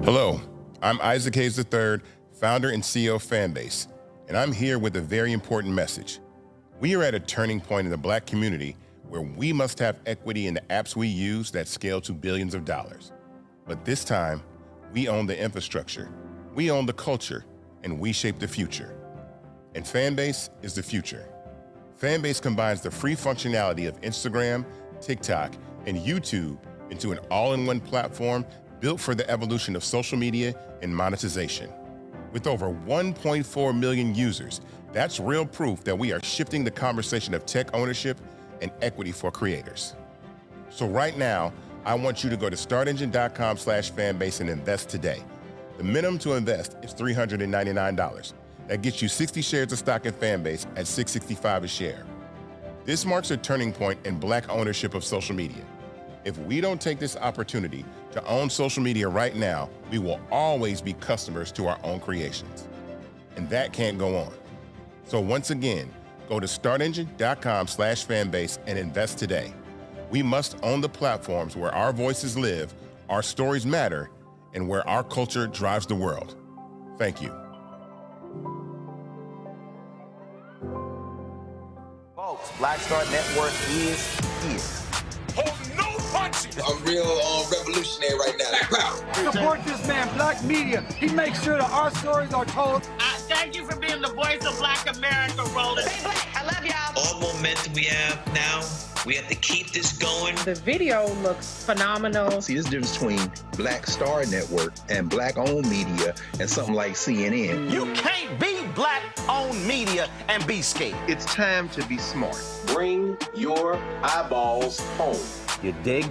Hello, I'm Isaac Hayes III, founder and CEO of Fanbase, and I'm here with a very important message. We are at a turning point in the Black community where we must have equity in the apps we use that scale to billions of dollars. But this time, we own the infrastructure, we own the culture, and we shape the future. And Fanbase is the future. Fanbase combines the free functionality of Instagram, TikTok, and YouTube into an all-in-one platform built for the evolution of social media and monetization. With over 1.4 million users, that's real proof that we are shifting the conversation of tech ownership and equity for creators. So right now, I want you to go to startengine.com/fanbase and invest today. The minimum to invest is $399. That gets you 60 shares of stock in Fanbase at $665 a share. This marks a turning point in Black ownership of social media. If we don't take this opportunity to own social media right now, we will always be customers to our own creations. And that can't go on. So once again, go to startengine.com/fanbase and invest today. We must own the platforms where our voices live, our stories matter, and where our culture drives the world. Thank you. Folks, Black Star Network is here. Hold no punches! I'm real revolutionary right now. Support this man, Black Media. He makes sure that our stories are told. Thank you for being the voice of Black America, Roland. Stay Black. I love y'all. All momentum we have now, we have to keep this going. The video looks phenomenal. See, this difference between Black Star Network and Black-owned media and something like CNN. You can't be Black-owned media and be scared. It's time to be smart. Bring your eyeballs home. You dig?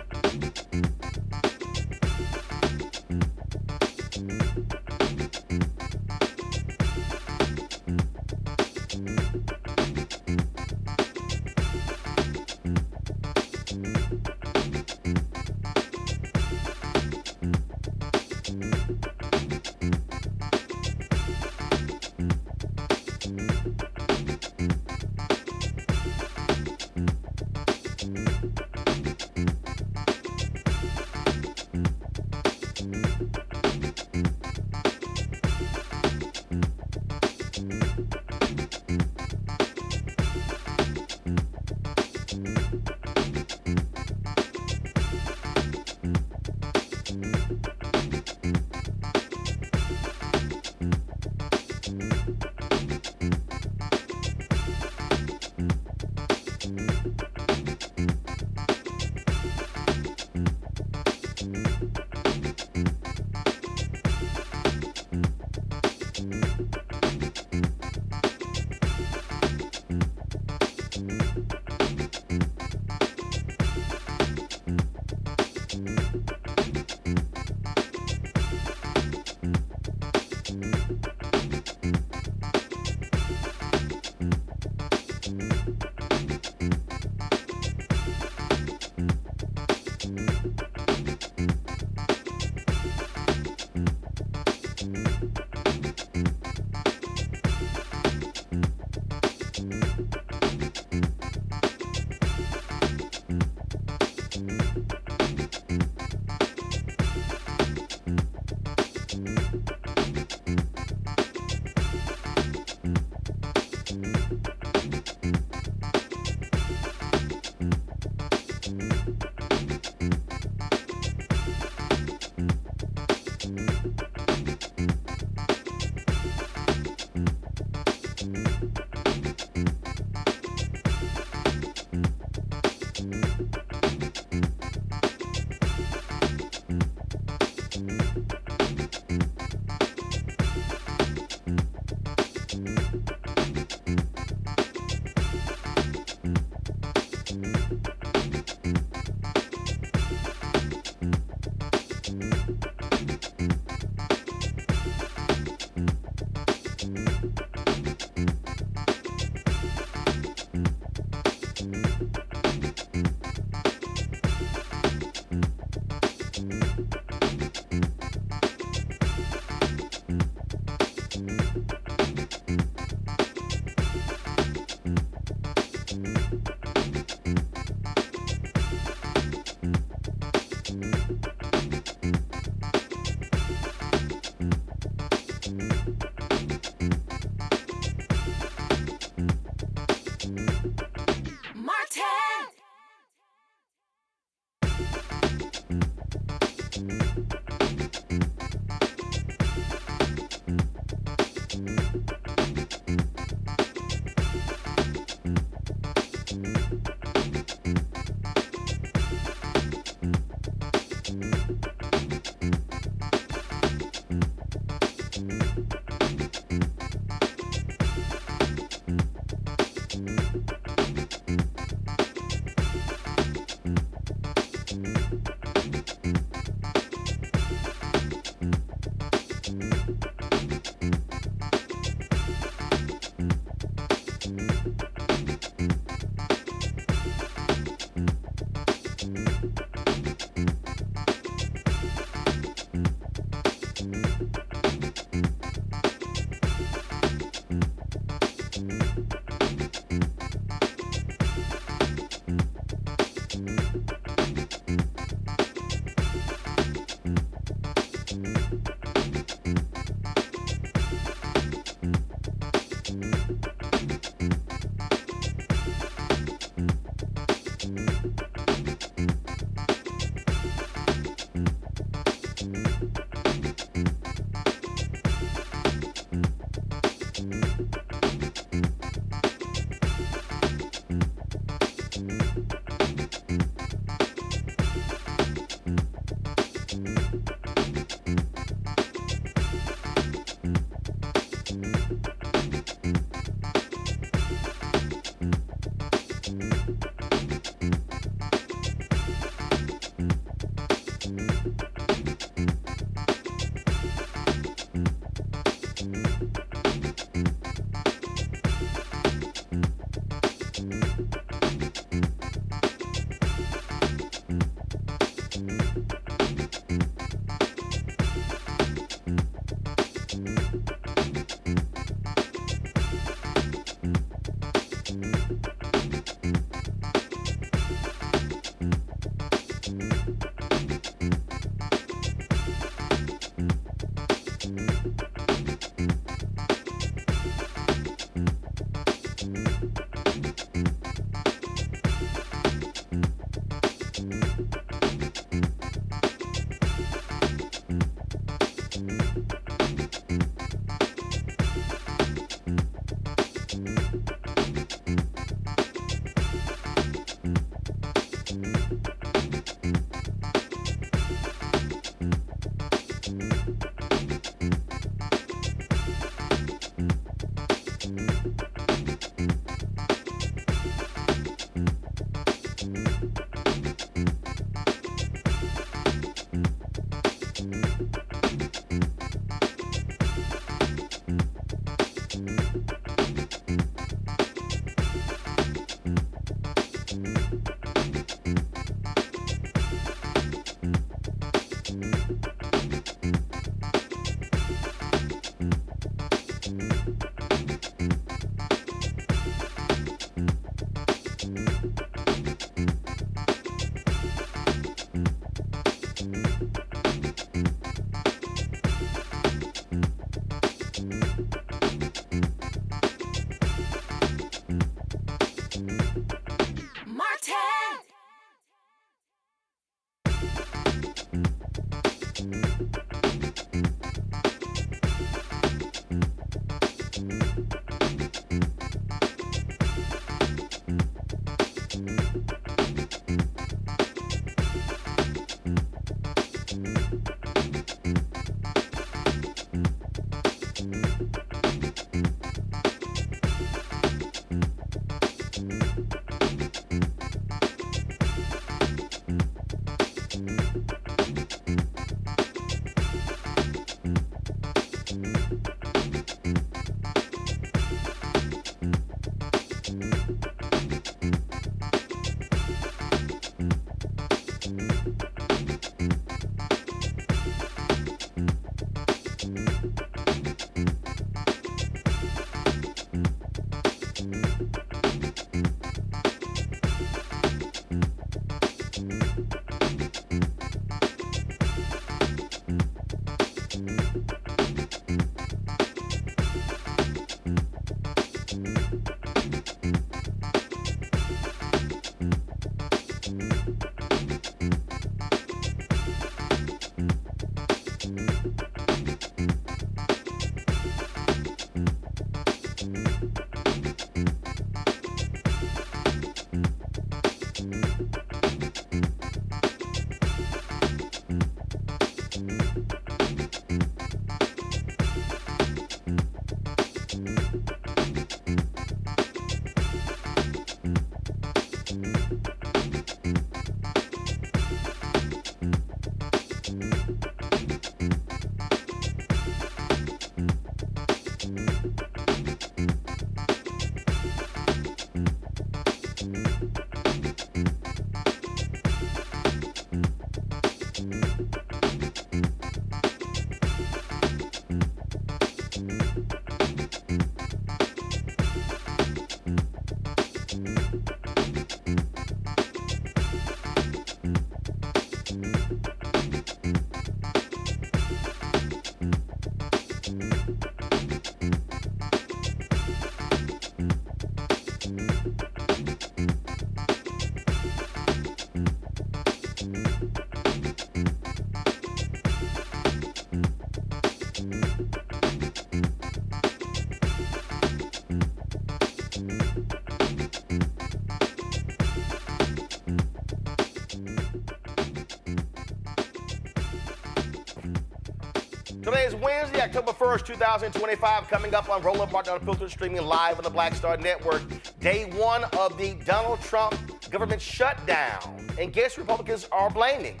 Today is Wednesday, October 1st, 2025, coming up on Roland Unfiltered, streaming live on the Black Star Network. Day one of the Donald Trump government shutdown. And guess Republicans are blaming?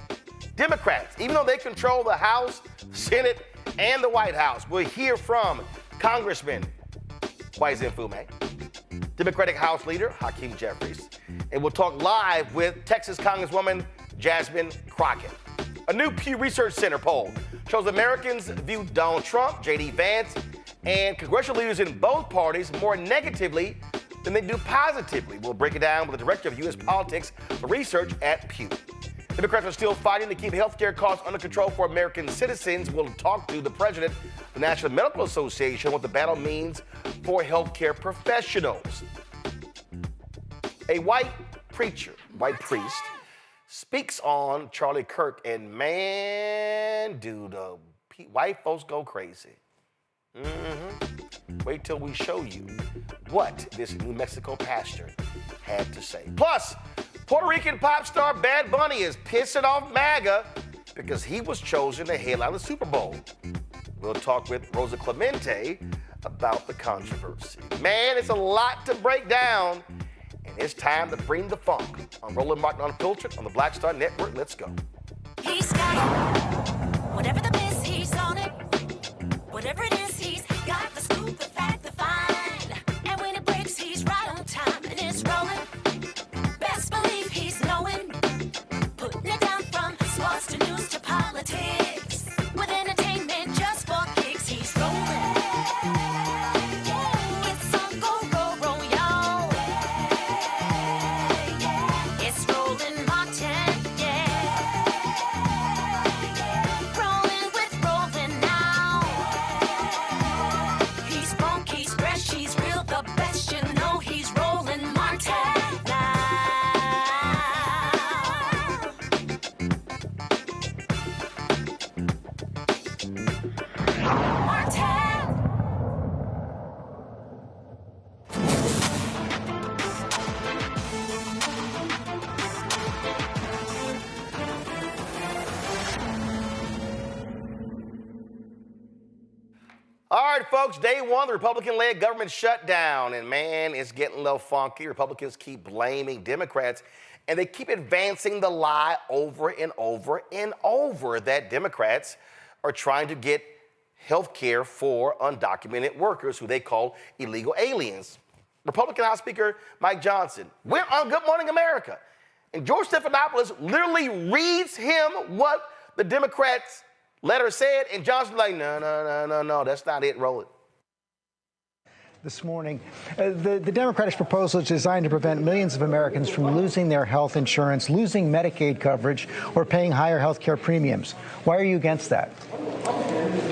Democrats, even though they control the House, Senate, and the White House. We'll hear from Congressman Kweisi Mfume, Democratic House Leader Hakeem Jeffries, and we'll talk live with Texas Congresswoman Jasmine Crockett. A new Pew Research Center poll shows Americans view Donald Trump, J.D. Vance, and congressional leaders in both parties more negatively than they do positively. We'll break it down with the Director of U.S. Politics for Research at Pew. Democrats are still fighting to keep health care costs under control for American citizens. We'll talk to the president of the National Medical Association what the battle means for health care professionals. A white priest, speaks on Charlie Kirk, and man, do the white folks go crazy. Wait till we show you what this New Mexico pastor had to say. Plus, Puerto Rican pop star Bad Bunny is pissing off MAGA because he was chosen to headline the Super Bowl. We'll talk with Rosa Clemente about the controversy. Man, it's a lot to break down, and it's time to bring the funk on Roland Martin Unfiltered on the Black Star Network. Let's go. He's got it. Whatever the miss, he's on it. Whatever it is, he's got the scoop, the fact, the find. And when it breaks, he's right on time, and it's rolling. Best believe he's knowing. Putting it down from sports to news to politics. All right, folks, day one, the Republican-led government shutdown. And man, it's getting a little funky. Republicans keep blaming Democrats, and they keep advancing the lie over and over and over that Democrats are trying to get health care for undocumented workers who they call illegal aliens. Republican House Speaker Mike Johnson went on Good Morning America, and George Stephanopoulos literally reads him what the Democrats' letter said, and Johnson's like, no, that's not it, Roland. This morning, the Democratic proposal is designed to prevent millions of Americans from losing their health insurance, losing Medicaid coverage, or paying higher health care premiums. Why are you against that?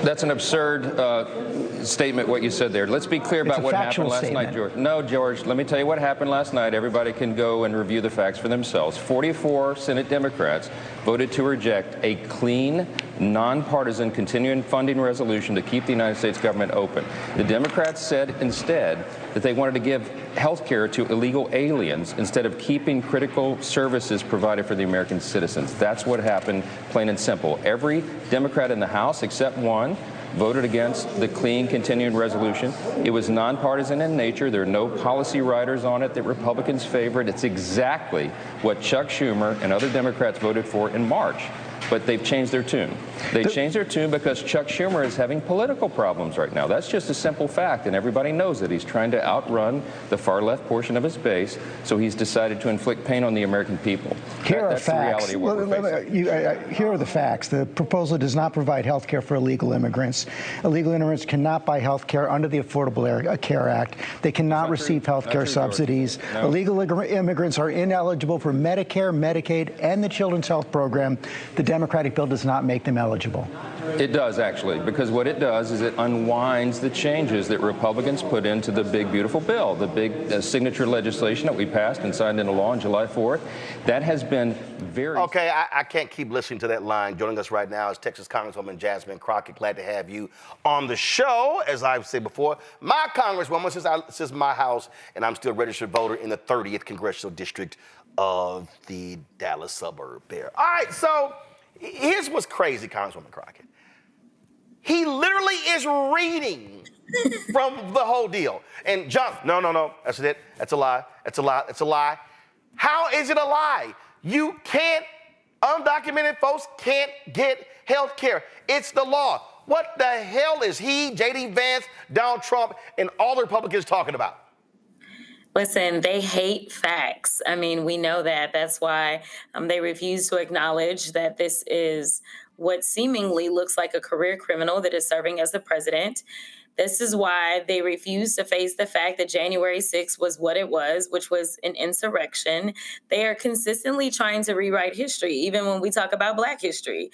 That's an absurd statement, what you said there. Let's be clear about what happened last night, George. No, George, let me tell you what happened last night. Everybody can go and review the facts for themselves. 44 Senate Democrats voted to reject a clean, nonpartisan continuing funding resolution to keep the United States government open. The Democrats said instead that they wanted to give health care to illegal aliens instead of keeping critical services provided for the American citizens. That's what happened, plain and simple. Every Democrat in the House, except one, voted against the clean continuing resolution. It was nonpartisan in nature. There are no policy riders on it that Republicans favored. It's exactly what Chuck Schumer and other Democrats voted for in March. But they've changed their tune. They changed their tune because Chuck Schumer is having political problems right now. That's just a simple fact, and everybody knows that. He's trying to outrun the far left portion of his base, so he's decided to inflict pain on the American people. That's the reality of what we're facing. Here are the facts. The proposal does not provide health care for illegal immigrants. Illegal immigrants cannot buy health care under the Affordable Care Act. They cannot receive health care subsidies. No. Illegal immigrants are ineligible for Medicare, Medicaid, and the Children's Health Program. The Democratic bill does not make them eligible. It does, actually, because what it does is it unwinds the changes that Republicans put into the big, beautiful bill, the big signature legislation that we passed and signed into law on July 4th. That has been very... Okay, I can't keep listening to that line. Joining us right now is Texas Congresswoman Jasmine Crockett. Glad to have you on the show. As I've said before, my Congresswoman, since is my house, and I'm still a registered voter in the 30th Congressional District of the Dallas suburb there. All right, so here's what's crazy, Congresswoman Crockett. He literally is reading from the whole deal. And John, no, that's it. That's a lie. That's a lie. That's a lie. How is it a lie? You can't, undocumented folks can't get health care. It's the law. What the hell is he, J.D. Vance, Donald Trump, and all the Republicans talking about? Listen, they hate facts. I mean, we know that. That's why they refuse to acknowledge that this is what seemingly looks like a career criminal that is serving as the president. This is why they refuse to face the fact that January 6th was what it was, which was an insurrection. They are consistently trying to rewrite history, even when we talk about Black history.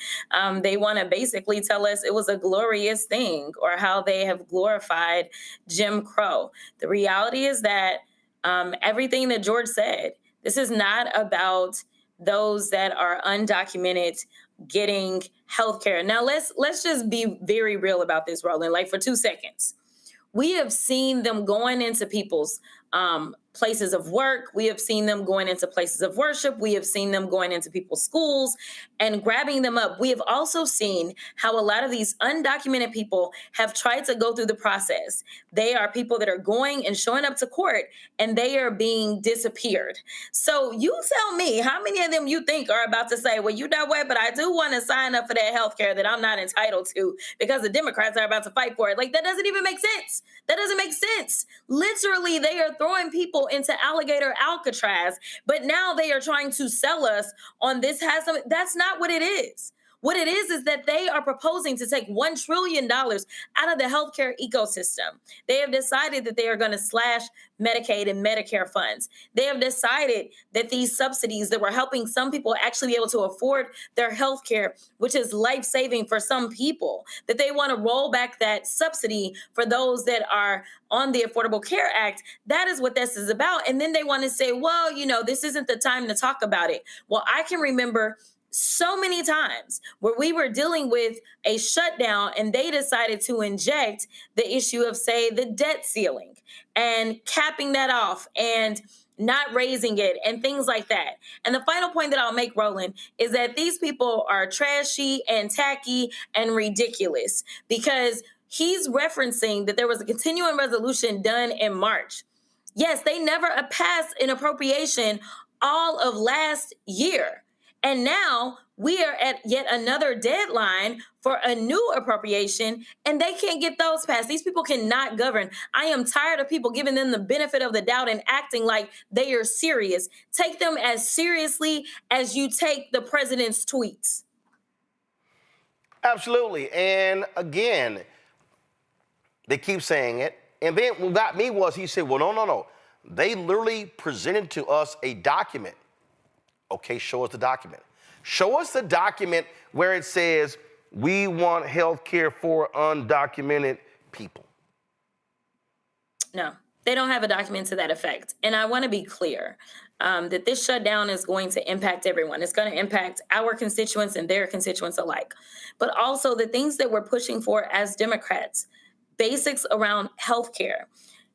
They want to basically tell us it was a glorious thing, or how they have glorified Jim Crow. The reality is that everything that George said, this is not about those that are undocumented getting health care. Now, let's just be very real about this, Roland, like for 2 seconds. We have seen them going into people's places of work. We have seen them going into places of worship. We have seen them going into people's schools and grabbing them up. We have also seen how a lot of these undocumented people have tried to go through the process. They are people that are going and showing up to court, and they are being disappeared. So you tell me, how many of them you think are about to say, well, you know what, but I do want to sign up for that health care that I'm not entitled to because the Democrats are about to fight for it. Like, that doesn't even make sense. That doesn't make sense. Literally, they are throwing people into alligator Alcatraz, but now they are trying to sell us on this has some. That's not what it is. What it is that they are proposing to take $1 trillion out of the healthcare ecosystem. They have decided that they are going to slash Medicaid and Medicare funds. They have decided that these subsidies that were helping some people actually be able to afford their healthcare, which is life-saving for some people, that they want to roll back that subsidy for those that are on the Affordable Care Act. That is what this is about. And then they want to say, well, you know, this isn't the time to talk about it. Well, I can remember so many times where we were dealing with a shutdown and they decided to inject the issue of, say, the debt ceiling and capping that off and not raising it and things like that. And the final point that I'll make, Roland, is that these people are trashy and tacky and ridiculous, because he's referencing that there was a continuing resolution done in March. Yes, they never passed an appropriation all of last year. And now we are at yet another deadline for a new appropriation, and they can't get those passed. These people cannot govern. I am tired of people giving them the benefit of the doubt and acting like they are serious. Take them as seriously as you take the president's tweets. Absolutely. And again, they keep saying it. And then what got me was he said, well, no. They literally presented to us a document. Okay, show us the document. Show us the document where it says we want health care for undocumented people. No, they don't have a document to that effect. And I want to be clear that this shutdown is going to impact everyone. It's going to impact our constituents and their constituents alike. But also the things that we're pushing for as Democrats, basics around health care.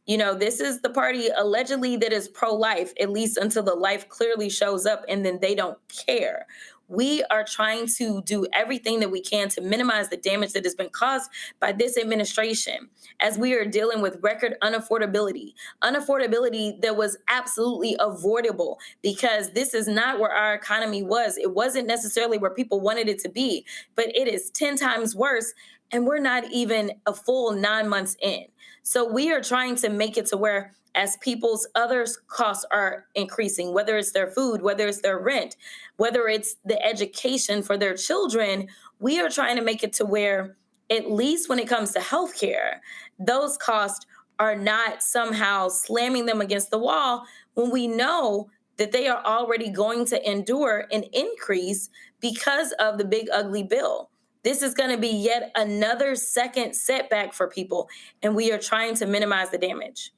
You know, this is the party allegedly that is pro-life, at least until the life clearly shows up and then they don't care. We are trying to do everything that we can to minimize the damage that has been caused by this administration as we are dealing with record unaffordability that was absolutely avoidable because this is not where our economy was. It wasn't necessarily where people wanted it to be, but it is 10 times worse. And we're not even a full 9 months in. So we are trying to make it to where as people's other costs are increasing, whether it's their food, whether it's their rent, whether it's the education for their children, we are trying to make it to where, at least when it comes to healthcare, those costs are not somehow slamming them against the wall when we know that they are already going to endure an increase because of the big ugly bill. This is going to be yet another second setback for people, and we are trying to minimize the damage.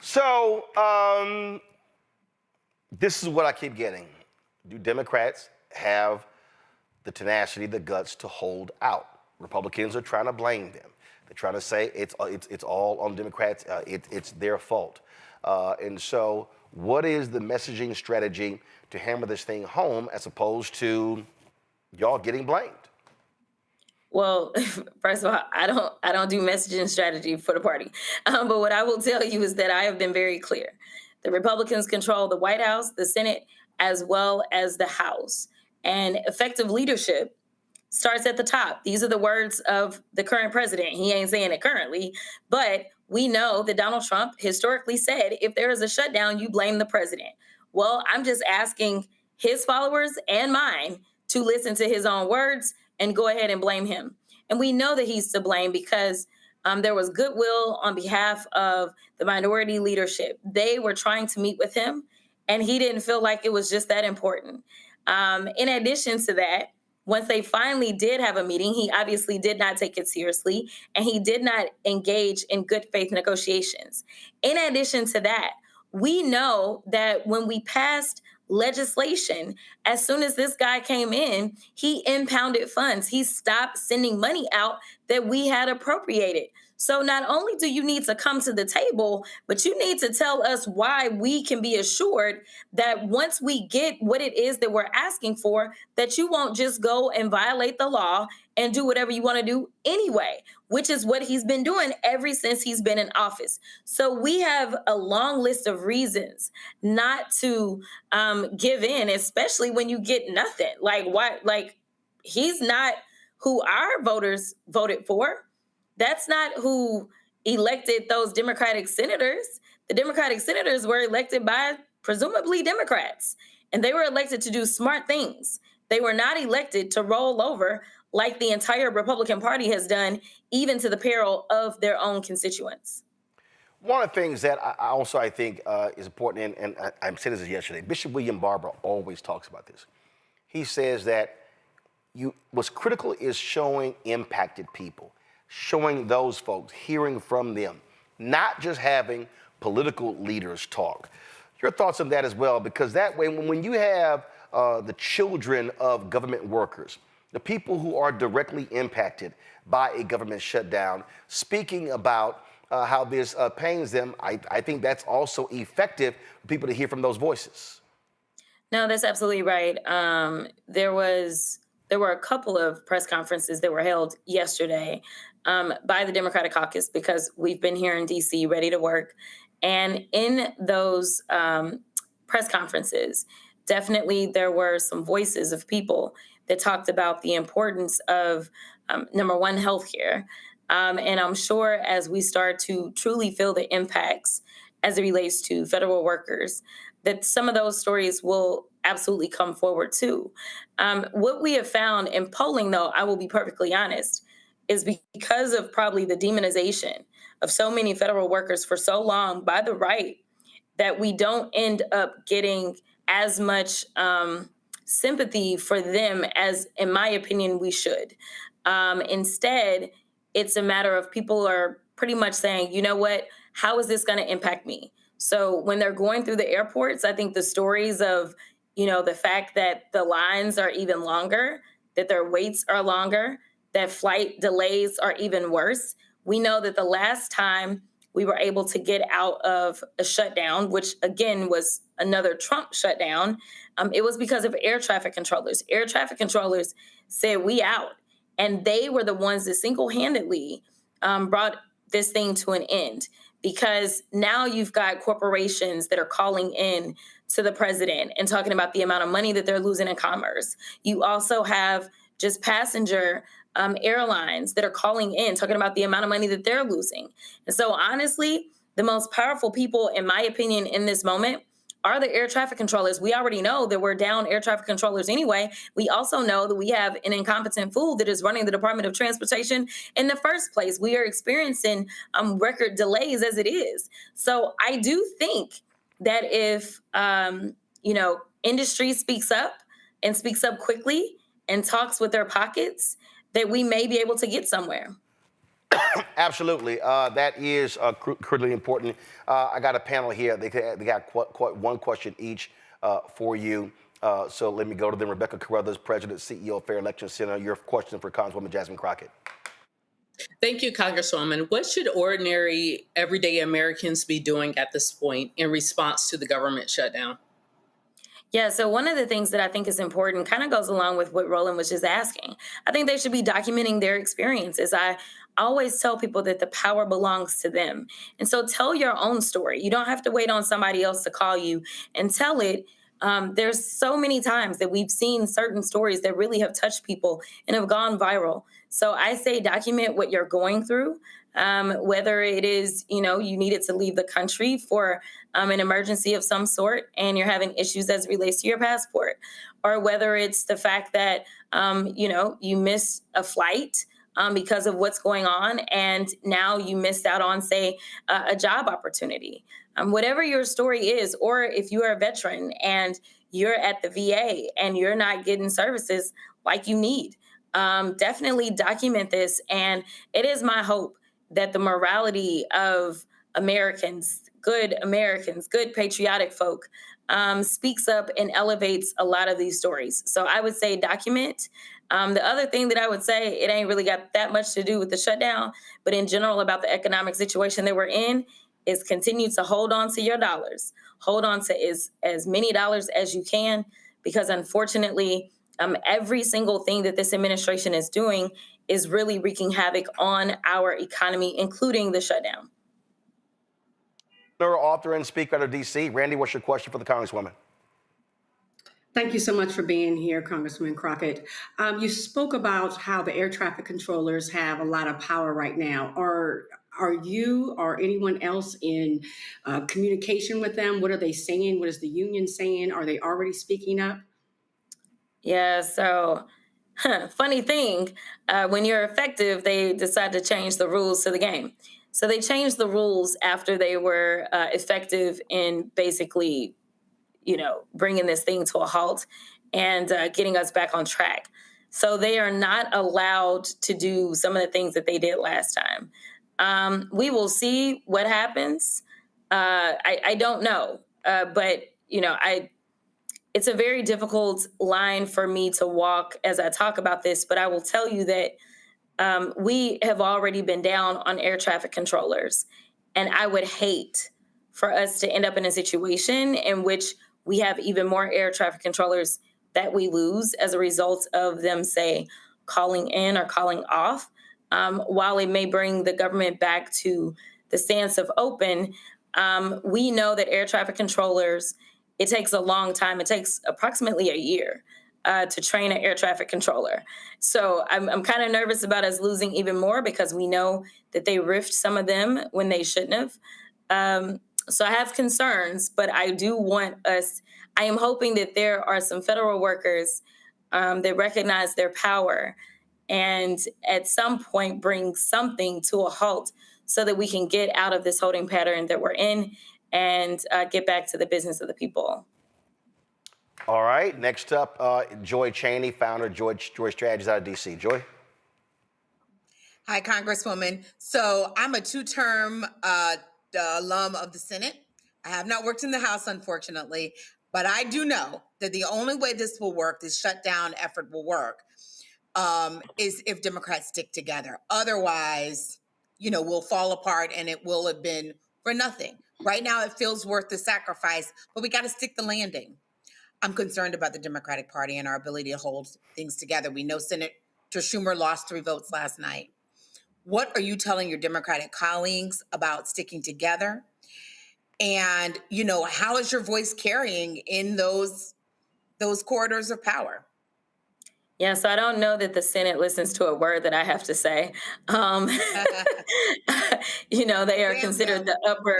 So this is what I keep getting. Do Democrats have the tenacity, the guts to hold out? Republicans are trying to blame them. They're trying to say it's all on Democrats. It's their fault. And so what is the messaging strategy to hammer this thing home as opposed to y'all getting blamed? Well, first of all, I don't do messaging strategy for the party. But what I will tell you is that I have been very clear. The Republicans control the White House, the Senate, as well as the House. And effective leadership starts at the top. These are the words of the current president. He ain't saying it currently, but we know that Donald Trump historically said, if there is a shutdown, you blame the president. Well, I'm just asking his followers and mine to listen to his own words and go ahead and blame him. And we know that he's to blame because there was goodwill on behalf of the minority leadership. They were trying to meet with him, and he didn't feel like it was just that important. In addition to that, once they finally did have a meeting, he obviously did not take it seriously, and he did not engage in good faith negotiations. In addition to that, we know that when we passed legislation, as soon as this guy came in, he impounded funds. He stopped sending money out that we had appropriated. So not only do you need to come to the table, but you need to tell us why we can be assured that once we get what it is that we're asking for, that you won't just go and violate the law and do whatever you want to do anyway, which is what he's been doing ever since he's been in office. So we have a long list of reasons not to give in, especially when you get nothing. Like, why? Like, he's not who our voters voted for. That's not who elected those Democratic senators. The Democratic senators were elected by presumably Democrats, and they were elected to do smart things. They were not elected to roll over like the entire Republican Party has done, even to the peril of their own constituents. One of the things that I think is important, and I said this yesterday, Bishop William Barber always talks about this. He says that what's critical is showing impacted people, showing those folks, hearing from them, not just having political leaders talk. Your thoughts on that as well, because that way, when you have the children of government workers, the people who are directly impacted by a government shutdown, speaking about how this pains them, I think that's also effective for people to hear from those voices. No, that's absolutely right. There was there were a couple of press conferences that were held yesterday by the Democratic caucus, because we've been here in D.C. ready to work. And in those press conferences, definitely there were some voices of people that talked about the importance of, number one, healthcare. And I'm sure as we start to truly feel the impacts as it relates to federal workers, that some of those stories will absolutely come forward too. What we have found in polling, though, I will be perfectly honest, is because of probably the demonization of so many federal workers for so long by the right, that we don't end up getting as much sympathy for them as, in my opinion, we should. Instead, it's a matter of people are pretty much saying, you know what, how is this going to impact me? So when they're going through the airports, I think the stories of, the fact that the lines are even longer, that their waits are longer, that flight delays are even worse. We know that the last time we were able to get out of a shutdown, which again was another Trump shutdown, it was because of air traffic controllers. Air traffic controllers said, we out. And they were the ones that single-handedly brought this thing to an end, because now you've got corporations that are calling in to the president and talking about the amount of money that they're losing in commerce. You also have just passenger airlines that are calling in, talking about the amount of money that they're losing. And so honestly, the most powerful people, in my opinion, in this moment are the air traffic controllers. We already know that we're down air traffic controllers anyway. We also know that we have an incompetent fool that is running the Department of Transportation in the first place. We are experiencing record delays as it is. So I do think that if, industry speaks up and speaks up quickly and talks with their pockets, that we may be able to get somewhere. Absolutely. That is critically important. I got a panel here. They got one question each for you. So let me go to them. Rebecca Carruthers, President, CEO of Fair Election Center. Your question for Congresswoman Jasmine Crockett. Thank you, Congresswoman. What should ordinary, everyday Americans be doing at this point in response to the government shutdown? Yeah, so one of the things that I think is important kind of goes along with what Roland was just asking. I think they should be documenting their experiences. I always tell people that the power belongs to them. And so tell your own story. You don't have to wait on somebody else to call you and tell it. There's so many times that we've seen certain stories that really have touched people and have gone viral. So I say document what you're going through, whether it is, you needed to leave the country for an emergency of some sort and you're having issues as it relates to your passport, or whether it's the fact that, you missed a flight because of what's going on and now you missed out on, say, a job opportunity. Whatever your story is, or if you are a veteran and you're at the VA and you're not getting services like you need, definitely document this. And it is my hope that the morality of Americans, good patriotic folk, speaks up and elevates a lot of these stories. So I would say document. The other thing that I would say, it ain't really got that much to do with the shutdown, but in general about the economic situation that we're in, is continue to hold on to your dollars. Hold on to as many dollars as you can, because unfortunately, every single thing that this administration is doing is really wreaking havoc on our economy, including the shutdown. Author and speaker out of D.C. Randy, what's your question for the Congresswoman? Thank you so much for being here, Congresswoman Crockett. You spoke about how the air traffic controllers have a lot of power right now. Are you or anyone else in communication with them? What are they saying? What is the union saying? Are they already speaking up? Yeah, so funny thing, when you're effective, they decide to change the rules to the game. So they changed the rules after they were effective in basically, bringing this thing to a halt and getting us back on track. So they are not allowed to do some of the things that they did last time. We will see what happens. I don't know, but it's a very difficult line for me to walk as I talk about this, but I will tell you that we have already been down on air traffic controllers, and I would hate for us to end up in a situation in which we have even more air traffic controllers that we lose as a result of them, say, calling in or calling off. While it may bring the government back to the stance of open, we know that air traffic controllers, it takes a long time. It takes approximately a year to train an air traffic controller. So I'm kind of nervous about us losing even more because we know that they riffed some of them when they shouldn't have. So I have concerns, but I do want us, I am hoping that there are some federal workers that recognize their power and at some point bring something to a halt so that we can get out of this holding pattern that we're in and get back to the business of the people. All right, next up, Joy Cheney, founder of Joy Strategies out of D.C. Joy? Hi, Congresswoman. So I'm a two-term alum of the Senate. I have not worked in the House, unfortunately, but I do know that the only way this will work, this shutdown effort will work, is if Democrats stick together. Otherwise, we'll fall apart and it will have been for nothing. Right now, it feels worth the sacrifice, but we got to stick the landing. I'm concerned about the Democratic Party and our ability to hold things together. We know Senator Schumer lost 3 votes last night. What are you telling your Democratic colleagues about sticking together? And, how is your voice carrying in those corridors of power? Yeah, so I don't know that the Senate listens to a word that I have to say. They are considered the upper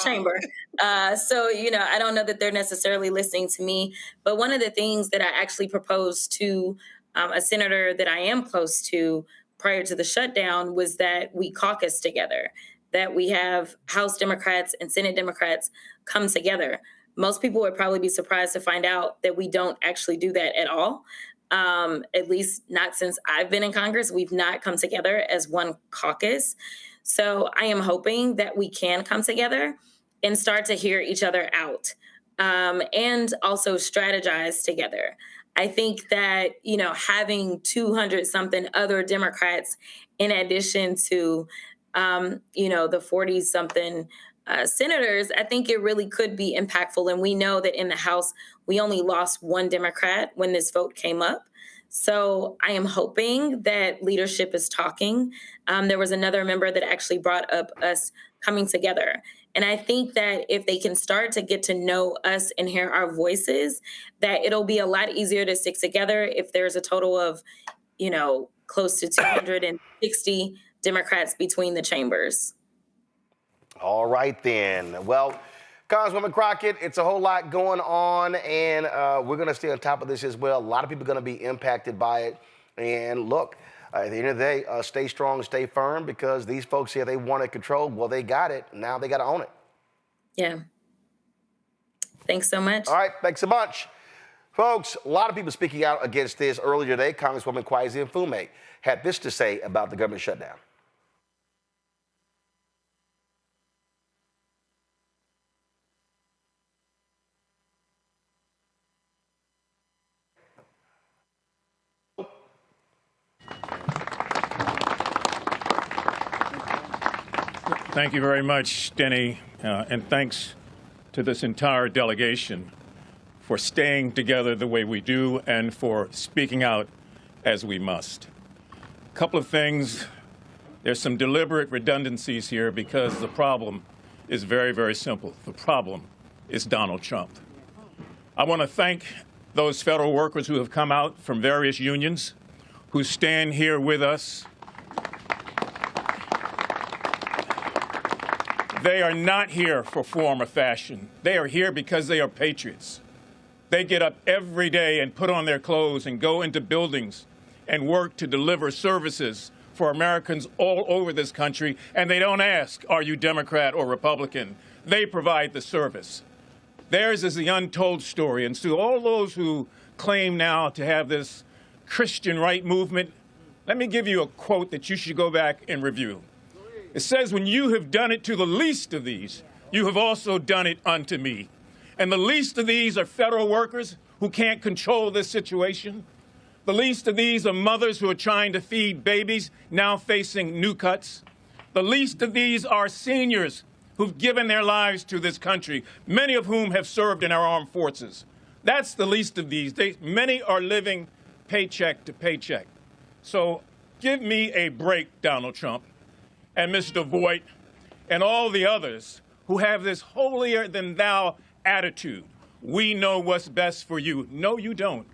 chamber. So, I don't know that they're necessarily listening to me. But one of the things that I actually proposed to a senator that I am close to prior to the shutdown was that we caucus together, that we have House Democrats and Senate Democrats come together. Most people would probably be surprised to find out that we don't actually do that at all. At least not since I've been in Congress. We've not come together as one caucus. So I am hoping that we can come together and start to hear each other out and also strategize together. I think that, having 200 something other Democrats in addition to, the 40 something senators, I think it really could be impactful. And we know that in the House, we only lost one Democrat when this vote came up. So I am hoping that leadership is talking. There was another member that actually brought up us coming together. And I think that if they can start to get to know us and hear our voices, that it'll be a lot easier to stick together if there's a total of, close to 260 Democrats between the chambers. All right, then. Well, Congresswoman Crockett, it's a whole lot going on, and we're going to stay on top of this as well. A lot of people are going to be impacted by it. And look, at the end of the day, stay strong, stay firm, because these folks here, they wanted control. Well, they got it. Now they got to own it. Yeah. Thanks so much. All right, thanks a bunch. Folks, a lot of people speaking out against this. Earlier today, Congresswoman Kweisi Mfume had this to say about the government shutdown. Thank you very much, Denny, and thanks to this entire delegation for staying together the way we do and for speaking out as we must. A couple of things. There's some deliberate redundancies here because the problem is very, very simple. The problem is Donald Trump. I want to thank those federal workers who have come out from various unions, who stand here with us. They are not here for form or fashion. They are here because they are patriots. They get up every day and put on their clothes and go into buildings and work to deliver services for Americans all over this country. And they don't ask, are you Democrat or Republican? They provide the service. Theirs is the untold story. And so all those who claim now to have this Christian right movement, let me give you a quote that you should go back and review. It says, when you have done it to the least of these, you have also done it unto me. And the least of these are federal workers who can't control this situation. The least of these are mothers who are trying to feed babies, now facing new cuts. The least of these are seniors who've given their lives to this country, many of whom have served in our armed forces. That's the least of these. Many are living paycheck to paycheck. So give me a break, Donald Trump and Mr. Voigt and all the others who have this holier-than-thou attitude. We know what's best for you. No, you don't.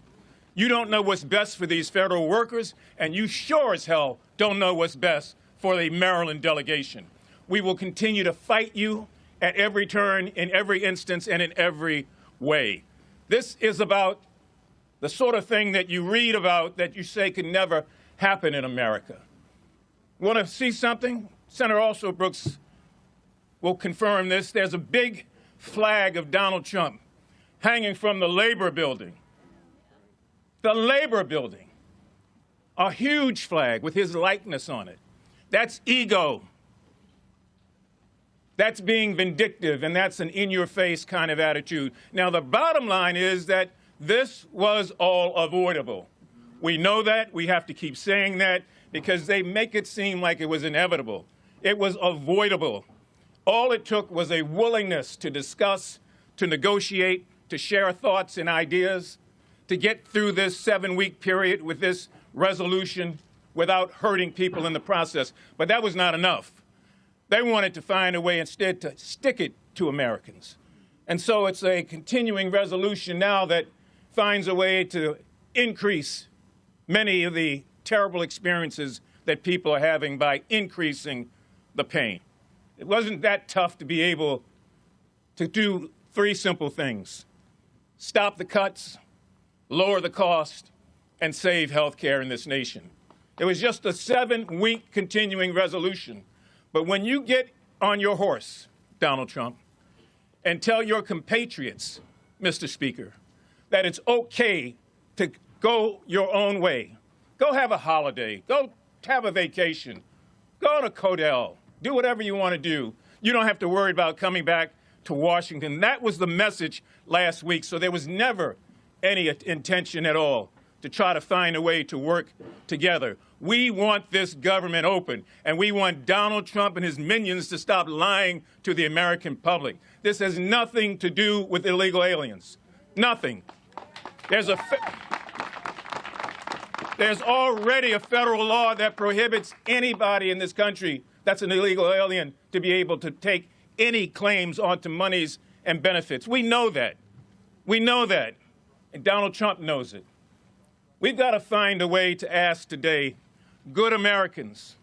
You don't know what's best for these federal workers, and you sure as hell don't know what's best for the Maryland delegation. We will continue to fight you at every turn, in every instance, and in every way. This is about the sort of thing that you read about that you say could never happen in America. Want to see something? Senator Alsobrooks will confirm this. There's a big flag of Donald Trump hanging from the Labor Building. The Labor Building. A huge flag with his likeness on it. That's ego. That's being vindictive, and that's an in-your-face kind of attitude. Now, the bottom line is that this was all avoidable. We know that. We have to keep saying that because they make it seem like it was inevitable. It was avoidable. All it took was a willingness to discuss, to negotiate, to share thoughts and ideas, to get through this 7-week period with this resolution without hurting people in the process. But that was not enough. They wanted to find a way instead to stick it to Americans. And so it's a continuing resolution now that finds a way to increase many of the terrible experiences that people are having by increasing the pain. It wasn't that tough to be able to do 3 simple things: stop the cuts, lower the cost, and save health care in this nation. It was just a 7-week continuing resolution. But when you get on your horse, Donald Trump, and tell your compatriots, Mr. Speaker, that it's okay to go your own way, go have a holiday, go have a vacation, go to Codell, do whatever you want to do. You don't have to worry about coming back to Washington. That was the message last week. So there was never any intention at all to try to find a way to work together. We want this government open, and we want Donald Trump and his minions to stop lying to the American public. This has nothing to do with illegal aliens. Nothing. There's already a federal law that prohibits anybody in this country that's an illegal alien to be able to take any claims onto monies and benefits. We know that. We know that. And Donald Trump knows it. We've got to find a way to ask today good Americans,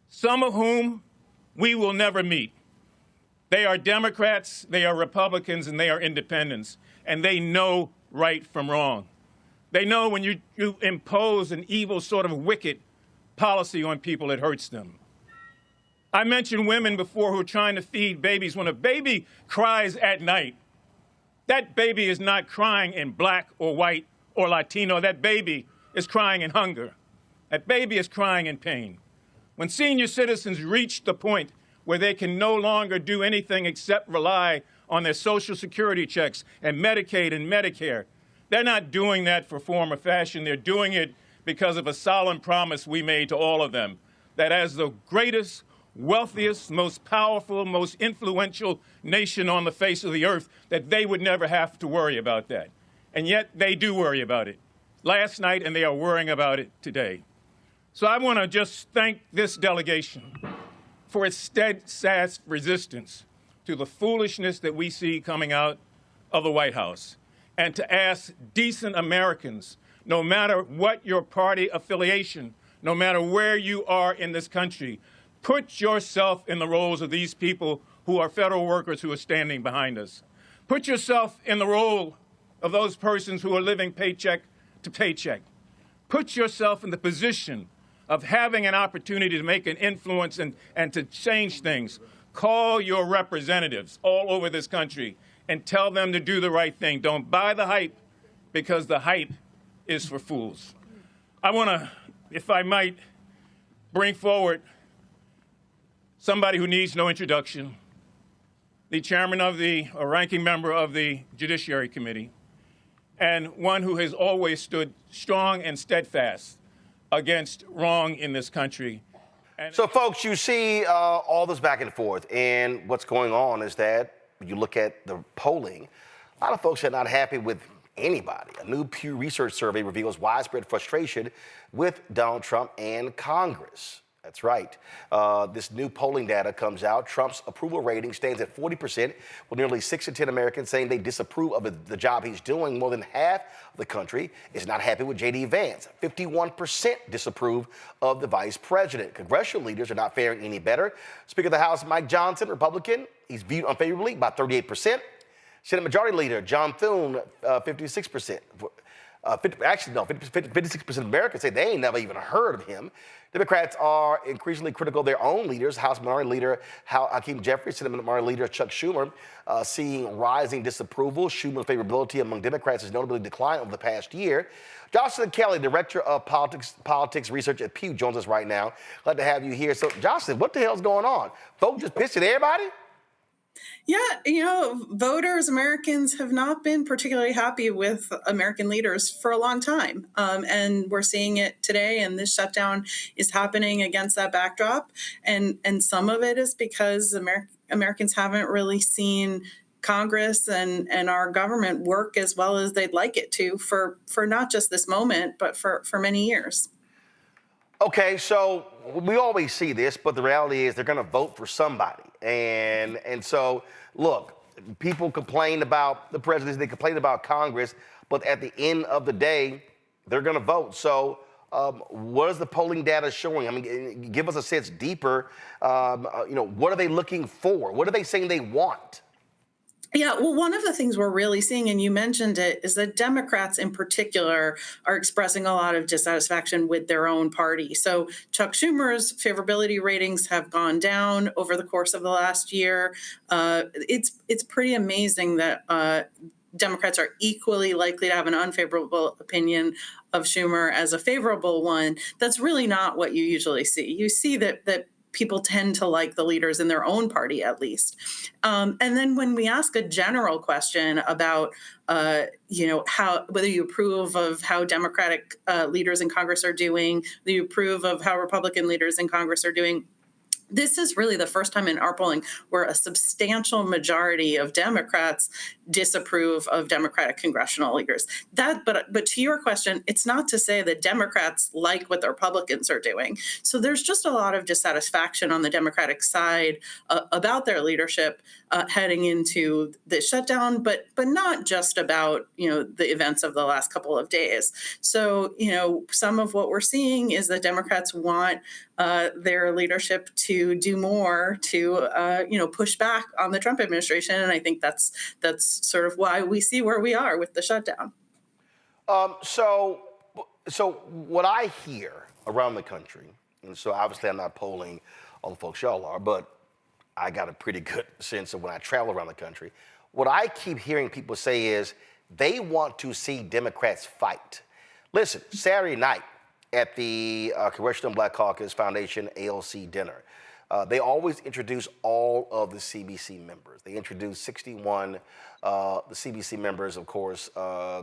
some of whom we will never meet. They are Democrats, they are Republicans, and they are independents, and they know right from wrong. They know when you impose an evil sort of wicked policy on people, it hurts them. I mentioned women before who are trying to feed babies. When a baby cries at night, that baby is not crying in black or white or Latino. That baby is crying in hunger. That baby is crying in pain. When senior citizens reach the point where they can no longer do anything except rely on their Social Security checks and Medicaid and Medicare, they're not doing that for form or fashion. They're doing it because of a solemn promise we made to all of them, that as the greatest, wealthiest, most powerful, most influential nation on the face of the earth, that they would never have to worry about that. And yet they do worry about it last night, and they are worrying about it today. So I want to just thank this delegation for its steadfast resistance to the foolishness that we see coming out of the White House, and to ask decent Americans, no matter what your party affiliation, no matter where you are in this country, put yourself in the roles of these people who are federal workers who are standing behind us. Put yourself in the role of those persons who are living paycheck to paycheck. Put yourself in the position of having an opportunity to make an influence and to change things. Call your representatives all over this country and tell them to do the right thing. Don't buy the hype, because the hype is for fools. I want to, if I might, bring forward somebody who needs no introduction, the chairman of or ranking member of the Judiciary Committee, and one who has always stood strong and steadfast against wrong in this country. So, folks, you see all this back and forth, and what's going on is that you look at the polling, A lot of folks are not happy with anybody. A new Pew Research survey reveals widespread frustration with Donald Trump and Congress. That's right. This new polling data comes out. Trump's approval rating stands at 40%, with nearly 6 in 10 Americans saying they disapprove of the job he's doing. More than half of the country is not happy with J.D. Vance. 51% disapprove of the vice president. Congressional leaders are not faring any better. Speaker of the House Mike Johnson, Republican, he's viewed unfavorably by 38%. Senate Majority Leader John Thune, 56%. 56% of Americans say they ain't never even heard of him. Democrats are increasingly critical of their own leaders. House Minority Leader Hakeem Jeffries, Senate Minority Leader Chuck Schumer, seeing rising disapproval. Schumer's favorability among Democrats has notably declined over the past year. Jocelyn Kelly, Director of Politics Research at Pew, joins us right now. Glad to have you here. So, Jocelyn, what the hell's going on? Folks just pissed at everybody? Yeah, voters, Americans have not been particularly happy with American leaders for a long time. And we're seeing it today, and this shutdown is happening against that backdrop. And some of it is because Americans haven't really seen Congress and our government work as well as they'd like it to for not just this moment, but for many years. Okay, so we always see this, but the reality is they're going to vote for somebody. And so, look, people complain about the presidency, they complain about Congress, but at the end of the day, they're going to vote. So what is the polling data showing? I mean, give us a sense deeper. What are they looking for? What are they saying they want? Yeah, well, one of the things we're really seeing, and you mentioned it, is that Democrats in particular are expressing a lot of dissatisfaction with their own party. So Chuck Schumer's favorability ratings have gone down over the course of the last year. It's pretty amazing that Democrats are equally likely to have an unfavorable opinion of Schumer as a favorable one. That's really not what you usually see. You see that people tend to like the leaders in their own party, at least. And then when we ask a general question about, whether you approve of how Democratic leaders in Congress are doing, whether you approve of how Republican leaders in Congress are doing, this is really the first time in our polling where a substantial majority of Democrats disapprove of Democratic congressional leaders. But to your question, it's not to say that Democrats like what the Republicans are doing. So there's just a lot of dissatisfaction on the Democratic side about their leadership heading into the shutdown, but not just about the events of the last couple of days. So some of what we're seeing is that Democrats want their leadership to do more to push back on the Trump administration, and I think that's sort of why we see where we are with the shutdown. So what I hear around the country, and so obviously I'm not polling all the folks y'all are, but I got a pretty good sense of when I travel around the country. What I keep hearing people say is they want to see Democrats fight. Listen, Saturday night at the Congressional Black Caucus Foundation ALC dinner, they always introduce all of the CBC members. They introduce 61 the CBC members, of course.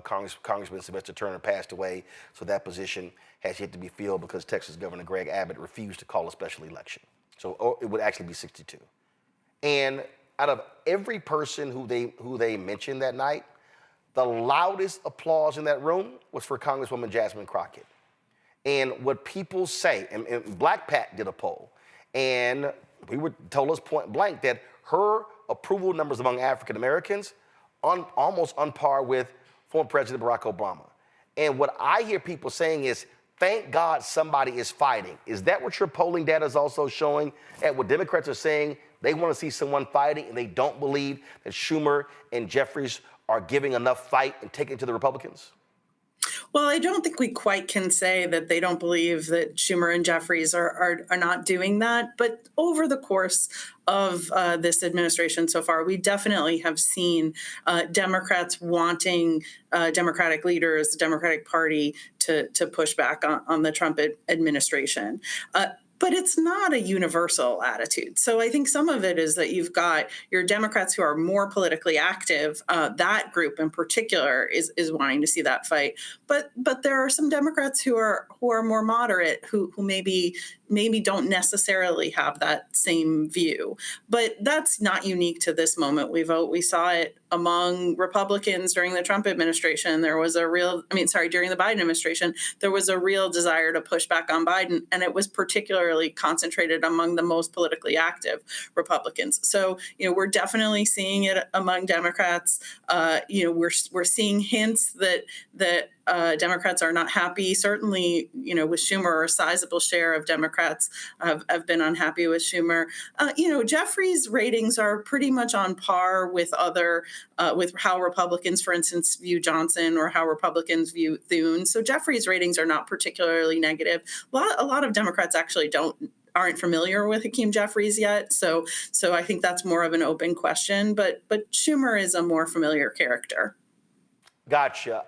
Congressman Sylvester Turner passed away, so that position has yet to be filled because Texas Governor Greg Abbott refused to call a special election. So it would actually be 62. And out of every person who they mentioned that night, the loudest applause in that room was for Congresswoman Jasmine Crockett. And what people say, and Black Pat did a poll, and we were told us point blank that her approval numbers among African Americans almost on par with former President Barack Obama. And what I hear people saying is, thank God somebody is fighting. Is that what your polling data is also showing? At what Democrats are saying, they want to see someone fighting, and they don't believe that Schumer and Jeffries are giving enough fight and taking it to the Republicans? Well, I don't think we quite can say that they don't believe that Schumer and Jeffries are not doing that. But over the course of this administration so far, we definitely have seen Democrats wanting Democratic leaders, the Democratic Party, to push back on the Trump administration. But it's not a universal attitude. So I think some of it is that you've got your Democrats who are more politically active. That group in particular is wanting to see that fight. But there are some Democrats who are more moderate who maybe don't necessarily have that same view. But that's not unique to this moment. We saw it among Republicans during the Trump administration. During the Biden administration, there was a real desire to push back on Biden, and it was particularly concentrated among the most politically active Republicans. So, we're definitely seeing it among Democrats. We're seeing hints that Democrats are not happy. Certainly, with Schumer, a sizable share of Democrats have been unhappy with Schumer. Jeffries' ratings are pretty much on par with with how Republicans, for instance, view Johnson or how Republicans view Thune. So Jeffries' ratings are not particularly negative. A lot of Democrats actually aren't familiar with Hakeem Jeffries yet. So I think that's more of an open question. But Schumer is a more familiar character. Gotcha.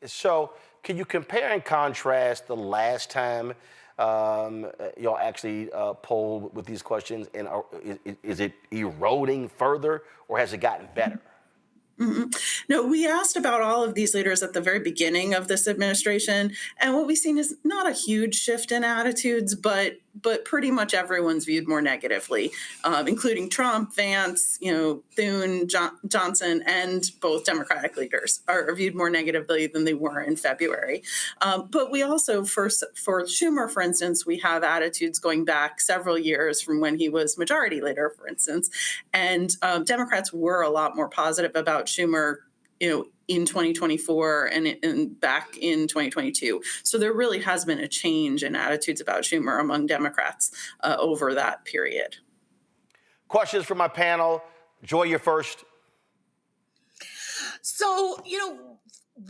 So can you compare and contrast the last time y'all actually polled with these questions, and is it eroding further, or has it gotten better? Mm-hmm. No, we asked about all of these leaders at the very beginning of this administration, and what we've seen is not a huge shift in attitudes, but pretty much everyone's viewed more negatively, including Trump, Vance, Thune, Johnson, and both Democratic leaders are viewed more negatively than they were in February. But we also, for Schumer, for instance, we have attitudes going back several years from when he was majority leader, for instance, and Democrats were a lot more positive about Schumer, in 2024 and back in 2022. So there really has been a change in attitudes about Schumer among Democrats over that period. Questions from my panel. Joy, you're first. So,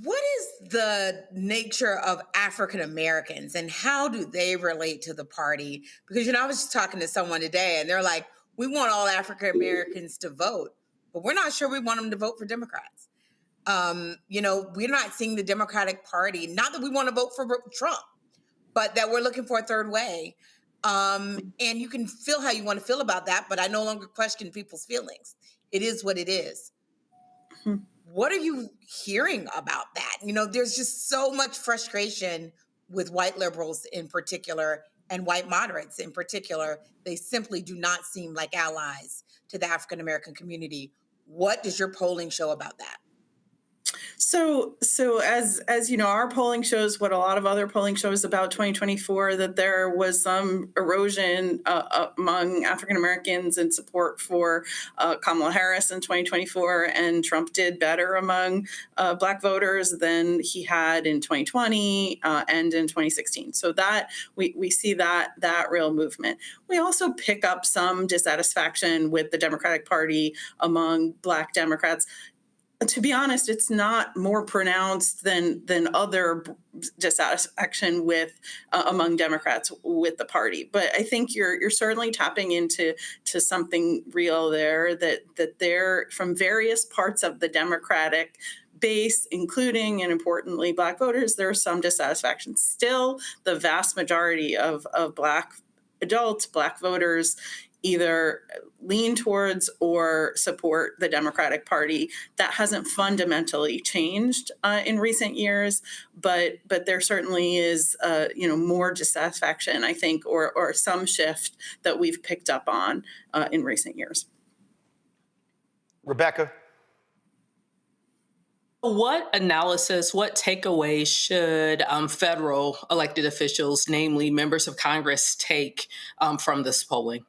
what is the nature of African Americans and how do they relate to the party? Because, I was just talking to someone today and they're like, we want all African Americans to vote, but we're not sure we want them to vote for Democrats. We're not seeing the Democratic Party, not that we want to vote for Trump, but that we're looking for a third way. And you can feel how you want to feel about that, but I no longer question people's feelings. It is what it is. Mm-hmm. What are you hearing about that? There's just so much frustration with white liberals in particular and white moderates in particular. They simply do not seem like allies to the African American community. What does your polling show about that? So as our polling shows what a lot of other polling shows about 2024, that there was some erosion among African Americans in support for Kamala Harris in 2024, and Trump did better among Black voters than he had in 2020 and in 2016. So that we see that real movement. We also pick up some dissatisfaction with the Democratic Party among Black Democrats. To be honest, it's not more pronounced than other dissatisfaction with among Democrats with the party. But I think you're certainly tapping into something real there, that they're from various parts of the Democratic base, including and importantly Black voters. There's some dissatisfaction. Still, the vast majority of Black adults, Black voters, either lean towards or support the Democratic Party. That hasn't fundamentally changed in recent years, but there certainly is more dissatisfaction, I think, or some shift that we've picked up on in recent years. Rebecca? What analysis, what takeaways should federal elected officials, namely members of Congress, take from this polling?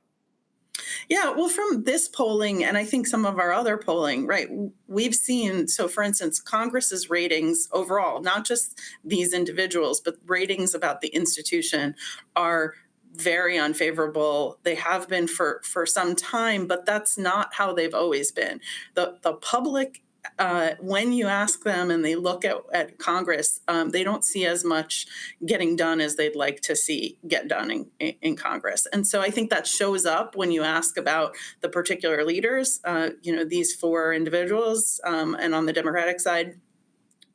Yeah, well, from this polling, and I think some of our other polling, right, we've seen, so for instance, Congress's ratings overall, not just these individuals, but ratings about the institution are very unfavorable. They have been for some time, but that's not how they've always been. The public, when you ask them and they look at Congress, they don't see as much getting done as they'd like to see get done in Congress. And so I think that shows up when you ask about the particular leaders, these four individuals, and on the Democratic side,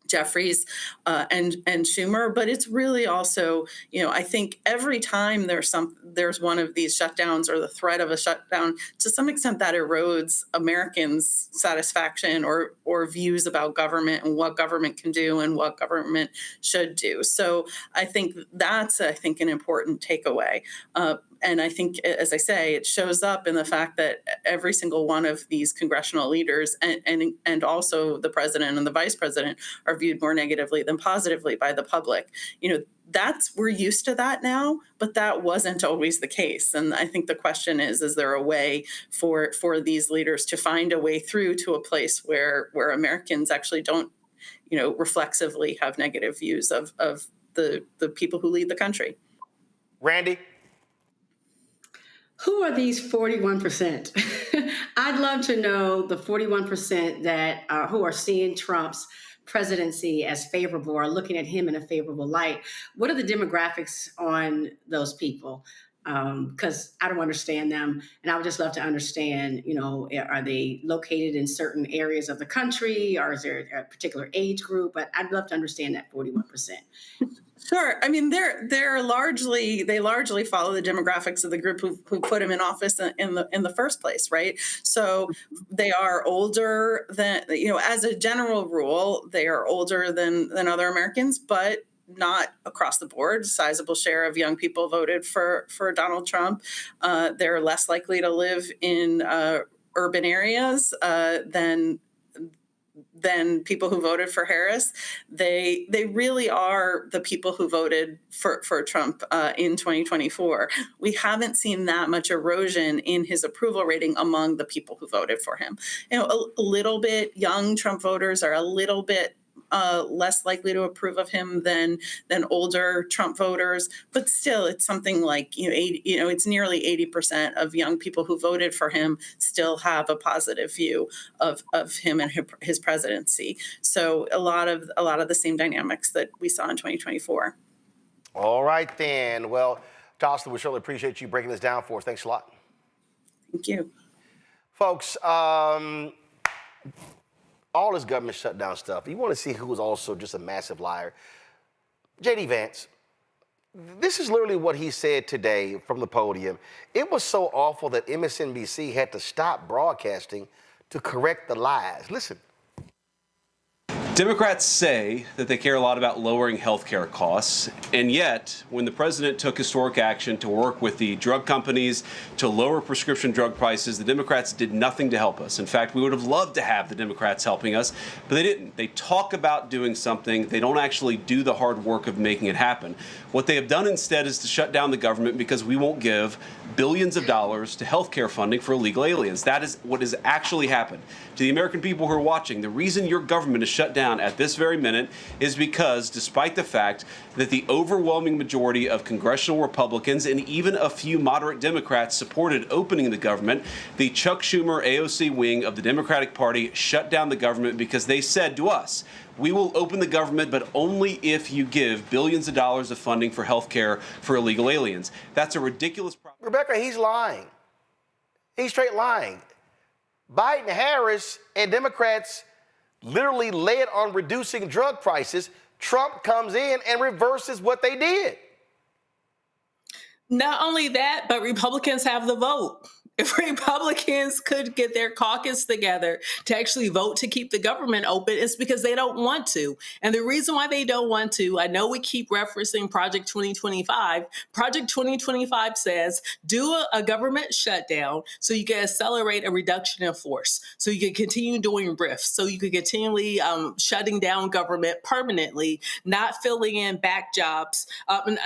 Jeffries and Schumer, but it's really also, I think every time there's one of these shutdowns or the threat of a shutdown, to some extent that erodes Americans' satisfaction or views about government and what government can do and what government should do. So I think that's an important takeaway. And I think, as I say, it shows up in the fact that every single one of these congressional leaders and also the president and the vice president are viewed more negatively than positively by the public. We're used to that now, but that wasn't always the case. And I think the question is there a way for these leaders to find a way through to a place where Americans actually don't, reflexively have negative views of the people who lead the country? Randy? Who are these 41%? I'd love to know the 41% that who are seeing Trump's presidency as favorable or looking at him in a favorable light. What are the demographics on those people? Because I don't understand them. And I would just love to understand, are they located in certain areas of the country, or is there a particular age group? But I'd love to understand that 41%. Sure. I mean, they largely follow the demographics of the group who put him in office in the first place, right? So they are older than, as a general rule, they are older than other Americans, but not across the board. A sizable share of young people voted for Donald Trump. They're less likely to live in urban areas than people who voted for Harris. They really are the people who voted for Trump in 2024. We haven't seen that much erosion in his approval rating among the people who voted for him. A little bbit, young Trump voters are a little bit less likely to approve of him than older Trump voters, but still, it's something like it's nearly 80% of young people who voted for him still have a positive view of him and his presidency. So a lot of the same dynamics that we saw in 2024. All right, then. Well, Jocelyn, we certainly appreciate you breaking this down for us. Thanks a lot. Thank you, folks. All this government shutdown stuff, you want to see who's also just a massive liar. J.D. Vance, this is literally what he said today from the podium. It was so awful that MSNBC had to stop broadcasting to correct the lies. Listen. Democrats say that they care a lot about lowering health care costs, and yet when the president took historic action to work with the drug companies to lower prescription drug prices, the Democrats did nothing to help us. In fact, we would have loved to have the Democrats helping us, but they didn't. They talk about doing something. They don't actually do the hard work of making it happen. What they have done instead is to shut down the government because we won't give billions of dollars to health care funding for illegal aliens. That is what has actually happened. To the American people who are watching, the reason your government is shut down at this very minute is because, despite the fact that the overwhelming majority of congressional Republicans and even a few moderate Democrats supported opening the government, the Chuck Schumer AOC wing of the Democratic Party shut down the government because they said to us, we will open the government, but only if you give billions of dollars of funding for health care for illegal aliens. That's a ridiculous problem. Rebecca, he's lying. He's straight lying. Biden, Harris, and Democrats literally led on reducing drug prices. Trump comes in and reverses what they did. Not only that, but Republicans have the vote. If Republicans could get their caucus together to actually vote to keep the government open, it's because they don't want to. And the reason why they don't want to, I know we keep referencing Project 2025. Project 2025 says do a government shutdown so you can accelerate a reduction in force, so you can continue doing RIFs, so you can continually shutting down government permanently, not filling in back jobs,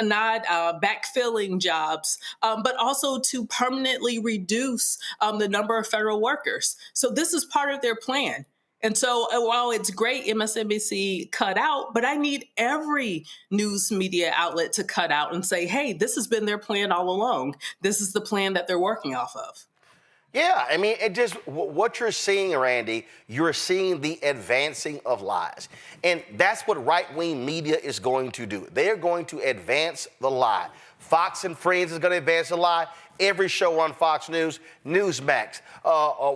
not backfilling jobs, but also to permanently reduce the number of federal workers. So this is part of their plan. And so while it's great MSNBC cut out, but I need every news media outlet to cut out and say, hey, this has been their plan all along. This is the plan that they're working off of. Yeah, I mean, it just, what you're seeing, Randy, you're seeing the advancing of lies. And that's what right-wing media is going to do. They're going to advance the lie. Fox and Friends is going to advance a lie. Every show on Fox News, Newsmax,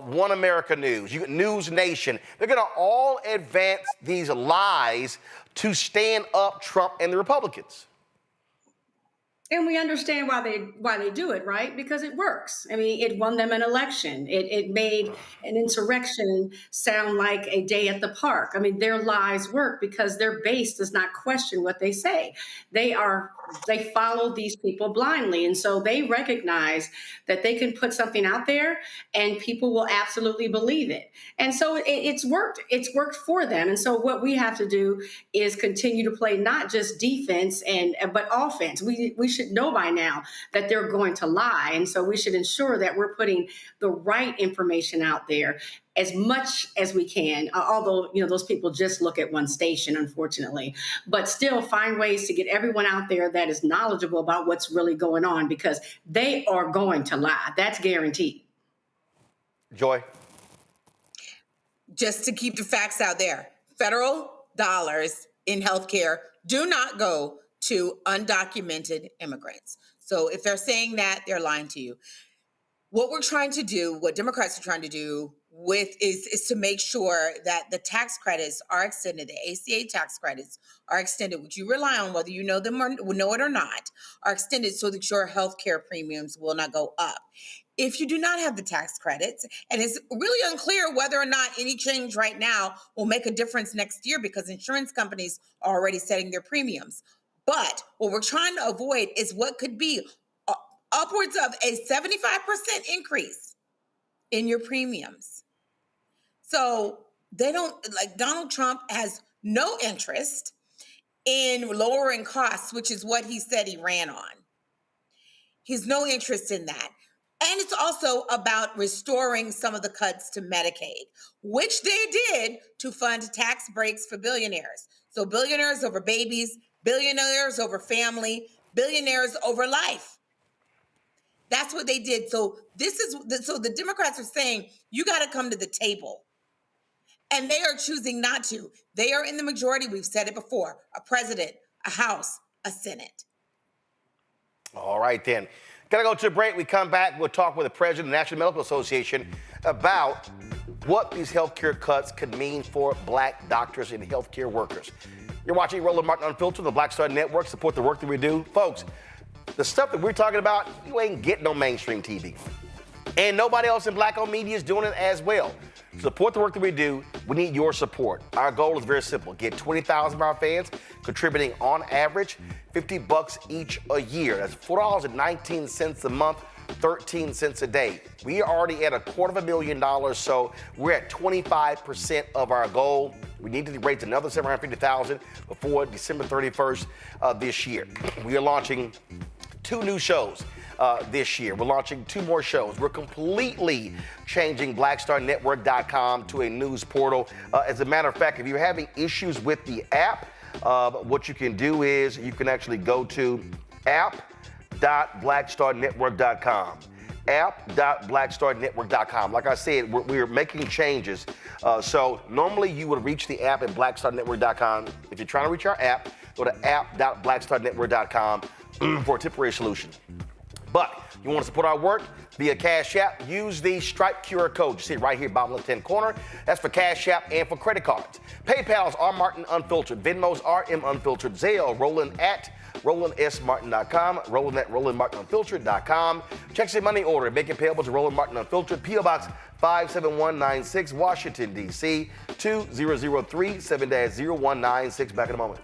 One America News, News Nation, they're going to all advance these lies to stand up Trump and the Republicans. And we understand why they do it, right? Because it works. I mean, it won them an election. It made an insurrection sound like a day at the park. I mean, their lies work because their base does not question what they say. They follow these people blindly. And so they recognize that they can put something out there and people will absolutely believe it. And so it's worked. It's worked for them. And so what we have to do is continue to play not just defense but offense. We should know by now that they're going to lie. And so we should ensure that we're putting the right information out there as much as we can, although, those people just look at one station, unfortunately, but still find ways to get everyone out there that is knowledgeable about what's really going on, because they are going to lie. That's guaranteed. Joy? Just to keep the facts out there, federal dollars in healthcare do not go to undocumented immigrants. So if they're saying that, they're lying to you. What we're trying to do, what Democrats are trying to do is to make sure that the tax credits are extended, the ACA tax credits are extended, which you rely on whether you know them or know it or not, are extended so that your health care premiums will not go up. If you do not have the tax credits, and it's really unclear whether or not any change right now will make a difference next year because insurance companies are already setting their premiums. But what we're trying to avoid is what could be upwards of a 75% increase in your premiums. So Donald Trump has no interest in lowering costs, which is what he said he ran on. He's no interest in that. And it's also about restoring some of the cuts to Medicaid, which they did to fund tax breaks for billionaires. So billionaires over babies, billionaires over family, billionaires over life. That's what they did. So so the Democrats are saying, you got to come to the table. And they are choosing not to. They are in the majority. We've said it before, a president, a House, a Senate. All right, then. Got to go to a break. We come back. We'll talk with the president of the National Medical Association about what these healthcare cuts could mean for black doctors and healthcare workers. You're watching Roland Martin Unfiltered, the Black Star Network. Support the work that we do. Folks, the stuff that we're talking about, you ain't getting on mainstream TV. And nobody else in black-owned media is doing it as well. Support the work that we do. We need your support. Our goal is very simple. Get 20,000 of our fans contributing on average $50 each a year. That's $4.19 a month, 13 cents a day. We are already at $250,000, so we're at 25% of our goal. We need to raise another $750,000 before December 31st this year. We are launching 2 new shows this year. We're launching 2 more shows. We're completely changing BlackStarNetwork.com to a news portal. As a matter of fact, if you're having issues with the app, what you can do is you can actually go to app.blackstarnetwork.com. app.blackstarnetwork.com. Like I said, we're making changes. So normally you would reach the app at blackstarnetwork.com. If you're trying to reach our app, go to app.blackstarnetwork.com for a temporary solution. But you want to support our work via Cash App, use the Stripe QR code. You see it right here, bottom left-hand corner. That's for Cash App and for credit cards. PayPal's R Martin Unfiltered. Venmo's RM Unfiltered. Zelle, Roland at RolandSMartin.com. Roland at RolandMartinUnfiltered.com. Check your money order. Make it payable to Roland Martin Unfiltered. P.O. Box 57196, Washington, D.C. 20037 7-0196. Back in a moment.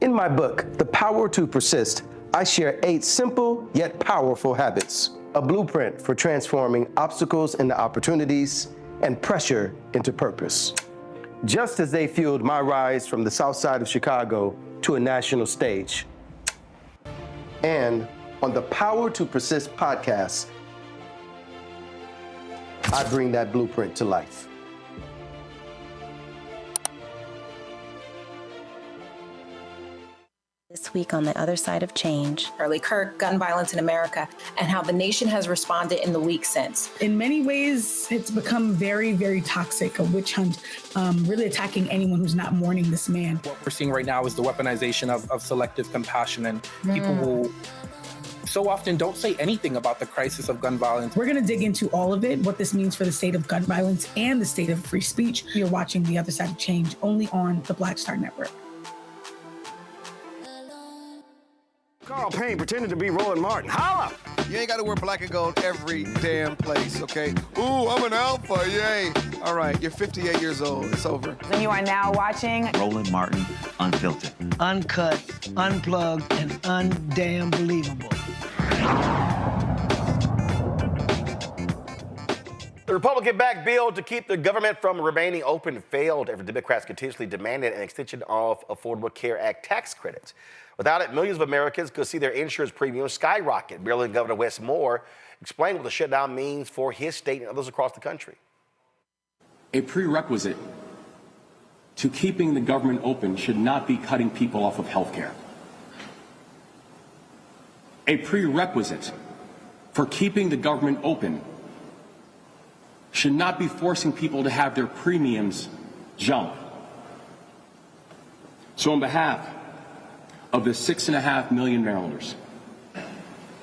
In my book, The Power to Persist, I share 8 simple yet powerful habits, a blueprint for transforming obstacles into opportunities and pressure into purpose. Just as they fueled my rise from the South Side of Chicago to a national stage. And on the Power to Persist podcast, I bring that blueprint to life. This week on The Other Side of Change. Charlie Kirk, gun violence in America, and how the nation has responded in the week since. In many ways, it's become very, very toxic, a witch hunt, really attacking anyone who's not mourning this man. What we're seeing right now is the weaponization of selective compassion, and people will so often don't say anything about the crisis of gun violence. We're going to dig into all of it, what this means for the state of gun violence and the state of free speech. You're watching The Other Side of Change only on the Black Star Network. Carl Payne pretending to be Roland Martin. Holla! You ain't got to wear black and gold every damn place, okay? Ooh, I'm an alpha, yay. All right, you're 58 years old. It's over. And you are now watching Roland Martin Unfiltered. Uncut, unplugged, and undamn believable. The Republican-backed bill to keep the government from remaining open failed after Democrats continuously demanded an extension of Affordable Care Act tax credits. Without it, millions of Americans could see their insurance premiums skyrocket. Maryland Governor Wes Moore explained what the shutdown means for his state and others across the country. A prerequisite to keeping the government open should not be cutting people off of health care. A prerequisite for keeping the government open should not be forcing people to have their premiums jump. So on behalf of the 6.5 million Marylanders,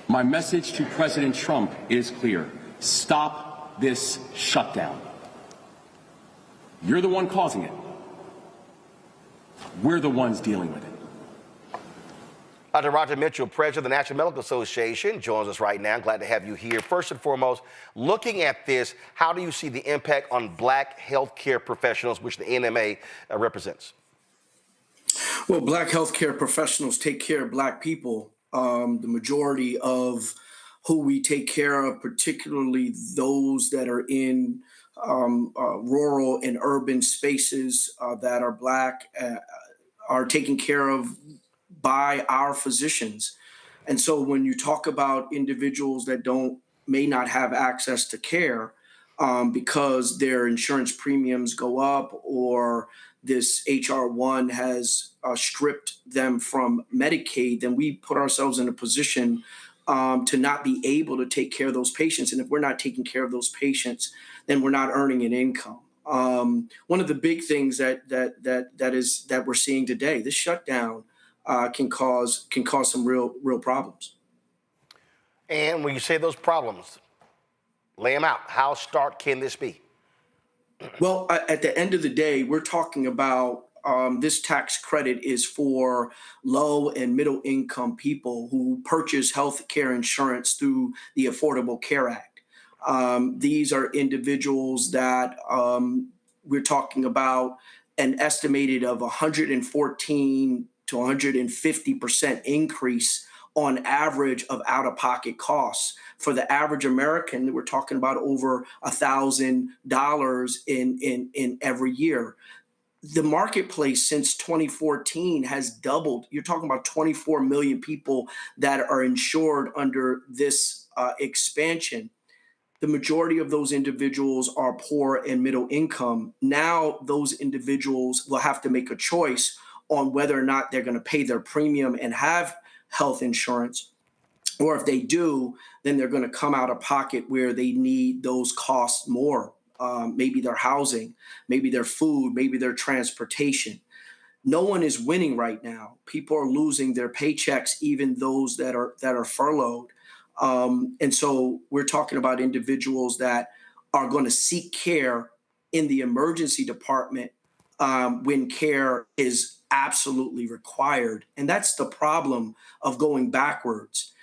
my message to President Trump is clear. Stop this shutdown. You're the one causing it. We're the ones dealing with it. Dr. Roger Mitchell, president of the National Medical Association, joins us right now. Glad to have you here. First and foremost, looking at this, how do you see the impact on black healthcare professionals, which the NMA represents? Well, black healthcare professionals take care of black people. The majority of who we take care of, particularly those that are in rural and urban spaces that are black, are taken care of by our physicians. And so when you talk about individuals that may not have access to care because their insurance premiums go up, or this HR1 has stripped them from Medicaid, then we put ourselves in a position to not be able to take care of those patients. And if we're not taking care of those patients, then we're not earning an income. One of the big things that we're seeing today, this shutdown can cause some real problems. And when you say those problems, lay them out. How stark can this be? Well, at the end of the day, we're talking about this tax credit is for low and middle income people who purchase health care insurance through the Affordable Care Act. These are individuals that we're talking about an estimated of 114 to 150% increase on average of out-of-pocket costs. For the average American, we're talking about over $1,000 in every year. The marketplace since 2014 has doubled. You're talking about 24 million people that are insured under this expansion. The majority of those individuals are poor and middle income. Now those individuals will have to make a choice on whether or not they're going to pay their premium and have health insurance, or if they do, then they're going to come out of pocket where they need those costs more. Maybe their housing, maybe their food, maybe their transportation. No one is winning right now. People are losing their paychecks, even those that are furloughed. And so we're talking about individuals that are going to seek care in the emergency department when care is absolutely required. And that's the problem of going backwards.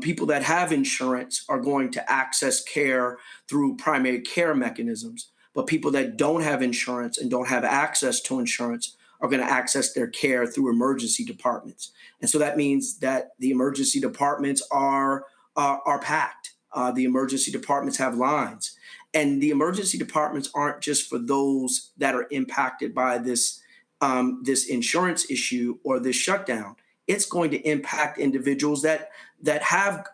People that have insurance are going to access care through primary care mechanisms, but people that don't have insurance and don't have access to insurance are going to access their care through emergency departments. And so that means that the emergency departments are packed. The emergency departments have lines. And the emergency departments aren't just for those that are impacted by this insurance issue or this shutdown. It's going to impact individuals that have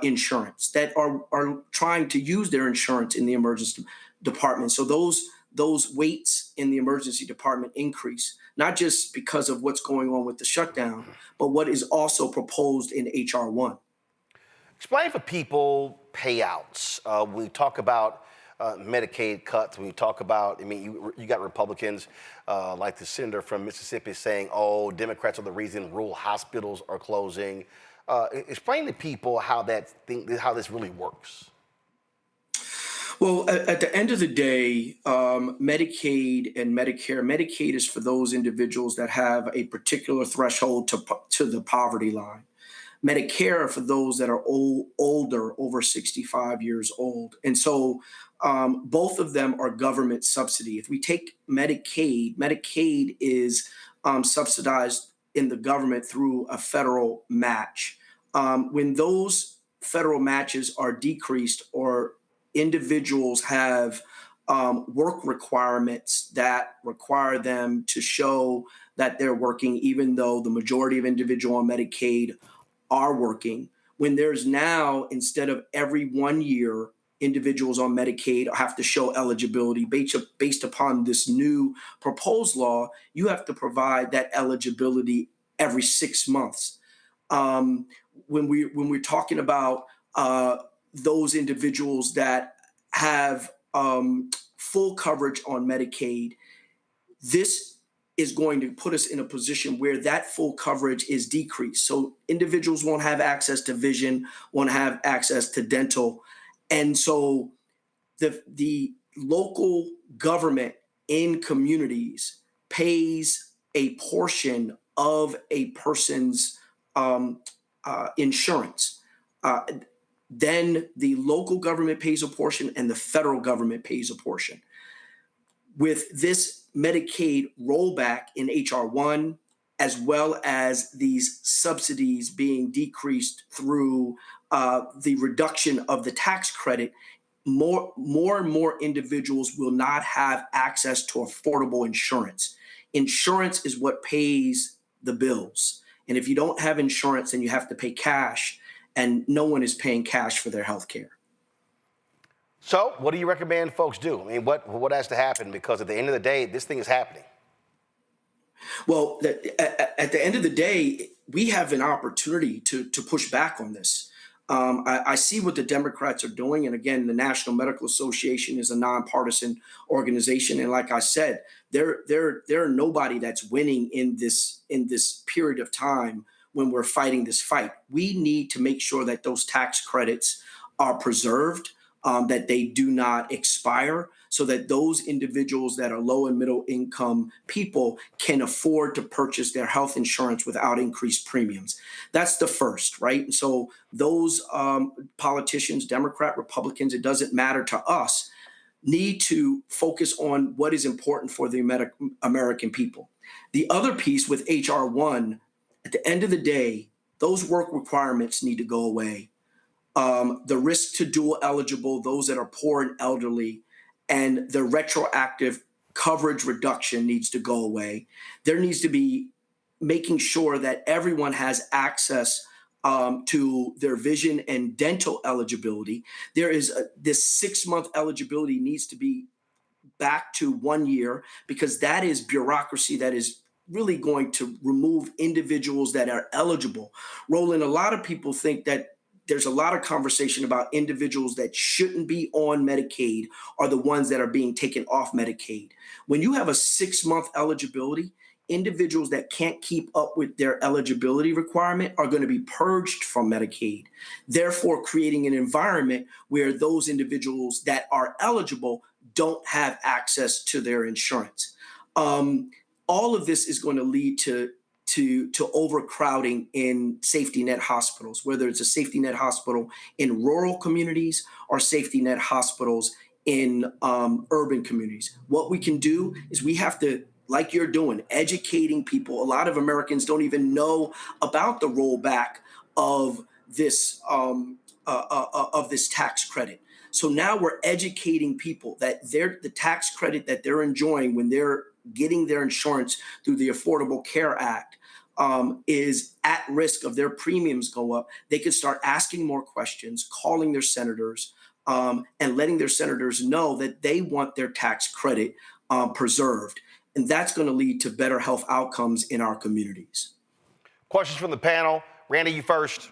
insurance, that are trying to use their insurance in the emergency department. So those those waits in the emergency department increase, not just because of what's going on with the shutdown, but what is also proposed in H.R. 1. Explain for people payouts. When we talk about Medicaid cuts, when we talk about, I mean, you got Republicans like the senator from Mississippi saying, oh, Democrats are the reason rural hospitals are closing. Explain to people how this really works. Well, at the end of the day, Medicaid and Medicaid is for those individuals that have a particular threshold to the poverty line. Medicare are for those that are older, over 65 years old. And so both of them are government subsidy. If we take Medicaid, Medicaid is subsidized in the government through a federal match. When those federal matches are decreased or individuals have work requirements that require them to show that they're working, even though the majority of individuals on Medicaid are working, when there's now, instead of every 1 year, individuals on Medicaid have to show eligibility based upon this new proposed law, you have to provide that eligibility every 6 months. When we're talking about those individuals that have full coverage on Medicaid, this is going to put us in a position where that full coverage is decreased. So individuals won't have access to vision, won't have access to dental. And so the local government in communities pays a portion of a person's insurance. Then the local government pays a portion and the federal government pays a portion. With this Medicaid rollback in H.R. 1, as well as these subsidies being decreased through the reduction of the tax credit, more and more individuals will not have access to affordable insurance. Insurance is what pays the bills. And if you don't have insurance, then you have to pay cash, and no one is paying cash for their health care. So what do you recommend folks do? I mean, what has to happen? Because at the end of the day, this thing is happening. Well, at the end of the day, we have an opportunity to push back on this. I see what the Democrats are doing. And again, the National Medical Association is a nonpartisan organization. And like I said, there are nobody that's winning in this period of time when we're fighting this fight. We need to make sure that those tax credits are preserved, that they do not expire, so that those individuals that are low and middle income people can afford to purchase their health insurance without increased premiums. That's the first, right? And so those politicians, Democrat, Republicans, it doesn't matter to us, need to focus on what is important for the American people. The other piece with H.R. 1, at the end of the day, those work requirements need to go away. The risk to dual eligible, those that are poor and elderly, and the retroactive coverage reduction needs to go away. There needs to be making sure that everyone has access to their vision and dental eligibility. There is this 6-month eligibility needs to be back to 1 year, because that is bureaucracy that is really going to remove individuals that are eligible. Roland, a lot of people think that there's a lot of conversation about individuals that shouldn't be on Medicaid are the ones that are being taken off Medicaid. When you have a 6-month eligibility, individuals that can't keep up with their eligibility requirement are going to be purged from Medicaid, therefore creating an environment where those individuals that are eligible don't have access to their insurance. All of this is going to lead to overcrowding in safety net hospitals, whether it's a safety net hospital in rural communities or safety net hospitals in urban communities. What we can do is we have to, like you're doing, educating people. A lot of Americans don't even know about the rollback of this tax credit. So now we're educating people that the tax credit that they're enjoying when they're getting their insurance through the Affordable Care Act is at risk of their premiums go up. They could start asking more questions, calling their senators, and letting their senators know that they want their tax credit preserved. And that's going to lead to better health outcomes in our communities. Questions from the panel. Randy, you first.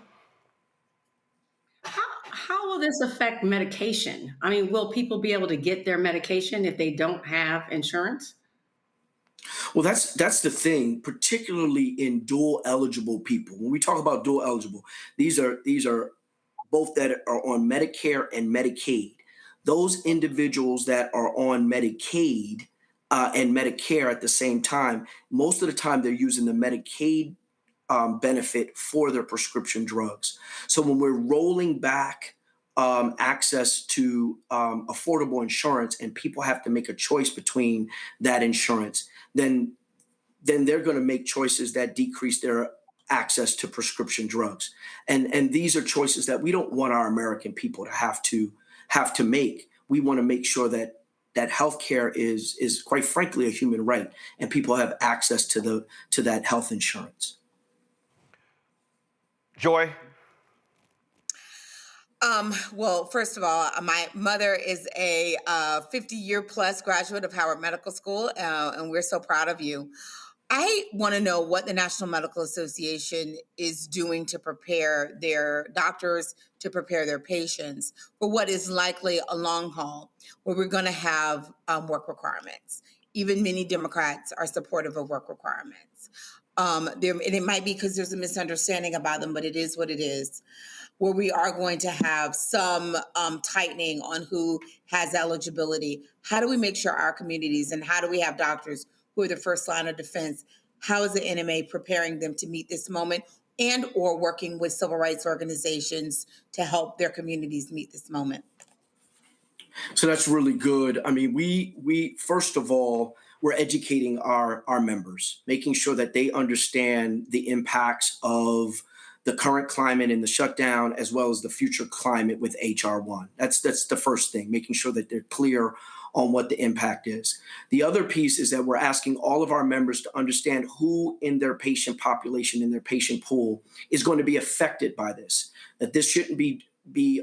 How will this affect medication? I mean, will people be able to get their medication if they don't have insurance? Well, that's the thing, particularly in dual eligible people. When we talk about dual eligible, these are both that are on Medicare and Medicaid. Those individuals that are on Medicaid and Medicare at the same time, most of the time they're using the Medicaid benefit for their prescription drugs. So when we're rolling back access to affordable insurance and people have to make a choice between that insurance, then they're going to make choices that decrease their access to prescription drugs. And these are choices that we don't want our American people to have to make. We want to make sure that healthcare is quite frankly a human right, and people have access to that health insurance. Joy? Well, first of all, my mother is a 50-year plus graduate of Howard Medical School, and we're so proud of you. I want to know what the National Medical Association is doing to prepare their doctors, to prepare their patients for what is likely a long haul where we're going to have work requirements. Even many Democrats are supportive of work requirements. And it might be because there's a misunderstanding about them, but it is what it is, where we are going to have some tightening on who has eligibility. How do we make sure our communities, and how do we have doctors who are the first line of defense? How is the NMA preparing them to meet this moment and or working with civil rights organizations to help their communities meet this moment? So that's really good. I mean, we first of all, we're educating our members, making sure that they understand the impacts of the current climate and the shutdown, as well as the future climate with HR 1. That's the first thing, making sure that they're clear on what the impact is. The other piece is that we're asking all of our members to understand who in their patient population, in their patient pool, is going to be affected by this, that this shouldn't be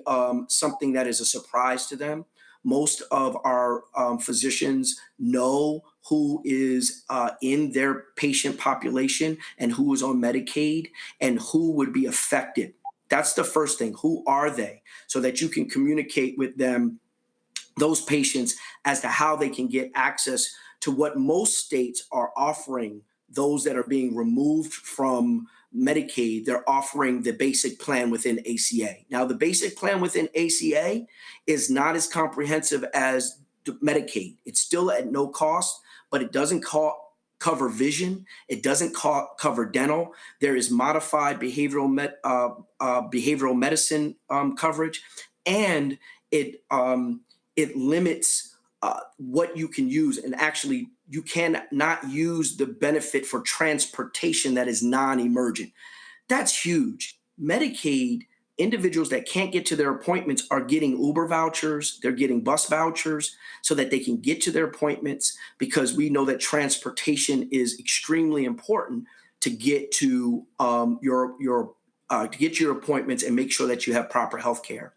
something that is a surprise to them. Most of our physicians know who is in their patient population and who is on Medicaid and who would be affected. That's the first thing. Who are they? So that you can communicate with them, those patients, as to how they can get access to what most states are offering those that are being removed from Medicaid. They're offering the basic plan within ACA. Now, the basic plan within ACA is not as comprehensive as Medicaid. It's still at no cost, but it doesn't cover vision. It doesn't cover dental. There is modified behavioral medicine coverage, and it limits what you can use. And actually, you cannot use the benefit for transportation that is non-emergent. That's huge. Medicaid, individuals that can't get to their appointments are getting Uber vouchers, they're getting bus vouchers so that they can get to their appointments, because we know that transportation is extremely important to get to your appointments and make sure that you have proper health care.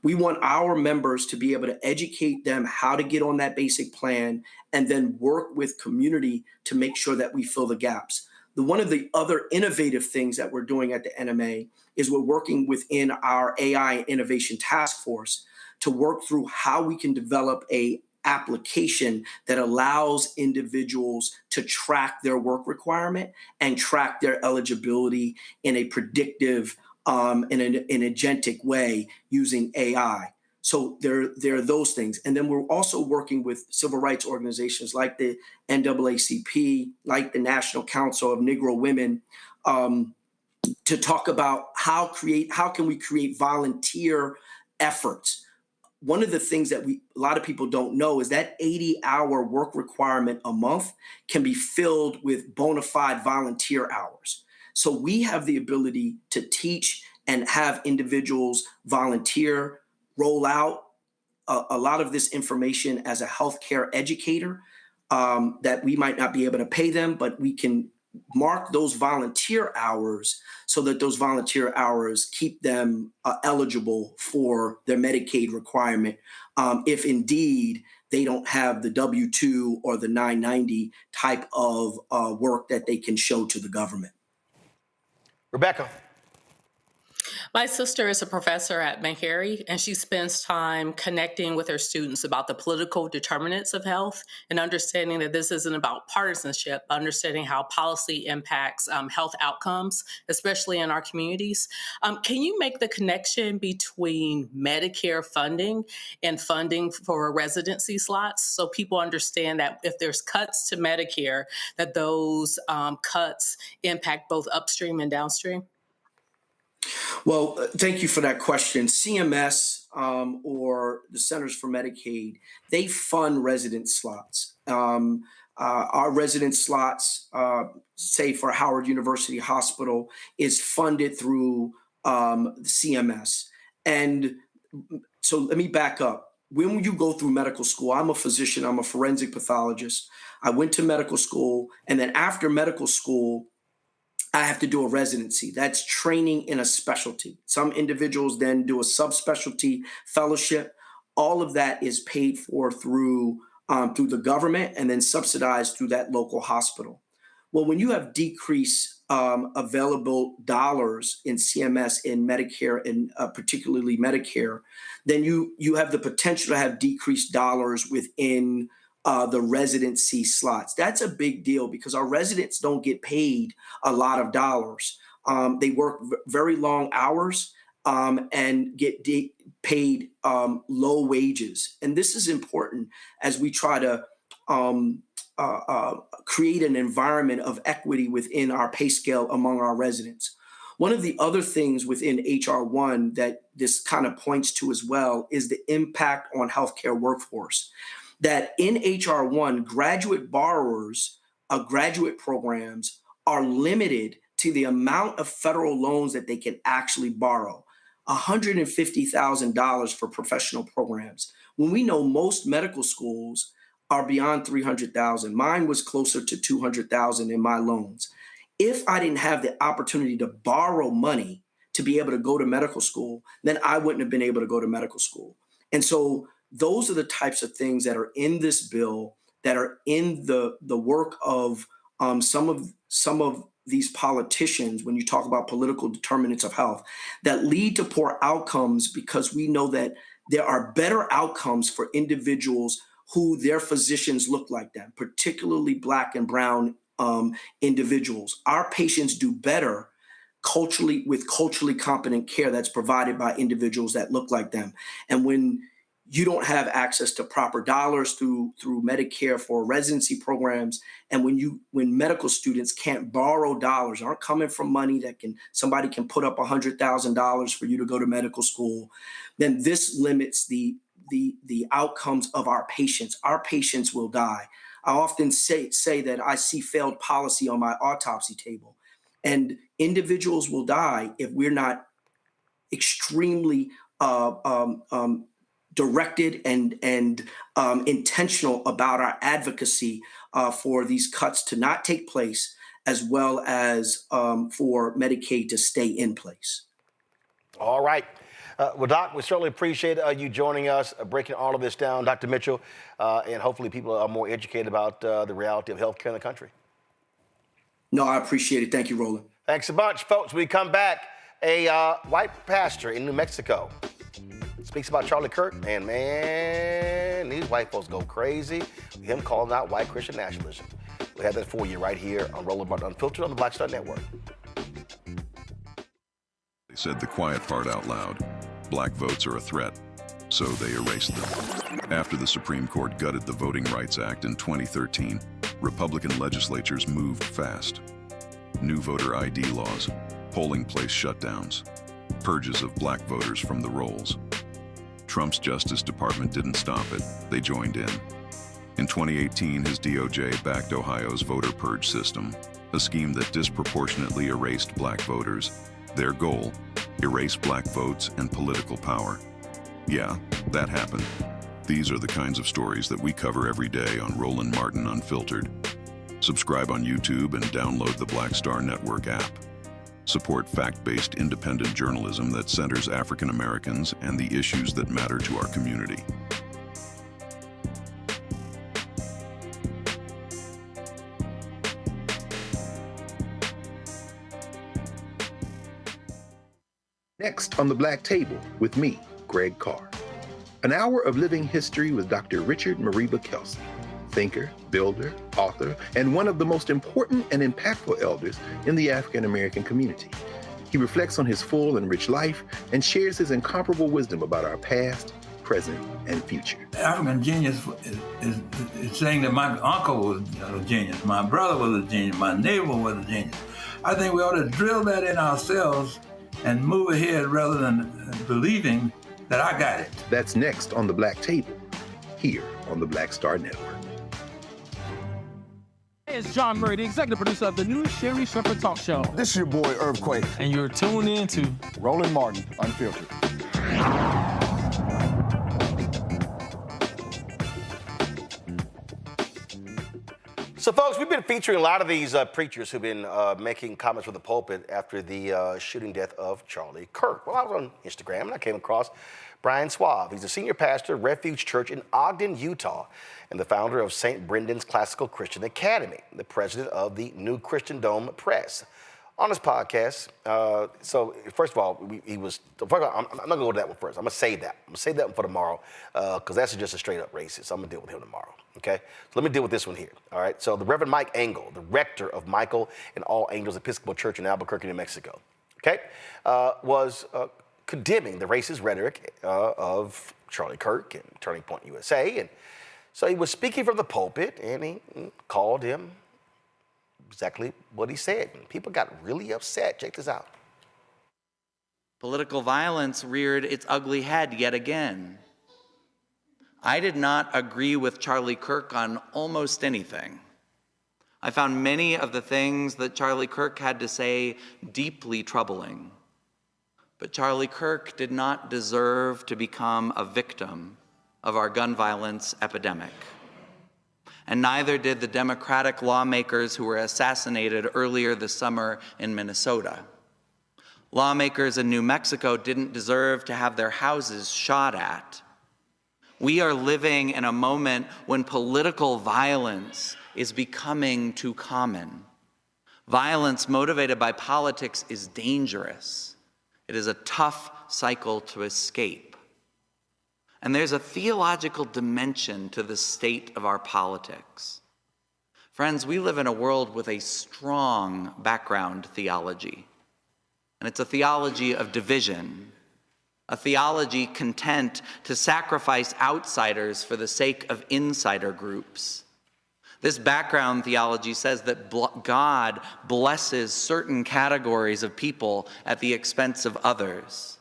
We want our members to be able to educate them how to get on that basic plan and then work with community to make sure that we fill the gaps. One of the other innovative things that we're doing at the NMA is we're working within our AI Innovation Task Force to work through how we can develop a application that allows individuals to track their work requirement and track their eligibility in a predictive in an agentic way using AI. So there are those things. And then we're also working with civil rights organizations like the NAACP, like the National Council of Negro Women, to talk about how can we create volunteer efforts. One of the things that a lot of people don't know is that 80-hour work requirement a month can be filled with bona fide volunteer hours. So we have the ability to teach and have individuals volunteer, roll out a lot of this information as a healthcare educator, that we might not be able to pay them, but we can mark those volunteer hours so that those volunteer hours keep them eligible for their Medicaid requirement if indeed they don't have the W-2 or the 990 type of work that they can show to the government. Rebecca. My sister is a professor at Meharry, and she spends time connecting with her students about the political determinants of health and understanding that this isn't about partisanship, understanding how policy impacts health outcomes, especially in our communities. Can you make the connection between Medicare funding and funding for residency slots so people understand that if there's cuts to Medicare, that those cuts impact both upstream and downstream? Well, thank you for that question. CMS or the Centers for Medicaid, they fund resident slots. Our resident slots, say for Howard University Hospital, is funded through CMS. And so let me back up. When you go through medical school, I'm a physician, I'm a forensic pathologist. I went to medical school, and then after medical school, I have to do a residency. That's training in a specialty. Some individuals then do a subspecialty fellowship. All of that is paid for through the government and then subsidized through that local hospital. Well, when you have decreased available dollars in CMS, in Medicare, and particularly Medicare, then you have the potential to have decreased dollars within the residency slots. That's a big deal because our residents don't get paid a lot of dollars. They work very long hours and get paid low wages. And this is important as we try to create an environment of equity within our pay scale among our residents. One of the other things within HR 1 that this kind of points to as well is the impact on healthcare workforce. That in HR 1, graduate borrowers, graduate programs are limited to the amount of federal loans that they can actually borrow, $150,000 for professional programs. When we know most medical schools are beyond $300,000, mine was closer to $200,000 in my loans. If I didn't have the opportunity to borrow money to be able to go to medical school, then I wouldn't have been able to go to medical school. And so those are the types of things that are in this bill, that are in the work of some of these politicians when you talk about political determinants of health, that lead to poor outcomes because we know that there are better outcomes for individuals who their physicians look like them, particularly Black and brown individuals. Our patients do better with culturally competent care that's provided by individuals that look like them. And when you don't have access to proper dollars through Medicare for residency programs, and when medical students can't borrow dollars, aren't coming from money that somebody can put up $100,000 for you to go to medical school, then this limits the outcomes of our patients. Our patients will die. I often say that I see failed policy on my autopsy table, and individuals will die if we're not extremely directed and intentional about our advocacy for these cuts to not take place, as well as for Medicaid to stay in place. All right. Well, Doc, we certainly appreciate you joining us, breaking all of this down, Dr. Mitchell, and hopefully people are more educated about the reality of healthcare in the country. No, I appreciate it. Thank you, Roland. Thanks a bunch, folks. We come back. A white pastor in New Mexico speaks about Charlie Kirk, and man, these white folks go crazy. Him calling out white Christian nationalism. We have that for you right here on Roland Martin Unfiltered on the Black Star Network. They said the quiet part out loud. Black votes are a threat, so they erased them. After the Supreme Court gutted the Voting Rights Act in 2013, Republican legislatures moved fast. New voter ID laws, polling place shutdowns, purges of black voters from the rolls. Trump's Justice Department didn't stop it, they joined in. In 2018, his DOJ backed Ohio's voter purge system, a scheme that disproportionately erased black voters. Their goal, erase black votes and political power. Yeah, that happened. These are the kinds of stories that we cover every day on Roland Martin Unfiltered. Subscribe on YouTube and download the Black Star Network app. Support fact-based independent journalism that centers African Americans and the issues that matter to our community. Next on the Black Table with me, Greg Carr. An hour of living history with Dr. Richard Mariba Kelsey, thinker, builder, author, and one of the most important and impactful elders in the African American community. He reflects on his full and rich life and shares his incomparable wisdom about our past, present, and future. African genius is saying that my uncle was a genius, my brother was a genius, my neighbor was a genius. I think we ought to drill that in ourselves and move ahead rather than believing that I got it. That's next on the Black Table, here on the Black Star Network. Hey, it's John Murray, the executive producer of the new Sherry Shepherd Talk Show. This is your boy, Earthquake. And you're tuned in to Roland Martin, Unfiltered. So, folks, we've been featuring a lot of these preachers who've been making comments from the pulpit after the shooting death of Charlie Kirk. Well, I was on Instagram and I came across Brian Suave. He's a senior pastor of Refuge Church in Ogden, Utah, and the founder of St. Brendan's Classical Christian Academy, the president of the New Christendom Press. On his podcast, so first of all, I'm not going to go to that one first. I'm going to save that. I'm going to save that one for tomorrow because that's just a straight up racist. So I'm going to deal with him tomorrow, okay? So let me deal with this one here, all right? So the Reverend Mike Engel, the rector of Michael and All Angels Episcopal Church in Albuquerque, New Mexico, okay, was condemning the racist rhetoric of Charlie Kirk and Turning Point USA. And so he was speaking from the pulpit and he called him exactly what he said. And people got really upset. Check this out. Political violence reared its ugly head yet again. I did not agree with Charlie Kirk on almost anything. I found many of the things that Charlie Kirk had to say deeply troubling. But Charlie Kirk did not deserve to become a victim of our gun violence epidemic. And neither did the Democratic lawmakers who were assassinated earlier this summer in Minnesota. Lawmakers in New Mexico didn't deserve to have their houses shot at. We are living in a moment when political violence is becoming too common. Violence motivated by politics is dangerous. It is a tough cycle to escape. And there's a theological dimension to the state of our politics. Friends, we live in a world with a strong background theology. And it's a theology of division, a theology content to sacrifice outsiders for the sake of insider groups. This background theology says that God blesses certain categories of people at the expense of others.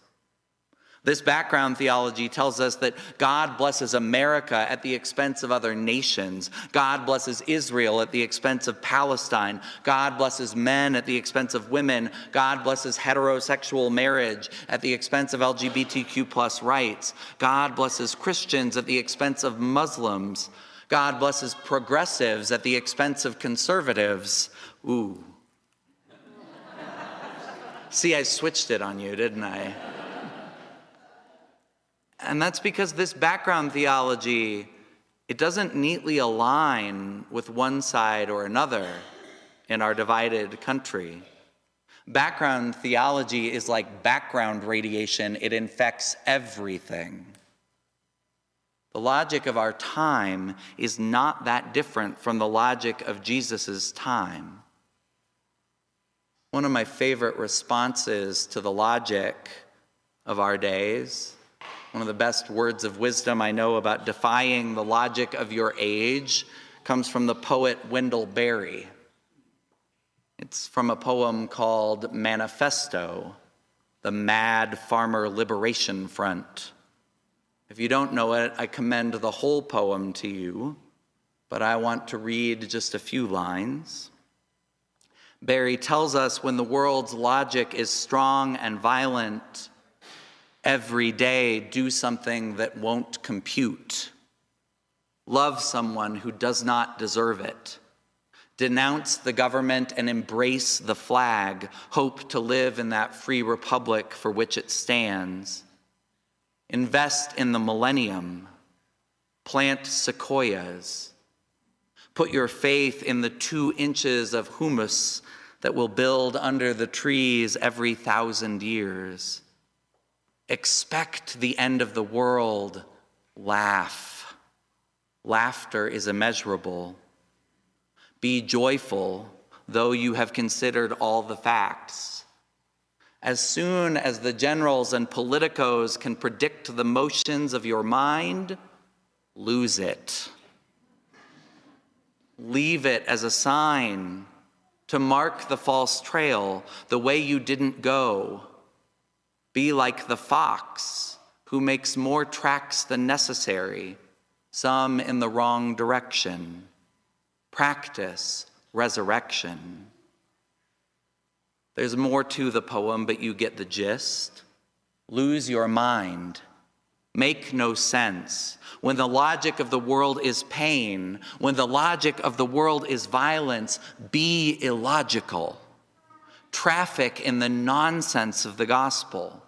This background theology tells us that God blesses America at the expense of other nations. God blesses Israel at the expense of Palestine. God blesses men at the expense of women. God blesses heterosexual marriage at the expense of LGBTQ+ rights. God blesses Christians at the expense of Muslims. God blesses progressives at the expense of conservatives. Ooh. See, I switched it on you, didn't I? And that's because this background theology, it doesn't neatly align with one side or another in our divided country. Background theology is like background radiation. It infects everything. The logic of our time is not that different from the logic of Jesus's time. One of my favorite responses to the logic of our days, one of the best words of wisdom I know about defying the logic of your age, comes from the poet Wendell Berry. It's from a poem called Manifesto, the Mad Farmer Liberation Front. If you don't know it, I commend the whole poem to you, but I want to read just a few lines. Berry tells us when the world's logic is strong and violent, every day, do something that won't compute. Love someone who does not deserve it. Denounce the government and embrace the flag. Hope to live in that free republic for which it stands. Invest in the millennium. Plant sequoias. Put your faith in the 2 inches of humus that will build under the trees every 1,000 years. Expect the end of the world. Laugh. Laughter is immeasurable. Be joyful, though you have considered all the facts. As soon as the generals and politicos can predict the motions of your mind, lose it. Leave it as a sign to mark the false trail, the way you didn't go. Be like the fox who makes more tracks than necessary, some in the wrong direction. Practice resurrection. There's more to the poem, but you get the gist. Lose your mind. Make no sense. When the logic of the world is pain, when the logic of the world is violence, be illogical. Traffic in the nonsense of the gospel,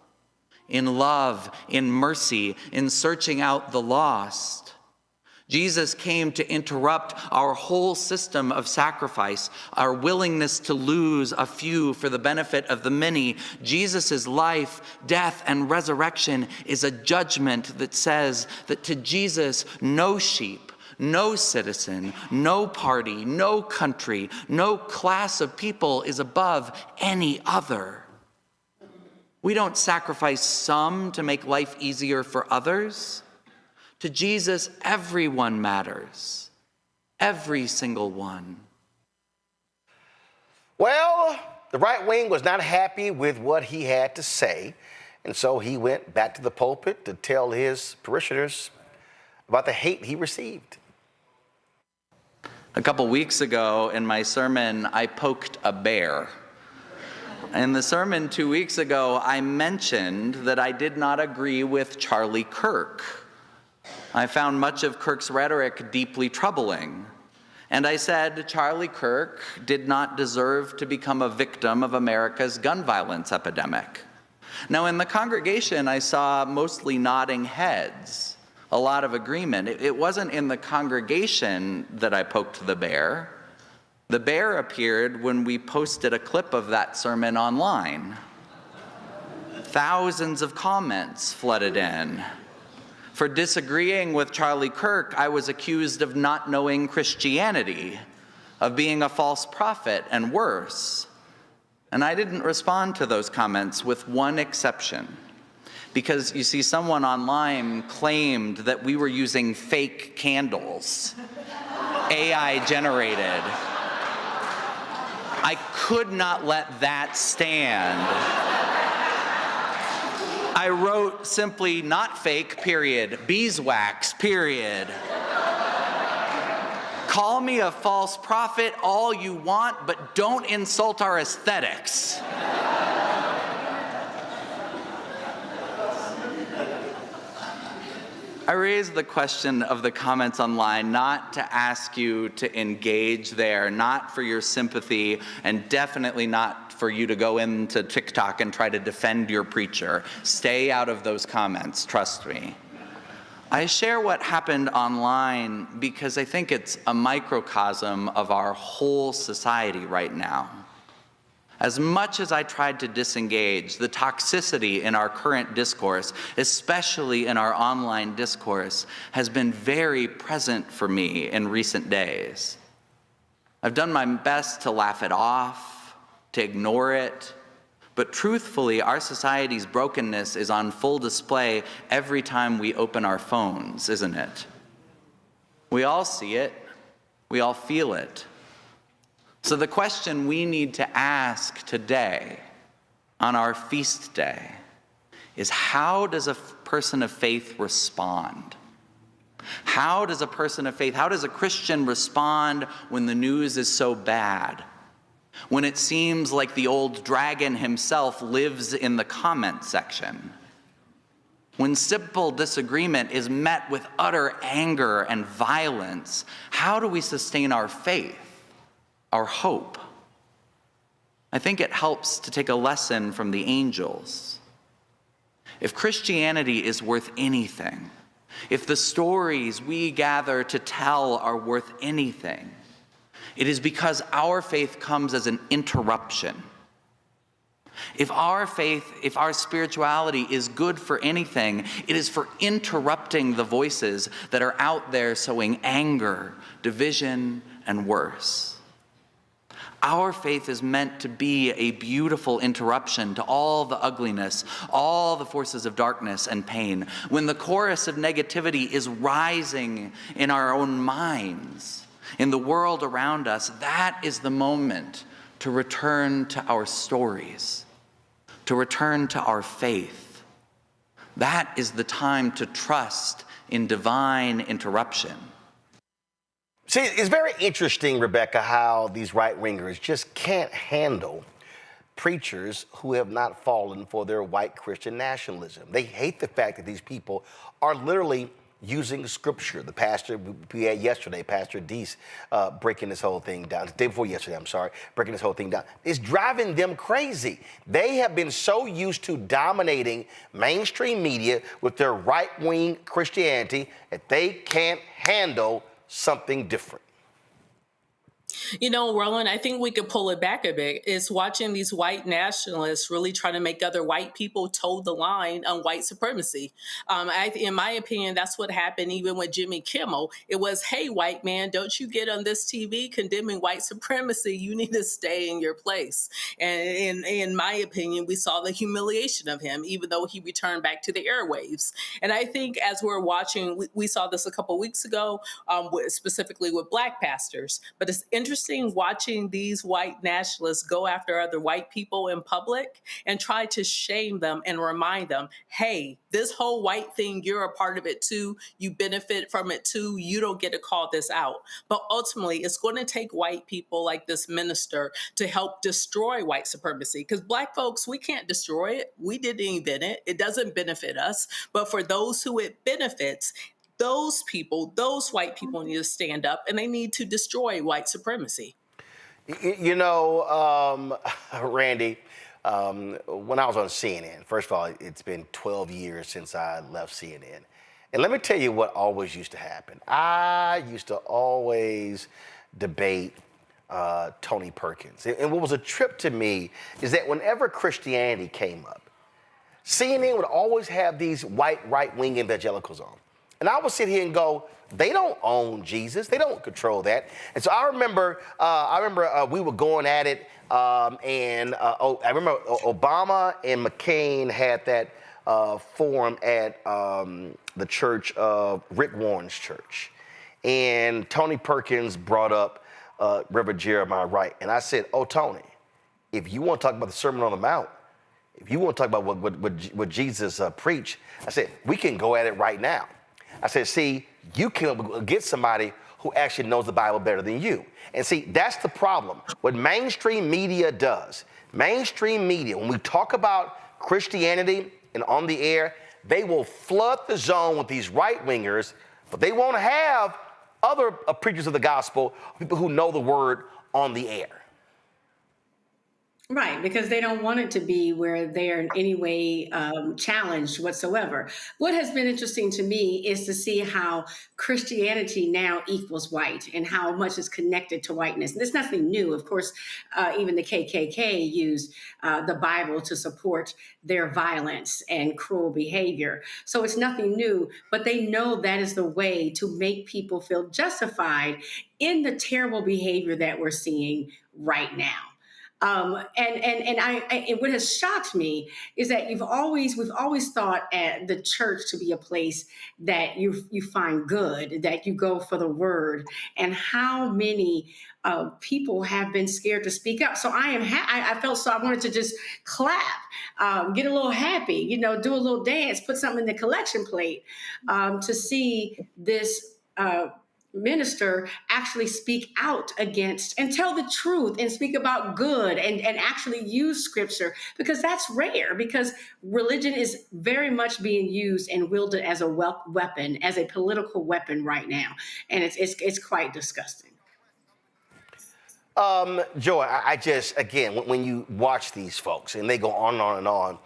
in love, in mercy, in searching out the lost. Jesus came to interrupt our whole system of sacrifice, our willingness to lose a few for the benefit of the many. Jesus' life, death, and resurrection is a judgment that says that to Jesus, no sheep, no citizen, no party, no country, no class of people is above any other. We don't sacrifice some to make life easier for others. To Jesus, everyone matters. Every single one. Well, the right wing was not happy with what he had to say, and so he went back to the pulpit to tell his parishioners about the hate he received. A couple weeks ago in my sermon, I poked a bear. In the sermon 2 weeks ago, I mentioned that I did not agree with Charlie Kirk. I found much of Kirk's rhetoric deeply troubling. And I said Charlie Kirk did not deserve to become a victim of America's gun violence epidemic. Now, in the congregation, I saw mostly nodding heads, a lot of agreement. It wasn't in the congregation that I poked the bear. The bear appeared when we posted a clip of that sermon online. Thousands of comments flooded in. For disagreeing with Charlie Kirk, I was accused of not knowing Christianity, of being a false prophet, and worse. And I didn't respond to those comments with one exception. Because, you see, someone online claimed that we were using fake candles, AI generated. I could not let that stand. I wrote simply, not fake, period, beeswax, period. Call me a false prophet all you want, but don't insult our aesthetics. I raised the question of the comments online not to ask you to engage there, not for your sympathy, and definitely not for you to go into TikTok and try to defend your preacher. Stay out of those comments, trust me. I share what happened online because I think it's a microcosm of our whole society right now. As much as I tried to disengage, the toxicity in our current discourse, especially in our online discourse, has been very present for me in recent days. I've done my best to laugh it off, to ignore it, but truthfully, our society's brokenness is on full display every time we open our phones, isn't it? We all see it, we all feel it. So the question we need to ask today, on our feast day, is how does a person of faith respond? How does a person of faith, how does a Christian respond when the news is so bad? When it seems like the old dragon himself lives in the comment section? When simple disagreement is met with utter anger and violence, how do we sustain our faith, our hope. I think it helps to take a lesson from the angels. If Christianity is worth anything, if the stories we gather to tell are worth anything, it is because our faith comes as an interruption. If our faith, if our spirituality is good for anything, it is for interrupting the voices that are out there sowing anger, division, and worse. Our faith is meant to be a beautiful interruption to all the ugliness, all the forces of darkness and pain. When the chorus of negativity is rising in our own minds, in the world around us, that is the moment to return to our stories, to return to our faith. That is the time to trust in divine interruption. See, it's very interesting, Rebecca, how these right-wingers just can't handle preachers who have not fallen for their white Christian nationalism. They hate the fact that these people are literally using scripture. The pastor we had yesterday, Pastor Deese, breaking this whole thing down. The day before yesterday, I'm sorry, breaking this whole thing down. It's driving them crazy. They have been so used to dominating mainstream media with their right-wing Christianity that they can't handle something different. You know, Roland, I think we could pull it back a bit. It's watching these white nationalists really trying to make other white people toe the line on white supremacy. In my opinion, that's what happened even with Jimmy Kimmel. It was, hey, white man, don't you get on this TV condemning white supremacy. You need to stay in your place. And in my opinion, we saw the humiliation of him, even though he returned back to the airwaves. And I think as we're watching, we saw this a couple weeks ago, specifically with black pastors. But it's interesting watching these white nationalists go after other white people in public and try to shame them and remind them, hey, this whole white thing, you're a part of it too. You benefit from it too. You don't get to call this out. But ultimately, it's going to take white people like this minister to help destroy white supremacy. Because black folks, we can't destroy it. We didn't invent it. It doesn't benefit us. But for those who it benefits, those people, those white people need to stand up and they need to destroy white supremacy. You know, Randy, when I was on CNN, first of all, it's been 12 years since I left CNN. And let me tell you what always used to happen. I used to always debate Tony Perkins. And what was a trip to me is that whenever Christianity came up, CNN would always have these white right-wing evangelicals on. And I would sit here and go, they don't own Jesus. They don't control that. And so I remember we were going at it, I remember Obama and McCain had that forum at the church of Rick Warren's church. And Tony Perkins brought up Reverend Jeremiah Wright. And I said, oh, Tony, if you want to talk about the Sermon on the Mount, if you want to talk about what Jesus preached, I said, we can go at it right now. I said, see, you can get somebody who actually knows the Bible better than you. And see, that's the problem. What mainstream media does, mainstream media, when we talk about Christianity and on the air, they will flood the zone with these right-wingers, but they won't have other preachers of the gospel, people who know the word on the air. Right, because they don't want it to be where they're in any way challenged whatsoever. What has been interesting to me is to see how Christianity now equals white and how much is connected to whiteness. And there's nothing new. Of course, even the KKK used the Bible to support their violence and cruel behavior. So it's nothing new, but they know that is the way to make people feel justified in the terrible behavior that we're seeing right now. And what has shocked me is that we've always thought at the church to be a place that you find good, that you go for the word, and how many people have been scared to speak up. So I felt so I wanted to just clap, get a little happy, do a little dance, put something in the collection plate to see this minister actually speak out against and tell the truth and speak about good and actually use scripture, because that's rare, because religion is very much being used and wielded as a weapon, as a political weapon right now. And it's quite disgusting. Joy, I just, again, when you watch these folks and they go on and on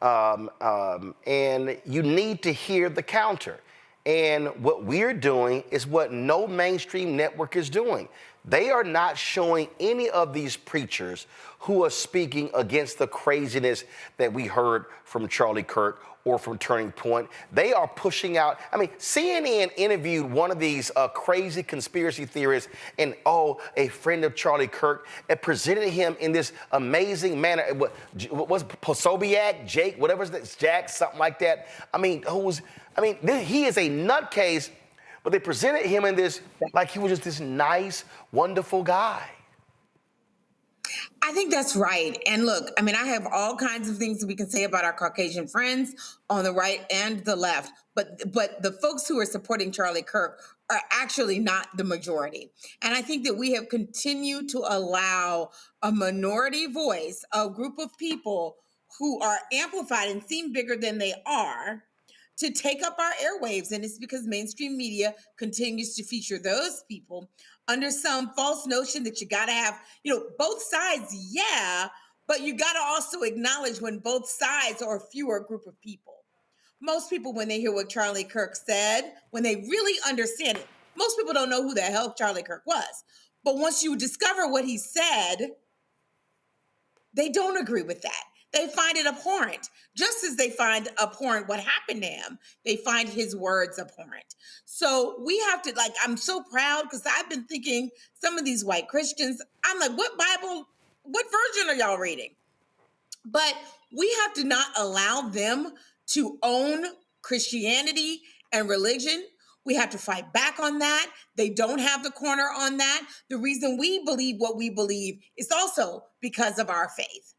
and on, and you need to hear the counter. And what we're doing is what no mainstream network is doing. They are not showing any of these preachers who are speaking against the craziness that we heard from Charlie Kirk or from Turning Point. They are pushing out, I mean, CNN interviewed one of these crazy conspiracy theorists and, a friend of Charlie Kirk, and presented him in this amazing manner. What was Posobiec, Jake, whatever it's Jack, something like that. I mean, he is a nutcase, but they presented him in this, like he was just this nice, wonderful guy. I think that's right. And look, I mean, I have all kinds of things that we can say about our Caucasian friends on the right and the left, but the folks who are supporting Charlie Kirk are actually not the majority. And I think that we have continued to allow a minority voice, a group of people who are amplified and seem bigger than they are, to take up our airwaves. And it's because mainstream media continues to feature those people under some false notion that you got to have, both sides, yeah, but you got to also acknowledge when both sides are a fewer group of people. Most people, when they hear what Charlie Kirk said, when they really understand it, most people don't know who the hell Charlie Kirk was. But once you discover what he said, they don't agree with that. They find it abhorrent, just as they find abhorrent what happened to him. They find his words abhorrent. So we have to, I'm so proud because I've been thinking some of these white Christians, I'm like, what Bible, what version are y'all reading? But we have to not allow them to own Christianity and religion. We have to fight back on that. They don't have the corner on that. The reason we believe what we believe is also because of our faith.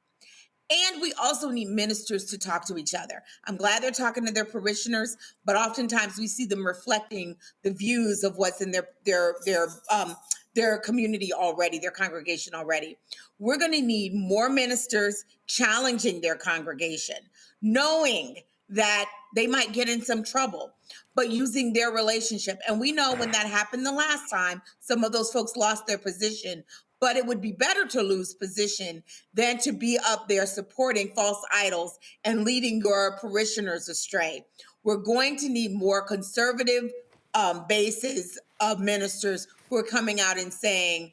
And we also need ministers to talk to each other. I'm glad they're talking to their parishioners, but oftentimes we see them reflecting the views of what's in their community already, their congregation already. We're going to need more ministers challenging their congregation, knowing that they might get in some trouble, but using their relationship. And we know when that happened the last time, some of those folks lost their position. But it would be better to lose position than to be up there supporting false idols and leading your parishioners astray. We're going to need more conservative bases of ministers who are coming out and saying,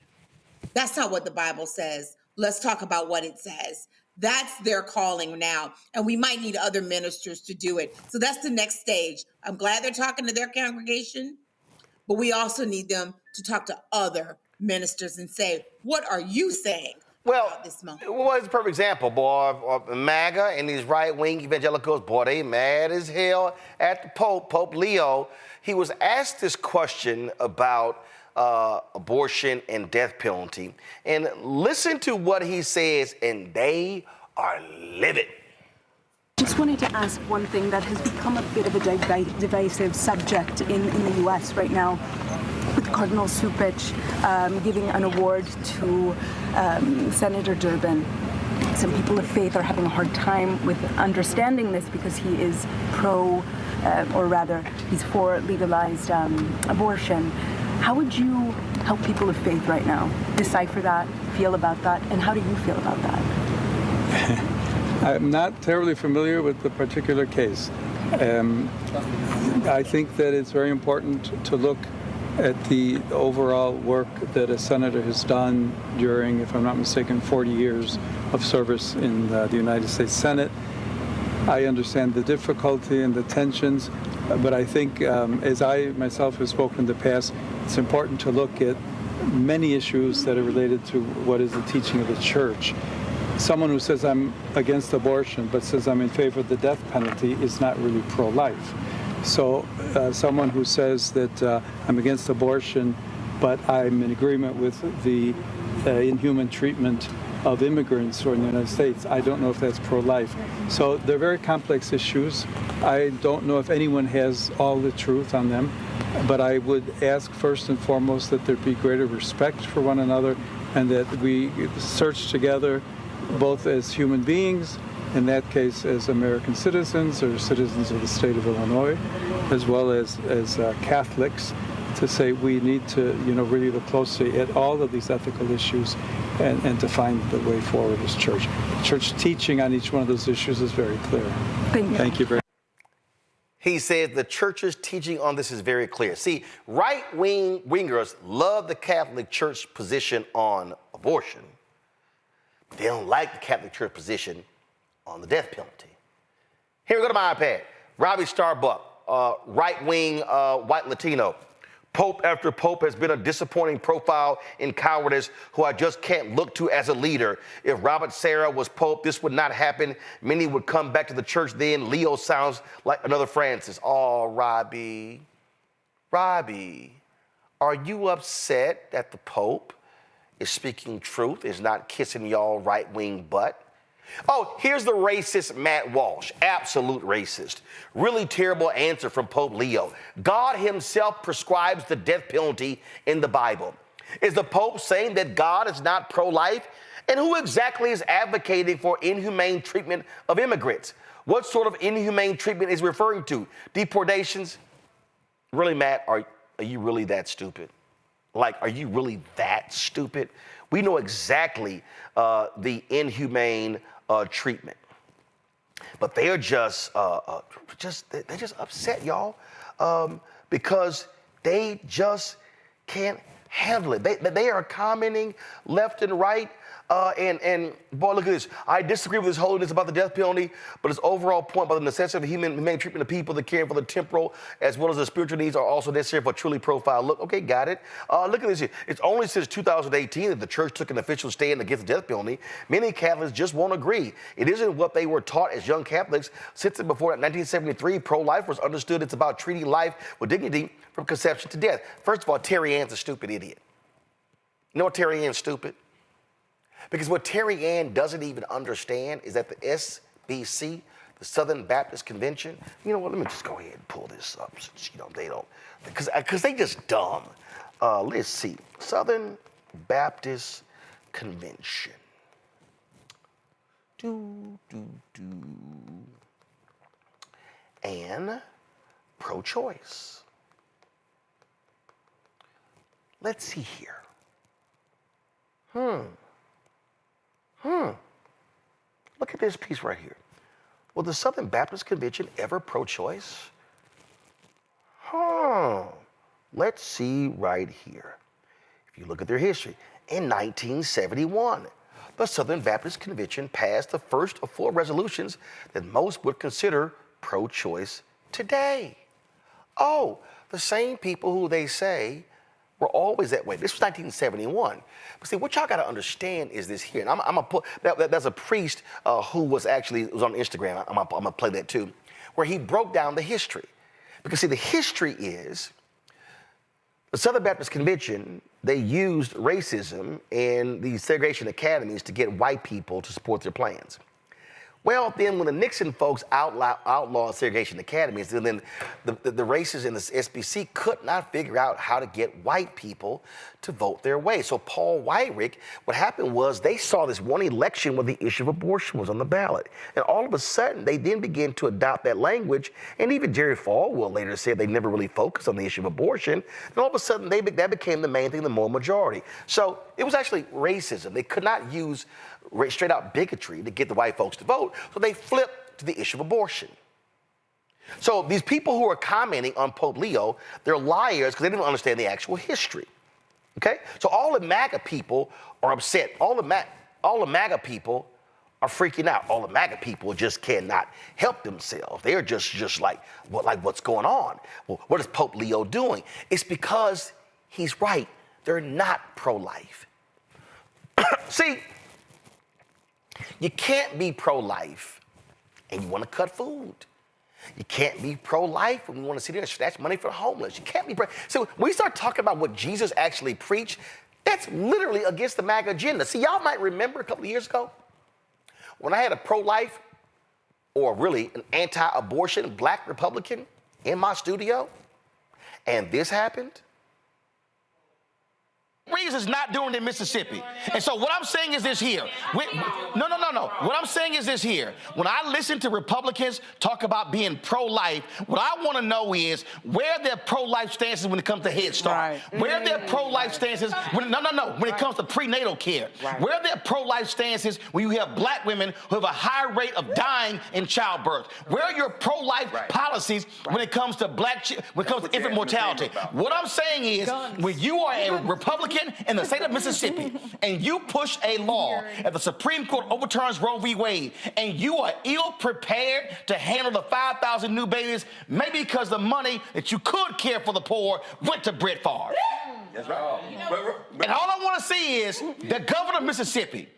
that's not what the Bible says. Let's talk about what it says. That's their calling now. And we might need other ministers to do it. So that's the next stage. I'm glad they're talking to their congregation, but we also need them to talk to other ministers and say, what are you saying about this moment? Well, it's a perfect example, boy. MAGA and these right-wing evangelicals, boy, they mad as hell at the Pope Leo. He was asked this question about abortion and death penalty. And listen to what he says, and they are livid. Just wanted to ask one thing that has become a bit of a divisive subject in the U.S. right now, with Cardinal Cupich giving an award to Senator Durbin. Some people of faith are having a hard time with understanding this because he is he's for legalized abortion. How would you help people of faith right now decipher that, feel about that, and how do you feel about that? I'm not terribly familiar with the particular case. I think that it's very important to look at the overall work that a senator has done during, if I'm not mistaken, 40 years of service in the United States Senate. I understand the difficulty and the tensions, but I think, as I myself have spoken in the past, it's important to look at many issues that are related to what is the teaching of the church. Someone who says I'm against abortion but says I'm in favor of the death penalty is not really pro-life. So someone who says that I'm against abortion, but I'm in agreement with the inhuman treatment of immigrants who are in the United States, I don't know if that's pro-life. So they're very complex issues. I don't know if anyone has all the truth on them, but I would ask first and foremost that there be greater respect for one another and that we search together both as human beings, in that case as American citizens or citizens of the state of Illinois, as well as Catholics, to say we need to, really look closely at all of these ethical issues and to find the way forward as church. Church teaching on each one of those issues is very clear. Thank you very much. He said the church's teaching on this is very clear. See, right-wingers love the Catholic Church position on abortion. They don't like the Catholic Church position on the death penalty. Here we go to my iPad. Robbie Starbuck, right-wing white Latino. Pope after Pope has been a disappointing profile in cowardice who I just can't look to as a leader. If Robert Sarah was Pope, this would not happen. Many would come back to the church then. Leo sounds like another Francis. Oh, Robbie, are you upset that the Pope is speaking truth, is not kissing y'all right-wing butt? Oh, here's the racist Matt Walsh, absolute racist. Really terrible answer from Pope Leo. God himself prescribes the death penalty in the Bible. Is the Pope saying that God is not pro-life? And who exactly is advocating for inhumane treatment of immigrants? What sort of inhumane treatment is he referring to? Deportations? Really, Matt, are you really that stupid? Like, are you really that stupid? We know exactly the inhumane treatment, but they are just they're just upset, y'all, because they just can't handle it. They are commenting left and right. And boy, look at this. I disagree with his holiness about the death penalty, but his overall point about the necessity of humane treatment of people, the caring for the temporal as well as the spiritual needs are also necessary for a truly profile look. Okay, got it. Look at this here. It's only since 2018 that the church took an official stand against the death penalty. Many Catholics just won't agree. It isn't what they were taught as young Catholics. Since before 1973, pro-life was understood. It's about treating life with dignity from conception to death. First of all, Terry Ann's a stupid idiot. You know what Terry Ann's stupid? Because what Terry Ann doesn't even understand is that the SBC, the Southern Baptist Convention, you know what, let me just go ahead and pull this up since, they don't, because they just dumb. Let's see, Southern Baptist Convention. And pro-choice. Let's see here. Look at this piece right here. Was the Southern Baptist Convention ever pro-choice? Let's see right here. If you look at their history, in 1971, the Southern Baptist Convention passed the first of 4 resolutions that most would consider pro-choice today. Oh, the same people who they say were always that way. This was 1971. But see, what y'all got to understand is this here. And I'm going to put, there's a priest who was on Instagram. I'm going to play that too, where he broke down the history. Because see, the history is the Southern Baptist Convention, they used racism and these segregation academies to get white people to support their plans. Well, then when the Nixon folks outlawed segregation academies, then the racists in the SBC could not figure out how to get white people to vote their way. So Paul Weyrich, what happened was they saw this one election where the issue of abortion was on the ballot. And all of a sudden, they then began to adopt that language. And even Jerry Falwell later said they never really focused on the issue of abortion. And all of a sudden, that became the main thing, the moral majority. So it was actually racism. They could not use straight out bigotry to get the white folks to vote. So they flipped to the issue of abortion. So these people who are commenting on Pope Leo, they're liars because they didn't understand the actual history. Okay? So all the MAGA people are upset. All the MAGA people are freaking out. All the MAGA people just cannot help themselves. They're just like what's going on? Well, what is Pope Leo doing? It's because he's right. They're not pro-life. See, you can't be pro-life and you want to cut food. You can't be pro-life when you want to sit there and snatch money for the homeless. You can't be So when we start talking about what Jesus actually preached, that's literally against the MAGA agenda. See, y'all might remember a couple of years ago when I had a pro-life or really an anti-abortion black Republican in my studio and this happened. Reeves is not doing it in Mississippi. And so what I'm saying is this here. No. What I'm saying is this here. When I listen to Republicans talk about being pro-life, what I want to know is where their pro-life stances when it comes to Head Start. Right. Where their pro-life stances when it comes to prenatal care. Right. Where their pro-life stances when you have black women who have a high rate of dying in childbirth. Where are your pro-life policies when it comes to infant mortality? What I'm saying is when you are a Republican in the state of Mississippi and you push a law and the Supreme Court overturns Roe v. Wade and you are ill-prepared to handle the 5,000 new babies, maybe because the money that you could care for the poor went to Brett Favre. That's right. And all I want to see is the governor of Mississippi,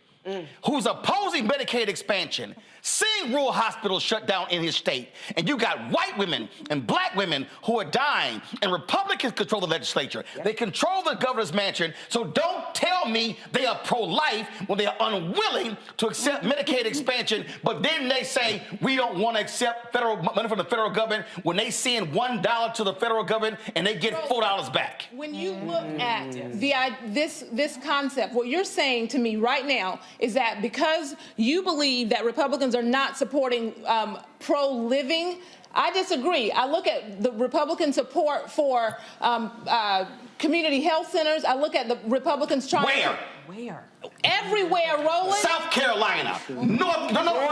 who's opposing Medicaid expansion, seeing rural hospitals shut down in his state, and you got white women and black women who are dying, and Republicans control the legislature. They control the governor's mansion, so don't tell me they are pro-life when they are unwilling to accept Medicaid expansion, but then they say we don't want to accept federal money from the federal government when they send $1 to the federal government and they get $4 back. When you look at this concept, what you're saying to me right now is that because you believe that Republicans are not supporting pro-living, I disagree. I look at the Republican support for community health centers. I look at the Republicans trying Where? Everywhere, Roland. South Carolina.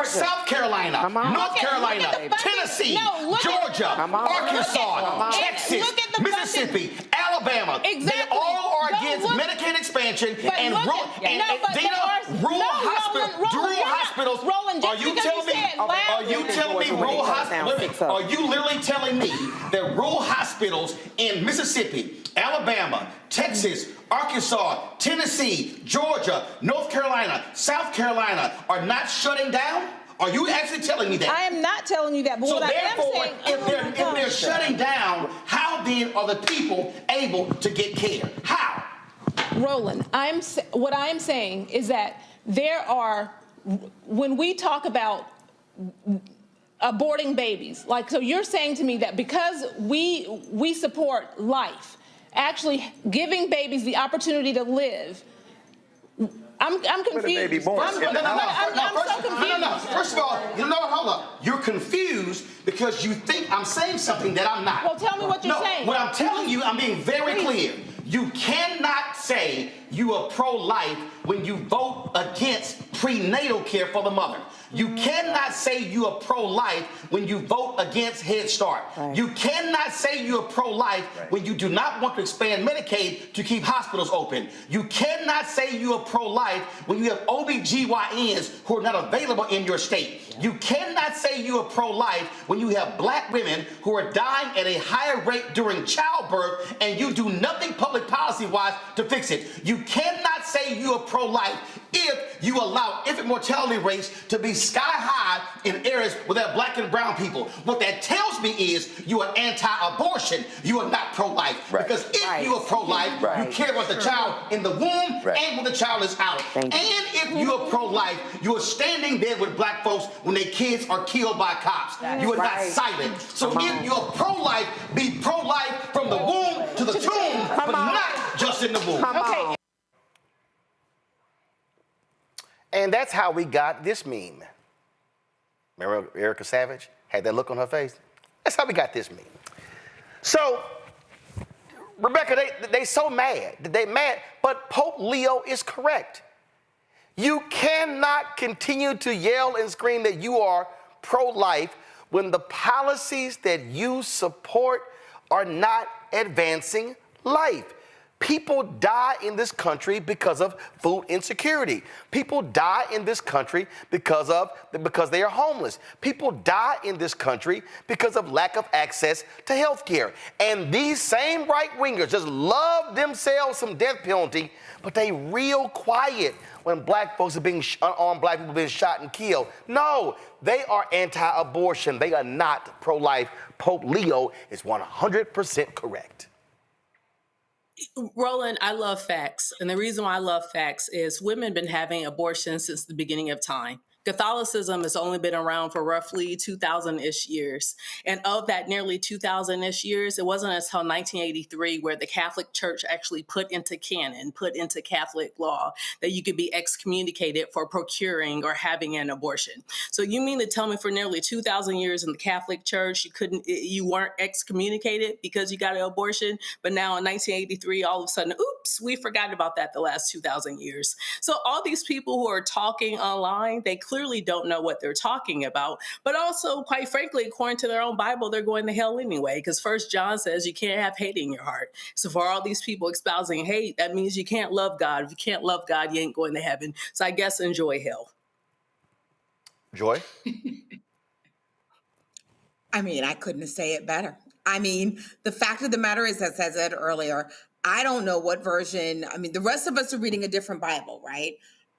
South Carolina. North Carolina. Tennessee. Georgia. Arkansas. Texas. Mississippi. Alabama. Exactly. They all are against Medicaid expansion and rural hospitals. Roland, are you telling me rural hospitals? Are you literally telling me that rural hospitals in Mississippi, Alabama, Texas, Arkansas, Tennessee, Georgia, North Carolina, South Carolina are not shutting down? Are you actually telling me that? I am not telling you that. But so what therefore, I am saying, if they're shutting down, how then are the people able to get care? How? Roland, what I am saying is that there are, when we talk about aborting babies, so you're saying to me that because we support life, actually giving babies the opportunity to live. I'm confused. Baby born. I'm so confused. First of all, hold up. You're confused because you think I'm saying something that I'm not. Well, tell me what you're saying. What I'm telling you, I'm being very clear. You cannot say you are pro-life when you vote against prenatal care for the mother. You cannot say you are pro-life when you vote against Head Start. Right. You cannot say you are pro-life when you do not want to expand Medicaid to keep hospitals open. You cannot say you are pro-life when you have OBGYNs who are not available in your state. You cannot say you are pro-life when you have black women who are dying at a higher rate during childbirth and you do nothing public policy-wise to fix it. You cannot say you are pro-life if you allow infant mortality rates to be sky high in areas where there are black and brown people. What that tells me is you are anti-abortion. You are not pro-life. Right. Because if you are pro-life, you care about the child in the womb and when the child is out. And if you are pro-life, you are standing there with black folks when their kids are killed by cops. You are not silent. So if you are pro-life, be pro-life from the womb to the tomb, but not just in the womb. Okay. And that's how we got this meme. Remember Erica Savage had that look on her face? That's how we got this meme. So, Rebecca, they so mad. They mad, but Pope Leo is correct. You cannot continue to yell and scream that you are pro-life when the policies that you support are not advancing life. People die in this country because of food insecurity. People die in this country because they are homeless. People die in this country because of lack of access to health care. And these same right-wingers just love themselves some death penalty, but they real quiet when black folks are being unarmed black people being shot and killed. No, they are anti-abortion. They are not pro-life. Pope Leo is 100% correct. Roland, I love facts. And the reason why I love facts is women have been having abortions since the beginning of time. Catholicism has only been around for roughly 2,000-ish years. And of that nearly 2,000-ish years, it wasn't until 1983 where the Catholic Church actually put into canon, put into Catholic law, that you could be excommunicated for procuring or having an abortion. So you mean to tell me for nearly 2,000 years in the Catholic Church, you weren't excommunicated because you got an abortion, but now in 1983, all of a sudden, oops, we forgot about that the last 2,000 years. So all these people who are talking online, they clearly don't know what they're talking about, but also, quite frankly, according to their own Bible, they're going to hell anyway, because 1 John says you can't have hate in your heart. So for all these people espousing hate, that means you can't love God. If you can't love God, you ain't going to heaven. So I guess enjoy hell. Joy? I mean, I couldn't say it better. I mean, the fact of the matter is, as I said earlier, I don't know what version. I mean, the rest of us are reading a different Bible, right?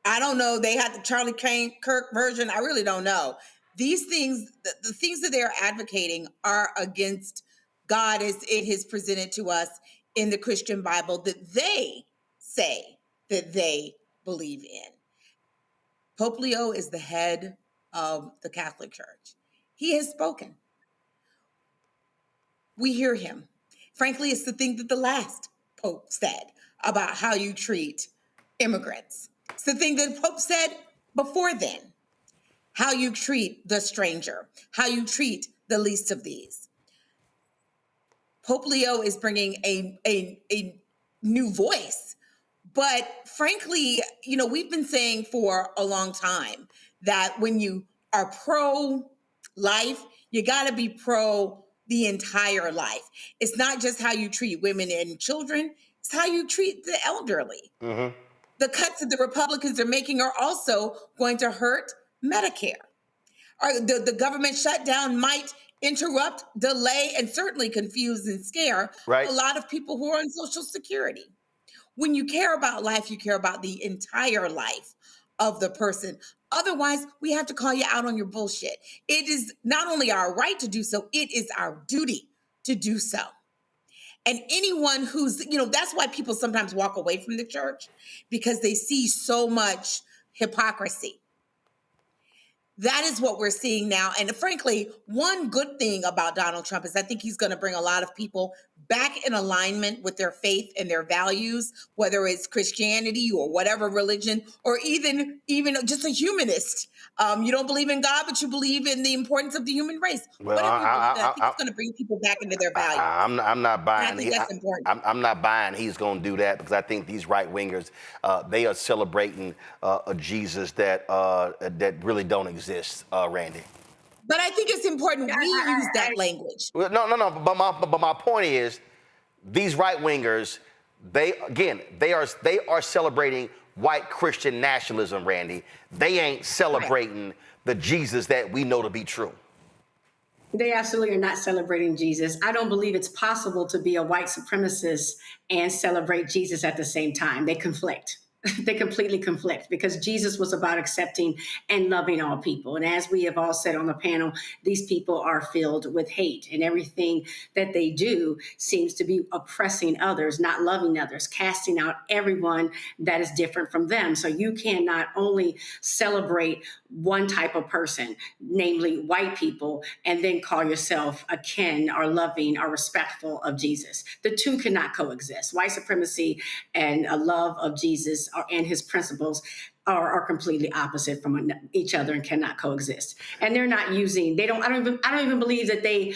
I don't know. They had the Charlie Kirk version. I really don't know. These things, the things that they're advocating are against God as it is presented to us in the Christian Bible that they say that they believe in. Pope Leo is the head of the Catholic Church. He has spoken. We hear him. Frankly, it's the thing that the last Pope said about how you treat immigrants. It's the thing that Pope said before then, how you treat the stranger, how you treat the least of these. Pope Leo is bringing a new voice. But frankly, you know, we've been saying for a long time that when you are pro-life, you got to be pro the entire life. It's not just how you treat women and children, it's how you treat the elderly. Mm-hmm. The cuts that the Republicans are making are also going to hurt Medicare. The government shutdown might interrupt, delay, and certainly confuse and scare a lot of people who are on Social Security. When you care about life, you care about the entire life of the person. Otherwise, we have to call you out on your bullshit. It is not only our right to do so, it is our duty to do so. And anyone who's, you know, that's why people sometimes walk away from the church, because they see so much hypocrisy. That is what we're seeing now. And frankly, one good thing about Donald Trump is I think he's going to bring a lot of people back in alignment with their faith and their values, whether it's Christianity or whatever religion, or even just a humanist. You don't believe in God, but you believe in the importance of the human race. Well, I think it's going to bring people back into their values. I'm not buying. And I think that's important. I'm not buying he's going to do that, because I think these right wingers, they are celebrating a Jesus that really don't exist, Randy. But I think it's important we use that language. Well, no. But my point is, these right wingers, they are celebrating white Christian nationalism, Randy. They ain't celebrating the Jesus that we know to be true. They absolutely are not celebrating Jesus. I don't believe it's possible to be a white supremacist and celebrate Jesus at the same time. They conflict. They completely conflict, because Jesus was about accepting and loving all people. And as we have all said on the panel, these people are filled with hate, and everything that they do seems to be oppressing others, not loving others, casting out everyone that is different from them. So you can not only celebrate one type of person, namely white people, and then call yourself a kin or loving or respectful of Jesus. The two cannot coexist. White supremacy and a love of Jesus and his principles are completely opposite from each other and cannot coexist. And they're not using, I don't even believe that they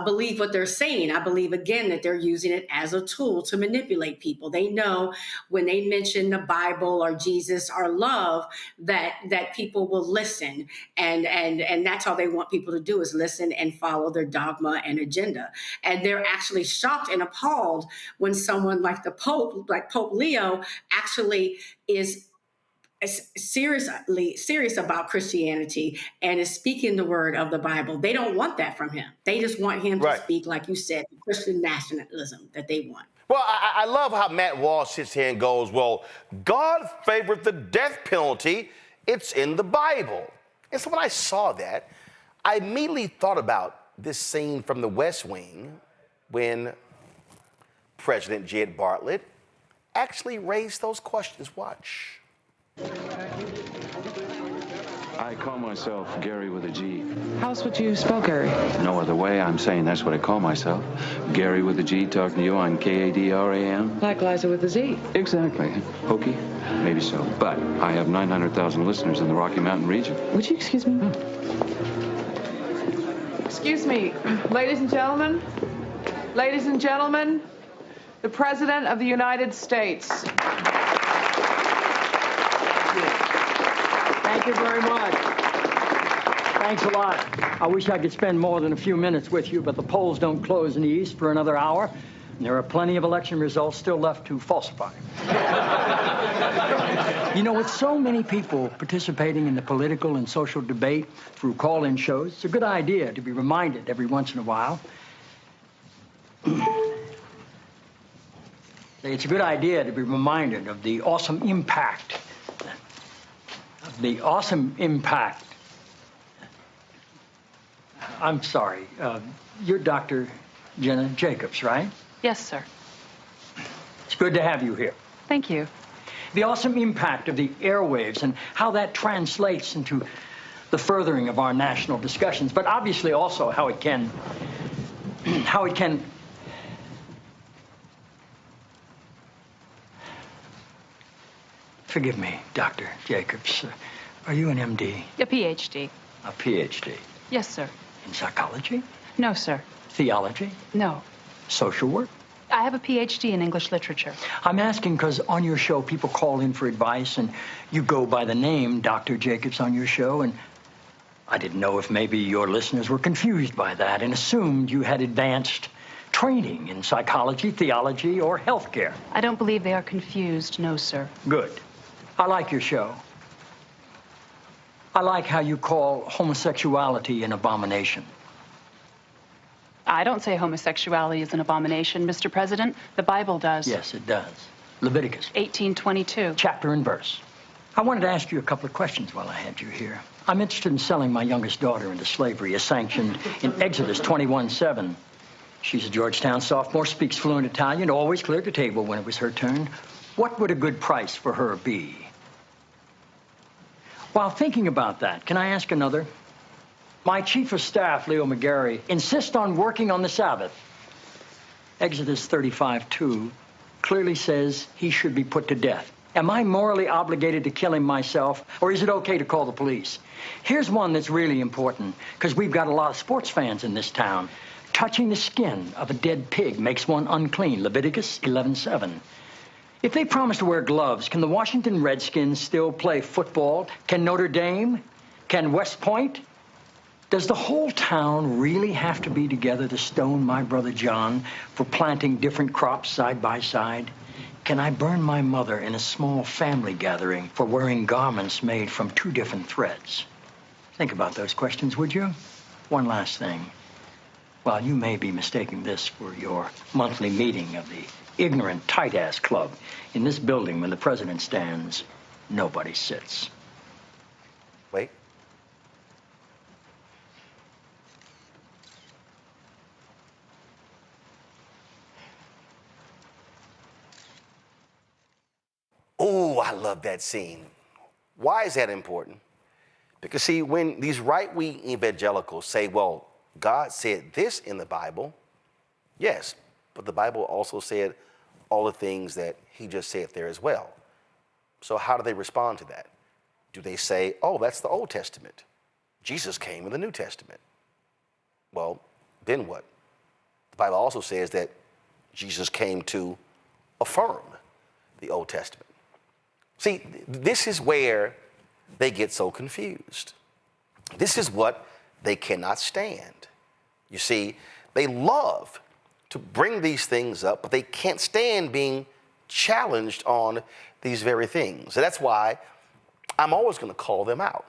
believe what they're saying. I believe, again, that they're using it as a tool to manipulate people. They know when they mention the Bible or Jesus or love, that people will listen. And that's all they want people to do, is listen and follow their dogma and agenda. And they're actually shocked and appalled when someone like the Pope, like Pope Leo, actually is serious about Christianity and is speaking the word of the Bible. They don't want that from him. They just want him to speak, like you said, the Christian nationalism that they want. Well, I love how Matt Walsh sits here and goes, well, God favored the death penalty. It's in the Bible. And so when I saw that, I immediately thought about this scene from The West Wing when President Jed Bartlett actually raised those questions. Watch. I call myself Gary with a G. How else would you spell Gary? No other way. I'm saying that's what I call myself. Gary with a G, talking to you on KADRAM. Like Liza with a Z. Exactly. Hokey? Maybe so. But I have 900,000 listeners in the Rocky Mountain region. Would you excuse me? Excuse me, ladies and gentlemen. Ladies and gentlemen, the President of the United States. Thank you very much. Thanks a lot. I wish I could spend more than a few minutes with you, but the polls don't close in the East for another hour, and there are plenty of election results still left to falsify. You know, with so many people participating in the political and social debate through call-in shows, it's a good idea to be reminded every once in a while. It's a good idea to be reminded of the awesome impact. I'm sorry. You're Dr. Jenna Jacobs, right? Yes, sir. It's good to have you here. Thank you. The awesome impact of the airwaves and how that translates into the furthering of our national discussions, but obviously also how it can Forgive me, Dr. Jacobs. Are you an MD? A PhD. A PhD? Yes, sir. In psychology? No, sir. Theology? No. Social work? I have a PhD in English literature. I'm asking because on your show, people call in for advice, and you go by the name Dr. Jacobs on your show, and I didn't know if maybe your listeners were confused by that and assumed you had advanced training in psychology, theology, or healthcare. I don't believe they are confused, no, sir. Good. I like your show. I like how you call homosexuality an abomination. I don't say homosexuality is an abomination, Mr. President. The Bible does. Yes, it does. Leviticus 18:22. Chapter and verse. I wanted to ask you a couple of questions while I had you here. I'm interested in selling my youngest daughter into slavery as sanctioned in Exodus 21:7. She's a Georgetown sophomore, speaks fluent Italian, always cleared the table when it was her turn. What would a good price for her be? While thinking about that, can I ask another? My chief of staff, Leo McGarry, insists on working on the Sabbath. Exodus 35:2 clearly says he should be put to death. Am I morally obligated to kill him myself, or is it okay to call the police? Here's one that's really important, because we've got a lot of sports fans in this town. Touching the skin of a dead pig makes one unclean, Leviticus 11:7. If they promise to wear gloves, can the Washington Redskins still play football? Can Notre Dame? Can West Point? Does the whole town really have to be together to stone my brother John for planting different crops side by side? Can I burn my mother in a small family gathering for wearing garments made from two different threads? Think about those questions, would you? One last thing. While you may be mistaking this for your monthly meeting of the ignorant tight-ass club, in this building when the president stands, nobody sits. Wait. Oh, I love that scene. Why is that important? Because, see, when these right-wing evangelicals say, well, God said this in the Bible, yes, but the Bible also said all the things that he just said there as well. So how do they respond to that? Do they say, oh, that's the Old Testament. Jesus came in the New Testament. Well, then what? The Bible also says that Jesus came to affirm the Old Testament. See, this is where they get so confused. This is what they cannot stand. You see, they love to bring these things up, but they can't stand being challenged on these very things. So that's why I'm always going to call them out.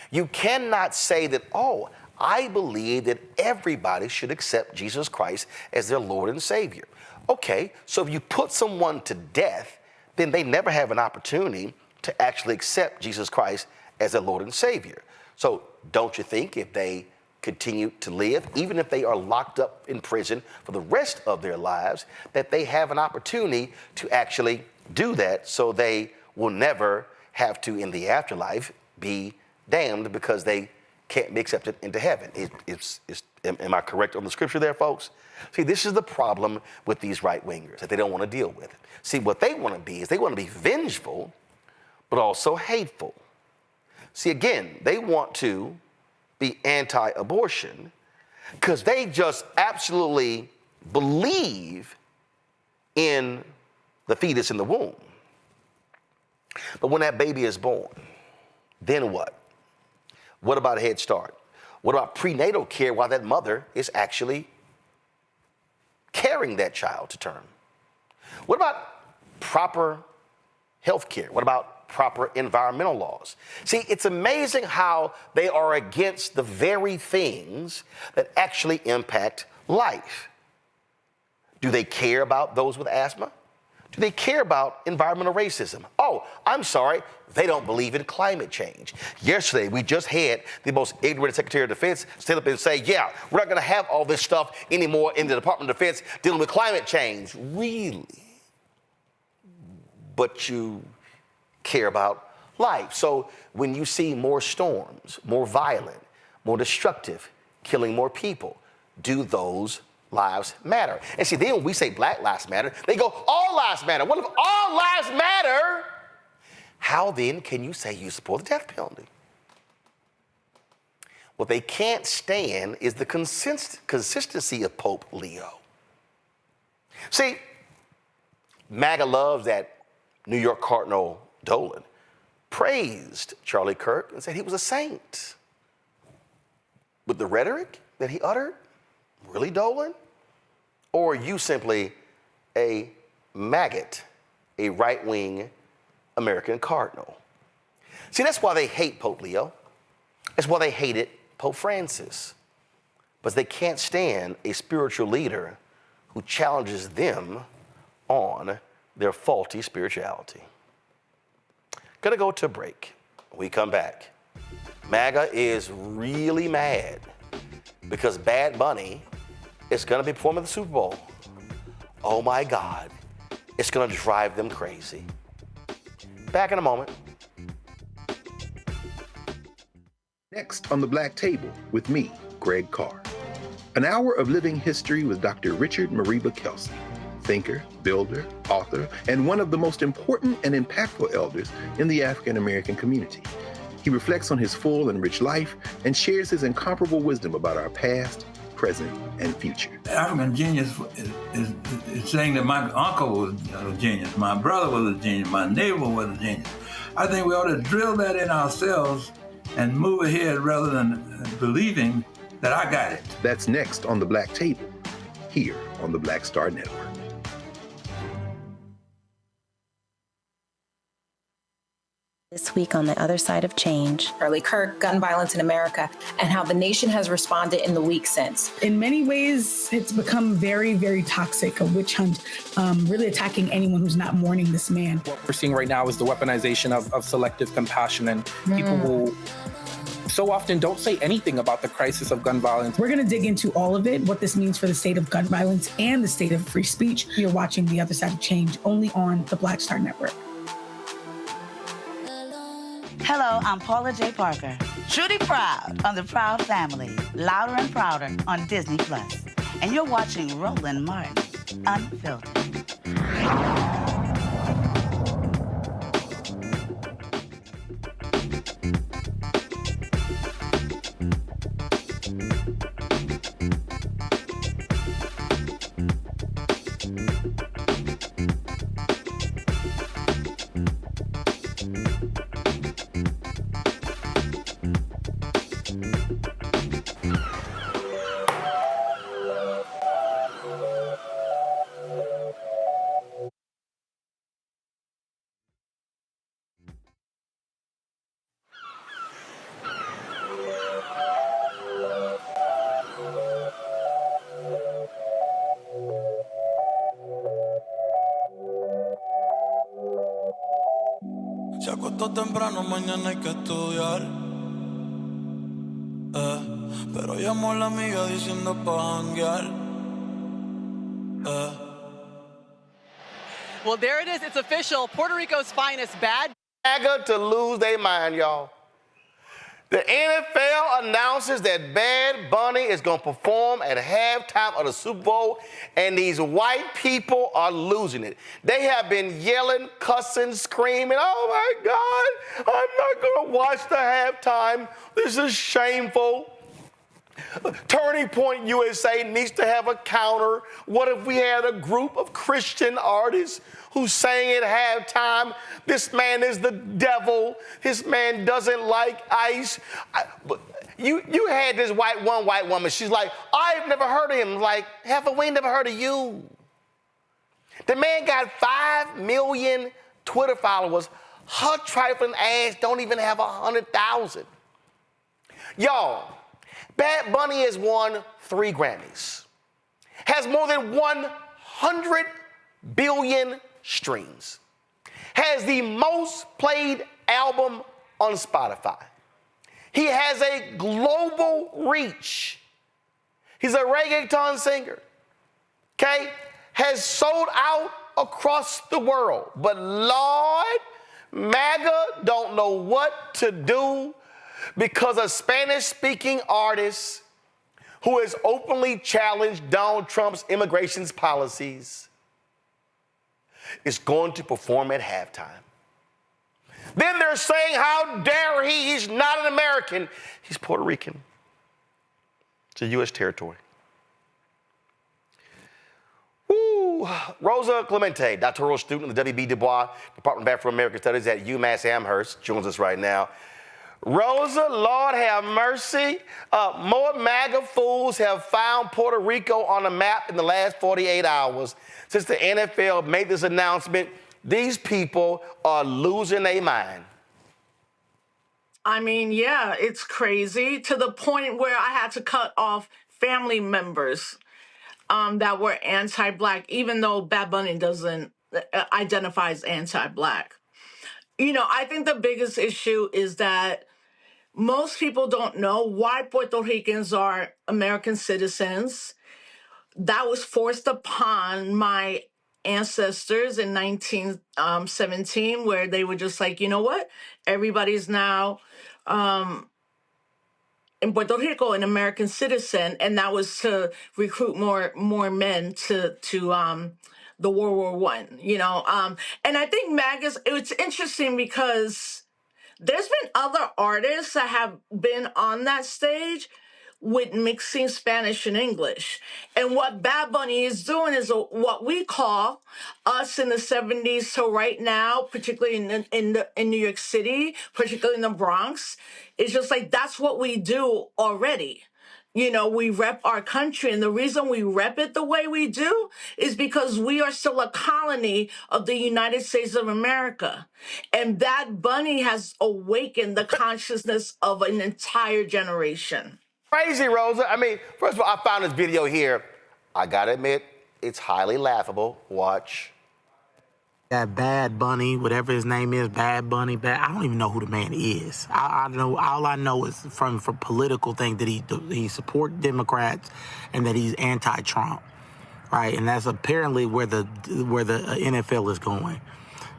You cannot say that, oh, I believe that everybody should accept Jesus Christ as their Lord and Savior. Okay, so if you put someone to death, then they never have an opportunity to actually accept Jesus Christ as their Lord and Savior. So don't you think if they continue to live, even if they are locked up in prison for the rest of their lives, that they have an opportunity to actually do that so they will never have to, in the afterlife, be damned because they can't be accepted into heaven. Am I correct on the scripture there, folks? See, this is the problem with these right-wingers that they don't want to deal with. See, what they want to be is they want to be vengeful, but also hateful. See, again, they want to be anti-abortion because they just absolutely believe in the fetus in the womb. But when that baby is born, then what? What about a Head Start? What about prenatal care while that mother is actually carrying that child to term? What about proper health care? What about proper environmental laws? See, it's amazing how they are against the very things that actually impact life. Do they care about those with asthma? Do they care about environmental racism? Oh, I'm sorry, they don't believe in climate change. Yesterday, we just had the most ignorant Secretary of Defense stand up and say, yeah, we're not gonna have all this stuff anymore in the Department of Defense dealing with climate change. Really? But you care about life. So when you see more storms, more violent, more destructive, killing more people, do those lives matter? And see, then when we say Black lives matter, they go, all lives matter. What if all lives matter? How then can you say you support the death penalty? What they can't stand is the consistency of Pope Leo. See, MAGA loves that New York Cardinal Dolan praised Charlie Kirk and said he was a saint. With the rhetoric that he uttered, really, Dolan? Or are you simply a maggot, a right-wing American cardinal? See, that's why they hate Pope Leo. That's why they hated Pope Francis. But they can't stand a spiritual leader who challenges them on their faulty spirituality. Gonna go to a break. When we come back, MAGA is really mad because Bad Bunny is gonna be performing at the Super Bowl. Oh my God, it's gonna drive them crazy. Back in a moment. Next on the Black Table with me, Greg Carr. An hour of living history with Dr. Richard Mariba Kelsey, thinker, builder, author, and one of the most important and impactful elders in the African American community. He reflects on his full and rich life and shares his incomparable wisdom about our past, present, and future. African genius is saying that my uncle was a genius, my brother was a genius, my neighbor was a genius. I think we ought to drill that in ourselves and move ahead rather than believing that I got it. That's next on the Black Table, here on the Black Star Network. This week on The Other Side of Change. Charlie Kirk, gun violence in America, and how the nation has responded in the week since. In many ways, it's become very, very toxic, a witch hunt, really attacking anyone who's not mourning this man. What we're seeing right now is the weaponization of selective compassion, and people will so often don't say anything about the crisis of gun violence. We're going to dig into all of it, what this means for the state of gun violence and the state of free speech. You're watching The Other Side of Change only on the Black Star Network. Hello, I'm Paula J. Parker. Truly proud on the Proud Family, Louder and Prouder on Disney+. And you're watching Roland Martin, Unfiltered. Se acostó temprano, mañana hay que estudiar. Pero llamó a la amiga diciendo pa' janguear. Well, there it is. It's official. Puerto Rico's finest bad. MAGA to lose their mind, y'all. The NFL announces that Bad Bunny is going to perform at halftime of the Super Bowl, and these white people are losing it. They have been yelling, cussing, screaming, oh my God, I'm not going to watch the halftime. This is shameful. Turning Point USA needs to have a counter. What if we had a group of Christian artists who sang at halftime, this man is the devil, this man doesn't like ice. You had this one white woman, she's like, I've never heard of him. Like, Heifer, we ain't never heard of you. The man got 5 million Twitter followers. Her trifling ass don't even have 100,000. Y'all, Bad Bunny has won 3 Grammys, has more than 100 billion streams, has the most played album on Spotify. He has a global reach. He's a reggaeton singer, okay? Has sold out across the world. But Lord, MAGA don't know what to do because a Spanish-speaking artist who has openly challenged Donald Trump's immigration policies is going to perform at halftime. Then they're saying, how dare he? He's not an American. He's Puerto Rican. It's a U.S. territory. Woo. Rosa Clemente, doctoral student in the W.B. Du Bois Department of Afro-American Studies at UMass Amherst, joins us right now. Rosa, Lord have mercy. More MAGA fools have found Puerto Rico on the map in the last 48 hours. Since the NFL made this announcement, these people are losing their mind. I mean, yeah, it's crazy to the point where I had to cut off family members that were anti-Black, even though Bad Bunny doesn't identify as anti-Black. You know, I think the biggest issue is that most people don't know why Puerto Ricans are American citizens. That was forced upon my ancestors in 1917, where they were just like, you know what? Everybody's now in Puerto Rico an American citizen, and that was to recruit more men to the World War I. You know, and I think MAGA's. It's interesting because there's been other artists that have been on that stage with mixing Spanish and English. And what Bad Bunny is doing is what we call us in the 70s to right now, particularly in New York City, particularly in the Bronx. It's just like, that's what we do already. You know, we rep our country, and the reason we rep it the way we do is because we are still a colony of the United States of America. And Bad Bunny has awakened the consciousness of an entire generation. Crazy, Rosa. I mean, first of all, I found this video here. I gotta admit, it's highly laughable. Watch. That Bad Bunny, whatever his name is, Bad Bunny, I don't even know who the man is. I know, all I know is from political thing that he supports Democrats and that he's anti-Trump, right? And that's apparently where the NFL is going.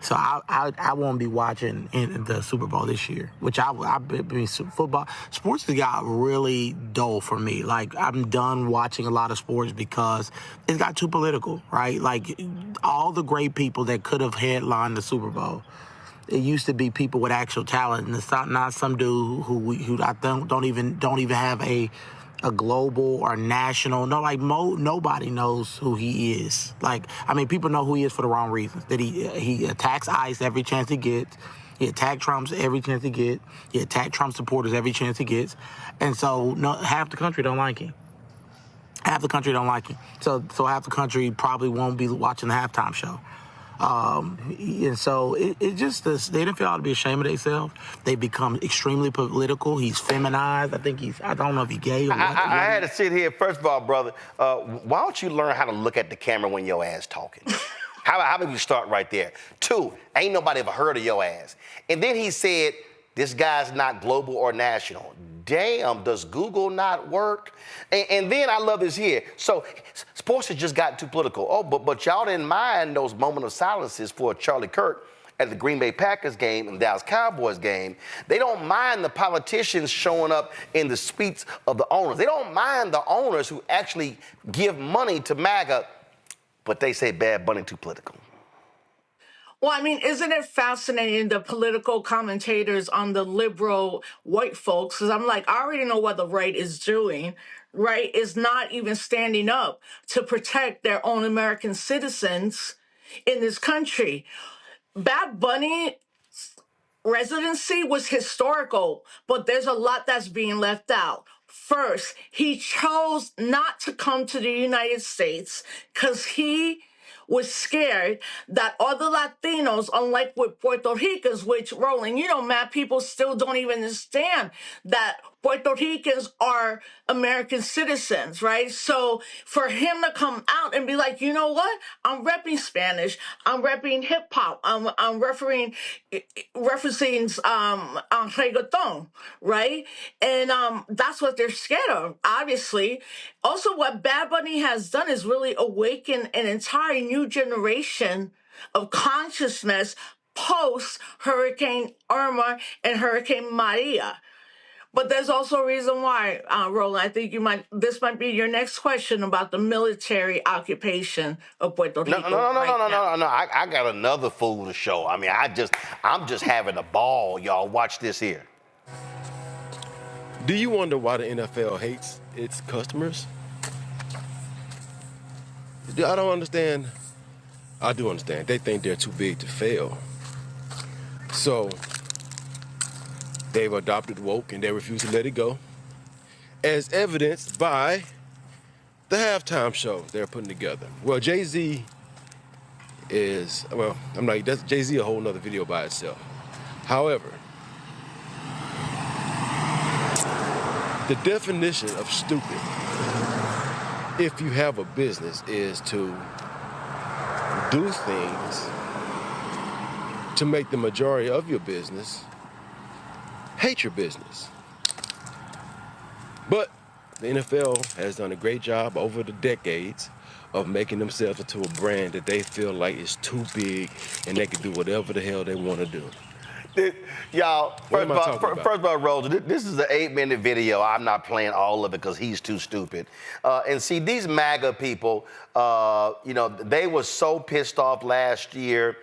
So I won't be watching in the Super Bowl this year, which I mean, football, sports has got really dull for me. Like, I'm done watching a lot of sports because it's got too political, right? Like, all the great people that could have headlined the Super Bowl, it used to be people with actual talent, and it's not some dude who I don't even have a global or national. No, like nobody knows who he is. Like, I mean, people know who he is for the wrong reasons. That he attacks ICE every chance he gets. He attacks Trump every chance he gets. He attacks Trump supporters every chance he gets. And so half the country don't like him. Half the country don't like him. So half the country probably won't be watching the halftime show. And so it just, the NFL ought to be ashamed of themselves. They become extremely political. He's feminized. I don't know if he's gay or what. I had to sit here. First of all, brother, why don't you learn how to look at the camera when your ass talking? How about we start right there? 2, ain't nobody ever heard of your ass. And then he said, this guy's not global or national. Damn, does Google not work? And then I love this here. So sports has just gotten too political. Oh, but y'all didn't mind those moment of silences for Charlie Kirk at the Green Bay Packers game and Dallas Cowboys game. They don't mind the politicians showing up in the suites of the owners. They don't mind the owners who actually give money to MAGA, but they say Bad Bunny too political. Well, I mean, isn't it fascinating, the political commentators on the liberal white folks? Because I'm like, I already know what the right is doing. Right is not even standing up to protect their own American citizens in this country. Bad Bunny residency was historical, but there's a lot that's being left out. First, he chose not to come to the United States because he was scared that other Latinos, unlike with Puerto Ricans, which, Roland, you know, mad people still don't even understand that Puerto Ricans are American citizens, right? So for him to come out and be like, you know what? I'm repping Spanish. I'm repping hip hop. I'm referencing reggaeton, right? And that's what they're scared of, obviously. Also, what Bad Bunny has done is really awaken an entire new generation of consciousness post Hurricane Irma and Hurricane Maria. But there's also a reason why, Roland, I think this might be your next question about the military occupation of Puerto Rico. No. I got another fool to show. I mean, I'm just having a ball, y'all. Watch this here. Do you wonder why the NFL hates its customers? I don't understand. I do understand. They think they're too big to fail. So they've adopted woke and they refuse to let it go, as evidenced by the halftime show they're putting together. Well, Jay-Z is, that's Jay-Z a whole nother video by itself. However, the definition of stupid, if you have a business, is to do things to make the majority of your business hate your business. But the NFL has done a great job over the decades of making themselves into a brand that they feel like is too big and they can do whatever the hell they want to do. Y'all, first of all, Roland, this is an 8-minute video. I'm not playing all of it because he's too stupid. And see, these MAGA people, they were so pissed off last year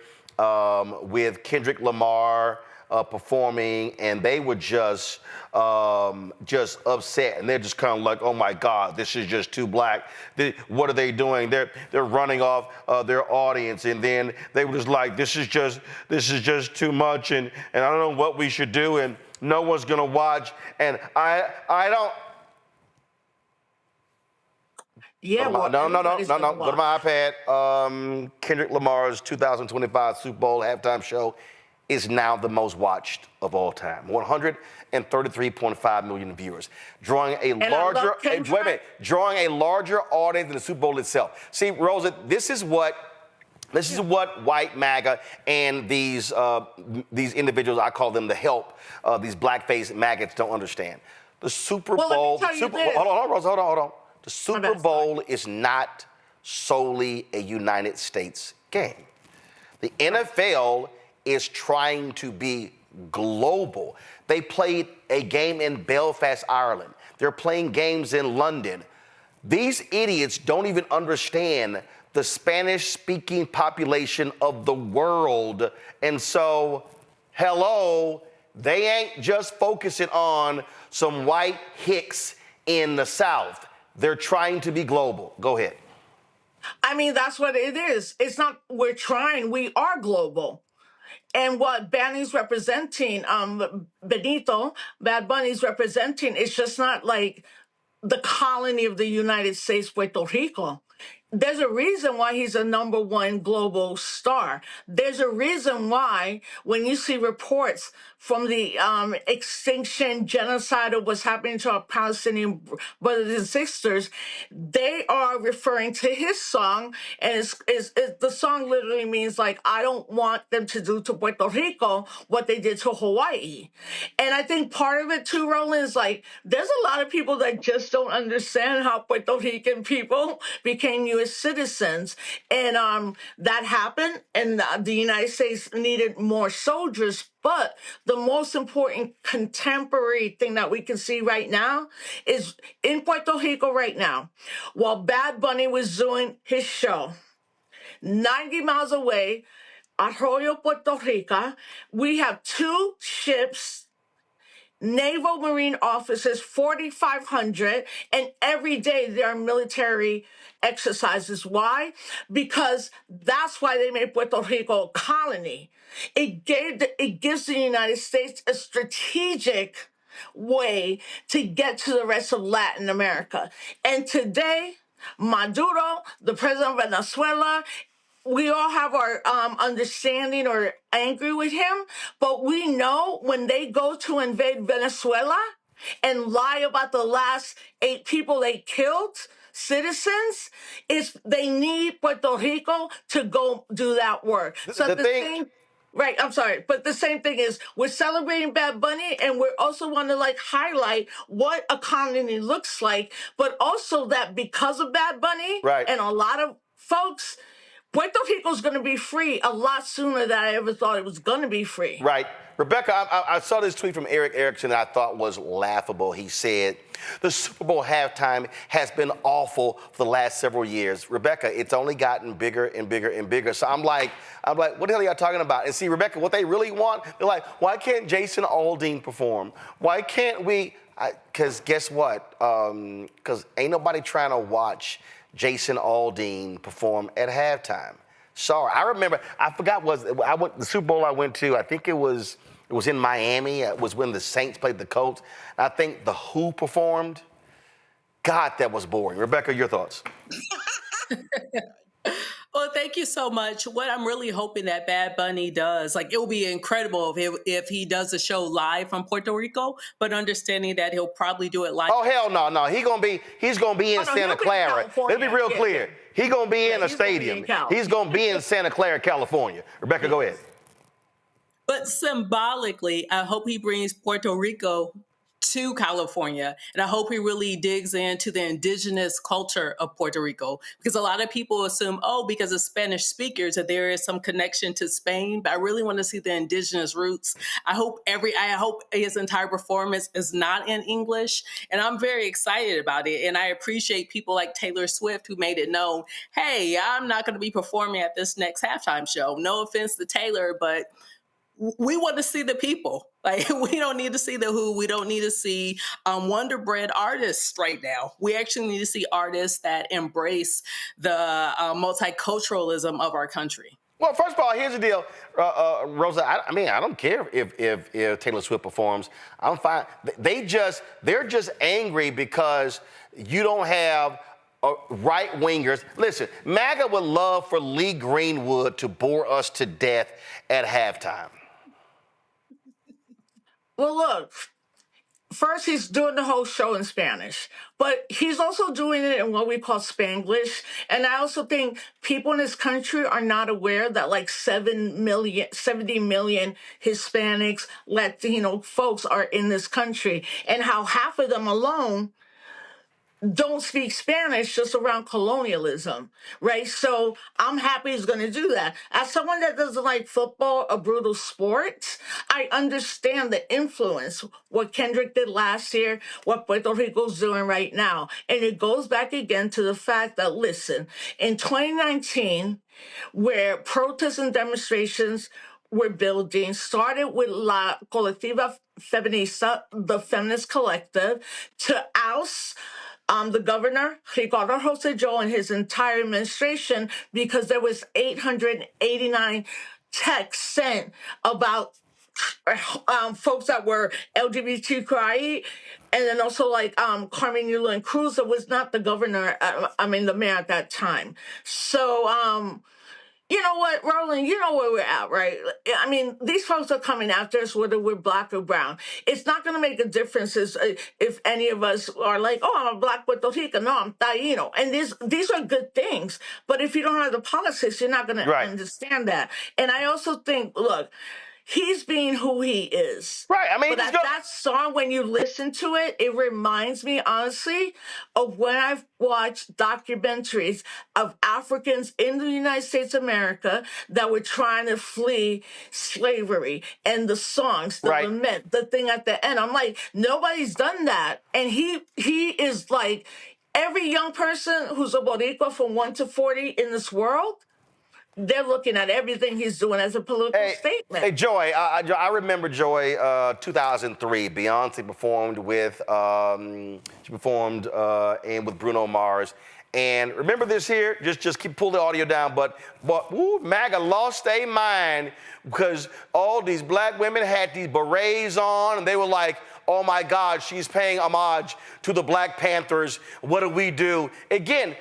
with Kendrick Lamar performing, and they were just upset, and they're just kind of like, oh my God, this is just too black. What are they doing? They're running off their audience, and then they were just like, this is just too much, and I don't know what we should do, and no one's gonna watch, and I don't. Yeah, no. Go to my iPad. Kendrick Lamar's 2025 Super Bowl halftime show is now the most watched of all time. 133.5 million viewers, drawing a larger audience than the Super Bowl itself. See, Rosa, this is what white MAGA and these individuals, I call them the help, these blackface MAGAs don't understand. The Super Bowl. Hold on, Rosa, hold on. The Super Bowl is not solely a United States game. The NFL is trying to be global. They played a game in Belfast, Ireland. They're playing games in London. These idiots don't even understand the Spanish-speaking population of the world. And so, hello, they ain't just focusing on some white hicks in the South. They're trying to be global. Go ahead. I mean, that's what it is. It's not we're trying, we are global. And what Bunny's representing, Bad Bunny's representing, it's just not like the colony of the United States, Puerto Rico. There's a reason why he's a #1 global star. There's a reason why when you see reports from the extinction, genocide of what's happening to our Palestinian brothers and sisters, they are referring to his song, and the song literally means like, I don't want them to do to Puerto Rico what they did to Hawaii. And I think part of it too, Roland, is like, there's a lot of people that just don't understand how Puerto Rican people became U.S. citizens. And that happened, and the United States needed more soldiers. But the most important contemporary thing that we can see right now is in Puerto Rico right now, while Bad Bunny was doing his show, 90 miles away, Arroyo, Puerto Rico, we have 2 ships, naval marine officers, 4,500, and every day there are military exercises. Why? Because that's why they made Puerto Rico a colony. It gives the United States a strategic way to get to the rest of Latin America. And today, Maduro, the president of Venezuela, we all have our understanding or angry with him, but we know when they go to invade Venezuela and lie about the last 8 people they killed, citizens, is they need Puerto Rico to go do that work. Right, I'm sorry, but the same thing is we're celebrating Bad Bunny, and we also want to highlight what a colony looks like, but also that because of Bad Bunny and a lot of folks, Puerto Rico's going to be free a lot sooner than I ever thought it was going to be free. Right. Rebecca, I saw this tweet from Eric Erickson that I thought was laughable. He said, the Super Bowl halftime has been awful for the last several years. Rebecca, it's only gotten bigger and bigger and bigger. So I'm like, what the hell are y'all talking about? And see, Rebecca, what they really want, they're like, why can't Jason Aldean perform? Why can't we? Because guess what? Because ain't nobody trying to watch Jason Aldean perform at halftime. Sorry, I remember. I forgot the Super Bowl I went to. I think it was in Miami. It was when the Saints played the Colts. I think the Who performed. God, that was boring. Rebecca, your thoughts? Well, thank you so much. What I'm really hoping that Bad Bunny does, it will be incredible if he does a show live from Puerto Rico, but understanding that he'll probably do it live. Oh, hell no. He's gonna be in Santa Clara. Let's be real clear. He's gonna be in a stadium. He's gonna be in Santa Clara, California. Rebecca, go ahead. But symbolically, I hope he brings Puerto Rico to California. And I hope he really digs into the indigenous culture of Puerto Rico, because a lot of people assume, because of Spanish speakers, that there is some connection to Spain. But I really want to see the indigenous roots. I hope his entire performance is not in English. And I'm very excited about it. And I appreciate people like Taylor Swift, who made it known, hey, I'm not going to be performing at this next halftime show. No offense to Taylor, but we want to see the people. We don't need to see the Who. We don't need to see Wonder Bread artists right now. We actually need to see artists that embrace the multiculturalism of our country. Well, first of all, here's the deal, Rosa. I don't care if Taylor Swift performs. I'm fine. They're just angry because you don't have right wingers. Listen, MAGA would love for Lee Greenwood to bore us to death at halftime. Well, look, first he's doing the whole show in Spanish, but he's also doing it in what we call Spanglish. And I also think people in this country are not aware that 70 million Hispanics, Latino folks are in this country, and how half of them alone don't speak Spanish just around colonialism, right? So I'm happy he's going to do that. As someone that doesn't like football, a brutal sport, I understand the influence, what Kendrick did last year, what Puerto Rico's doing right now. And it goes back again to the fact that, listen, in 2019, where protests and demonstrations were building, started with La Colectiva Feminista, the feminist collective, to oust the governor, Ricardo Rosselló, and his entire administration, because there was 889 texts sent about folks that were LGBTQI, and then also Carmen Yulín Cruz, that was not the governor, the mayor at that time. So, you know what, Roland, you know where we're at, right? These folks are coming after us, whether we're black or brown. It's not going to make a difference if any of us are like, I'm a black Puerto Rican. No, I'm Taino. And these are good things. But if you don't have the politics, you're not going to understand that. And I also think, look, he's being who he is. Right. I mean, but that song, when you listen to it, it reminds me, honestly, of when I've watched documentaries of Africans in the United States of America that were trying to flee slavery, and the songs, the lament, the thing at the end. I'm like, nobody's done that. And he is like, every young person who's a Boricua from 1 to 40 in this world, they're looking at everything he's doing as a political statement. Hey, Joy, I remember, Joy, 2003, Beyonce performed with, and with Bruno Mars. And remember this here, just keep pull the audio down, but woo, MAGA lost their mind because all these black women had these berets on, and they were like, oh my God, she's paying homage to the Black Panthers. What do we do? Again,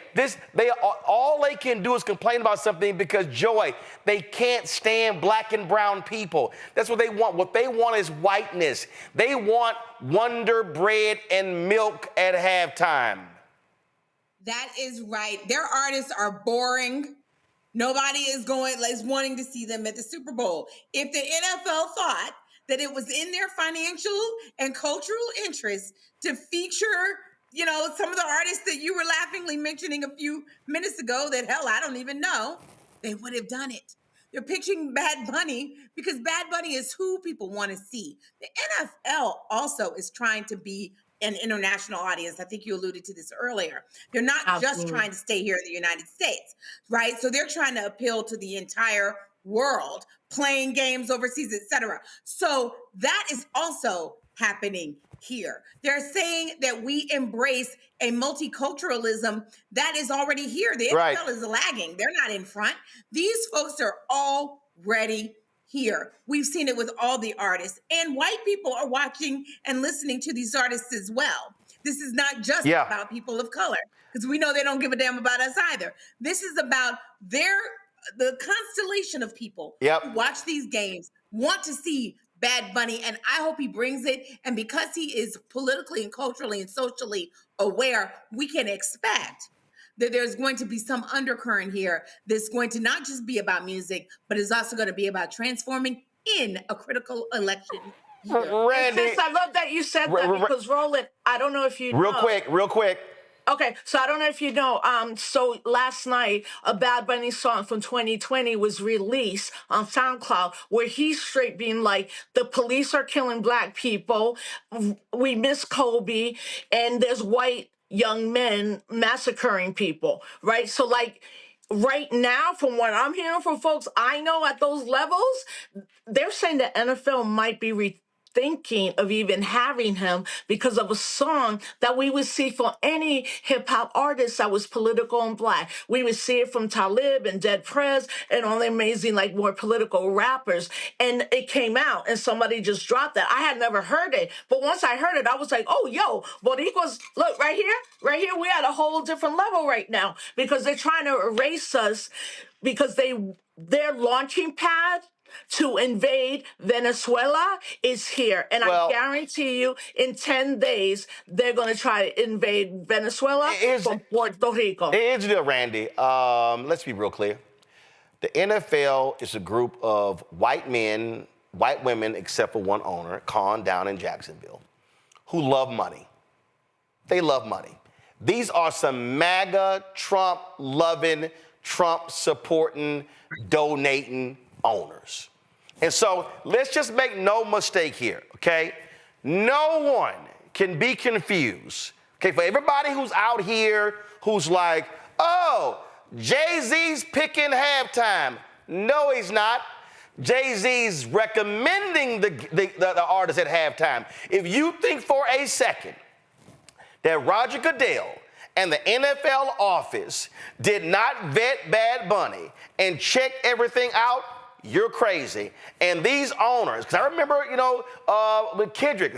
all they can do is complain about something because, Joy, they can't stand black and brown people. That's what they want. What they want is whiteness. They want Wonder Bread and milk at halftime. That is right. Their artists are boring. Nobody is wanting to see them at the Super Bowl. If the NFL thought that it was in their financial and cultural interest to feature, some of the artists that you were laughingly mentioning a few minutes ago that, hell, I don't even know, they would have done it. They're pitching Bad Bunny because Bad Bunny is who people want to see. The NFL also is trying to be an international audience. I think you alluded to this earlier. They're not just trying to stay here in the United States, right? So they're trying to appeal to the entire world, playing games overseas, etc. So that is also happening here. They're saying that we embrace a multiculturalism that is already here. The NFL is lagging. They're not in front. These folks are already here. We've seen it with all the artists, and white people are watching and listening to these artists as well. This is not just about people of color, because we know they don't give a damn about us either. This is about the constellation of people who watch these games, want to see Bad Bunny, and I hope he brings it. And because he is politically and culturally and socially aware, we can expect that there's going to be some undercurrent here that's going to not just be about music, but is also going to be about transforming in a critical election year. Randy, I love that you said that because, Roland, I don't know if you know. Real quick. Okay, so I don't know if you know, so last night, a Bad Bunny song from 2020 was released on SoundCloud where he's straight being like, the police are killing black people, we miss Kobe, and there's white young men massacring people, right? So like, right now, from what I'm hearing from folks I know at those levels, they're saying the NFL might be thinking of even having him because of a song that we would see from any hip-hop artist that was political and black. We would see it from Talib and Dead Prez and all the amazing, like, more political rappers. And it came out and somebody just dropped that. I had never heard it. But once I heard it, I was like, oh, yo, Boricuas, look, right here, we at a whole different level right now because they're trying to erase us because their launching pad to invade Venezuela is here. And I guarantee you, in 10 days, they're going to try to invade Venezuela from Puerto Rico. Here's the deal, Randy. Let's be real clear. The NFL is a group of white men, white women, except for one owner, Con, down in Jacksonville, who love money. They love money. These are some MAGA, Trump-loving, Trump-supporting, donating owners. And so let's just make no mistake here, okay? No one can be confused, okay? For everybody who's out here who's like, oh, Jay-Z's picking halftime. No, he's not. Jay-Z's recommending the artist at halftime. If you think for a second that Roger Goodell and the NFL office did not vet Bad Bunny and check everything out, you're crazy. And these owners, because I remember, with Kendrick,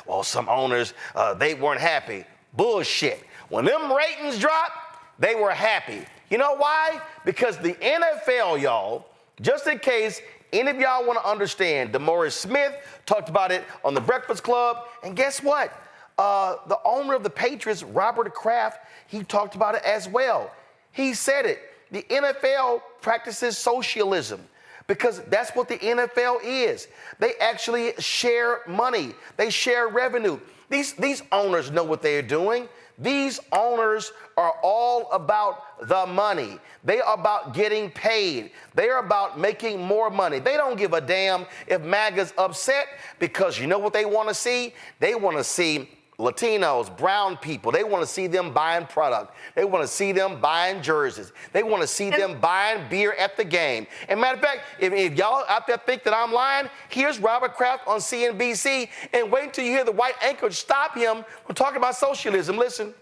well, some owners, they weren't happy. Bullshit. When them ratings dropped, they were happy. You know why? Because the NFL, y'all, just in case any of y'all want to understand, DeMaurice Smith talked about it on The Breakfast Club, and guess what? The owner of the Patriots, Robert Kraft, he talked about it as well. He said it. The NFL practices socialism. because that's what the NFL is. They actually share money. They share revenue. These owners know what they're doing. These owners are all about the money. They are about getting paid. They are about making more money. They don't give a damn if MAGA's upset, because you know what they want to see? They want to see Latinos, brown people. They want to see them buying product. They want to see them buying jerseys. They want to see them buying beer at the game. And matter of fact, if y'all out there think that I'm lying, here's Robert Kraft on CNBC, and wait until you hear the white anchor stop him from talking about socialism. Listen.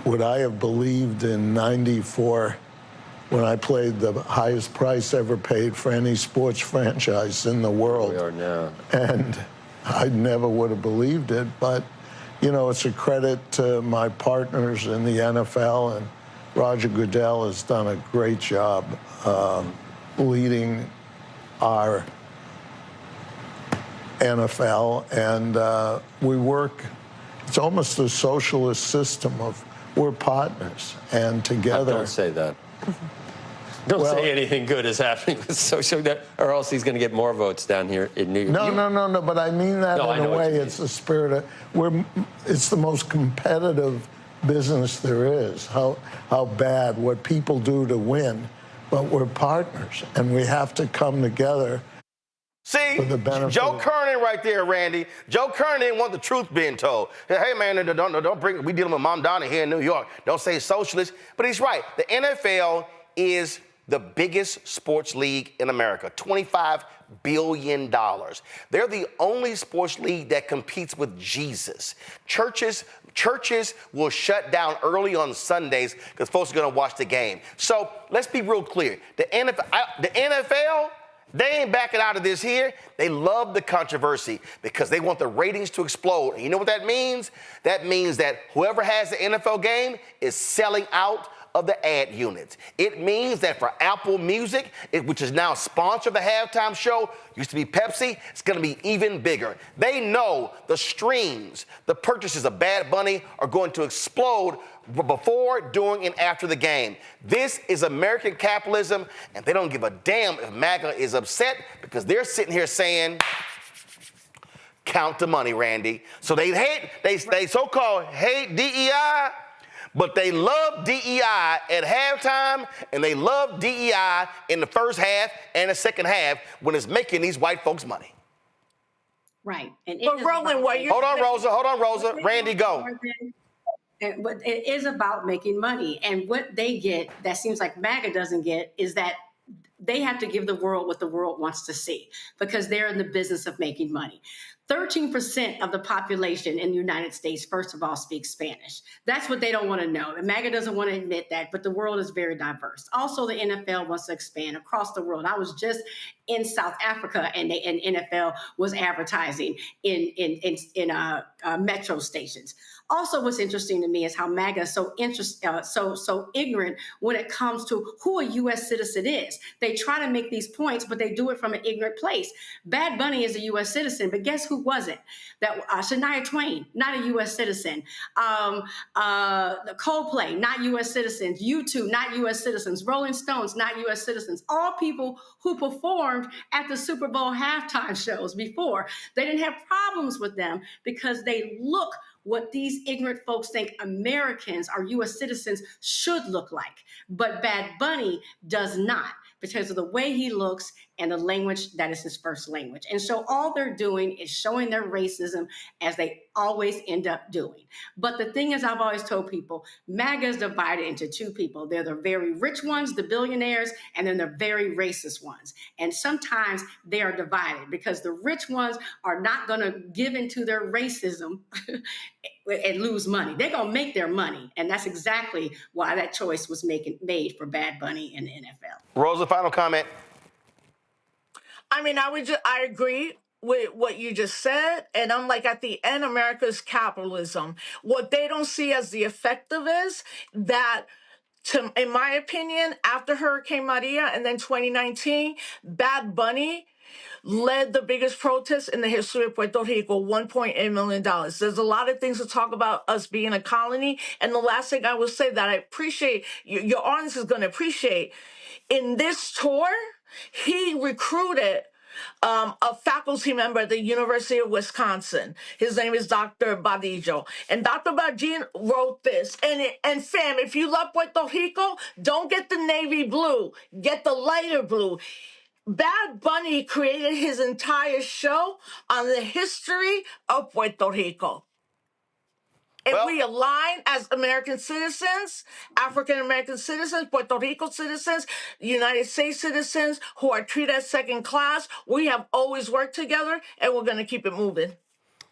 Would I have believed in '94 when I played the highest price ever paid for any sports franchise in the world? We are now. And I never would have believed it, but, you know, it's a credit to my partners in the NFL, and Roger Goodell has done a great job leading our NFL, and we work, it's almost a socialist system of we're partners, and together. Don't say that. Don't say anything good is happening with social, or else he's going to get more votes down here in New York. No, but I mean that in a way. It's the spirit of, it's the most competitive business there is, how bad, what people do to win, but we're partners, and we have to come together. See, Joe Kernan right there, Randy. Joe Kernan didn't want the truth being told. Hey, man, don't bring, we dealing with Mom Donna here in New York. Don't say socialist. But he's right. The NFL is the biggest sports league in America, $25 billion. They're the only sports league that competes with Jesus. Churches will shut down early on Sundays because folks are going to watch the game. So let's be real clear. The NFL, they ain't backing out of this here. They love the controversy because they want the ratings to explode. And you know what that means? That means that whoever has the NFL game is selling out of the ad units. It means that for Apple Music, which is now sponsor of the halftime show, used to be Pepsi, it's going to be even bigger. They know the streams, the purchases of Bad Bunny are going to explode before, during, and after the game. This is American capitalism, and they don't give a damn if MAGA is upset because they're sitting here saying, count the money, Randy. So they so-called hate DEI, but they love DEI at halftime, and they love DEI in the first half and the second half when it's making these white folks money. Right. And Roland, hold on, Rosa. Randy, go. But it is about making money. And what they get that seems like MAGA doesn't get is that they have to give the world what the world wants to see because they're in the business of making money. 13% of the population in the United States, first of all, speaks Spanish. That's what they don't want to know. And MAGA doesn't want to admit that, but the world is very diverse. Also, the NFL wants to expand across the world. I was just in South Africa, and NFL was advertising in metro stations. Also, what's interesting to me is how MAGA is so ignorant when it comes to who a U.S. citizen is. They try to make these points, but they do it from an ignorant place. Bad Bunny is a U.S. citizen, but guess who wasn't? That Shania Twain, not a U.S. citizen. The Coldplay, not U.S. citizens. U2, not U.S. citizens. Rolling Stones, not U.S. citizens. All people who performed at the Super Bowl halftime shows before. They didn't have problems with them because they look what these ignorant folks think Americans or U.S. citizens should look like. But Bad Bunny does not because of the way he looks and the language that is his first language. And so all they're doing is showing their racism as they always end up doing. But the thing is, I've always told people, MAGA is divided into two people. They're the very rich ones, the billionaires, and then the very racist ones. And sometimes they are divided because the rich ones are not going to give into their racism and lose money. They're going to make their money. And that's exactly why that choice was made for Bad Bunny in the NFL. Rosa, final comment. I mean, I agree with what you just said. And I'm like, at the end, America's capitalism. What they don't see as the effective is that, in my opinion, after Hurricane Maria and then 2019, Bad Bunny led the biggest protest in the history of Puerto Rico, $1.8 million. There's a lot of things to talk about us being a colony. And the last thing I will say that I appreciate, your audience is going to appreciate, in this tour, He recruited a faculty member at the University of Wisconsin. His name is Dr. Badillo. And Dr. Badillo wrote this. And fam, if you love Puerto Rico, don't get the navy blue. Get the lighter blue. Bad Bunny created his entire show on the history of Puerto Rico. If we align as American citizens, African American citizens, Puerto Rico citizens, United States citizens who are treated as second class, we have always worked together and we're going to keep it moving.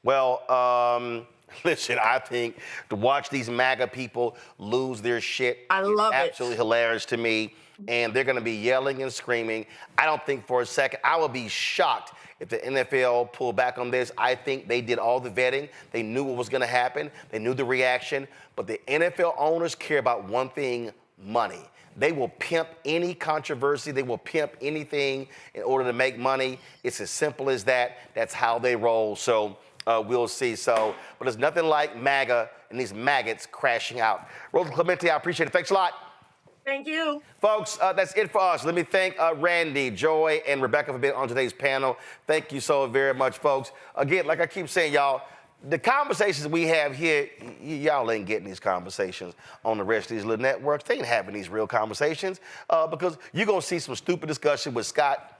Well, listen, I think to watch these MAGA people lose their shit is absolutely hilarious to me. And they're going to be yelling and screaming. I don't think for a second, I would be shocked if the NFL pulled back on this. I think they did all the vetting. They knew what was going to happen. They knew the reaction. But the NFL owners care about one thing, money. They will pimp any controversy. They will pimp anything in order to make money. It's as simple as that. That's how they roll. So we'll see. But there's nothing like MAGA and these maggots crashing out. Roland Clemente, I appreciate it. Thanks a lot. Thank you. Folks, that's it for us. Let me thank Randy, Joy, and Rebecca for being on today's panel. Thank you so very much, folks. Again, like I keep saying, y'all, the conversations we have here, y'all ain't getting these conversations on the rest of these little networks. They ain't having these real conversations because you're going to see some stupid discussion with Scott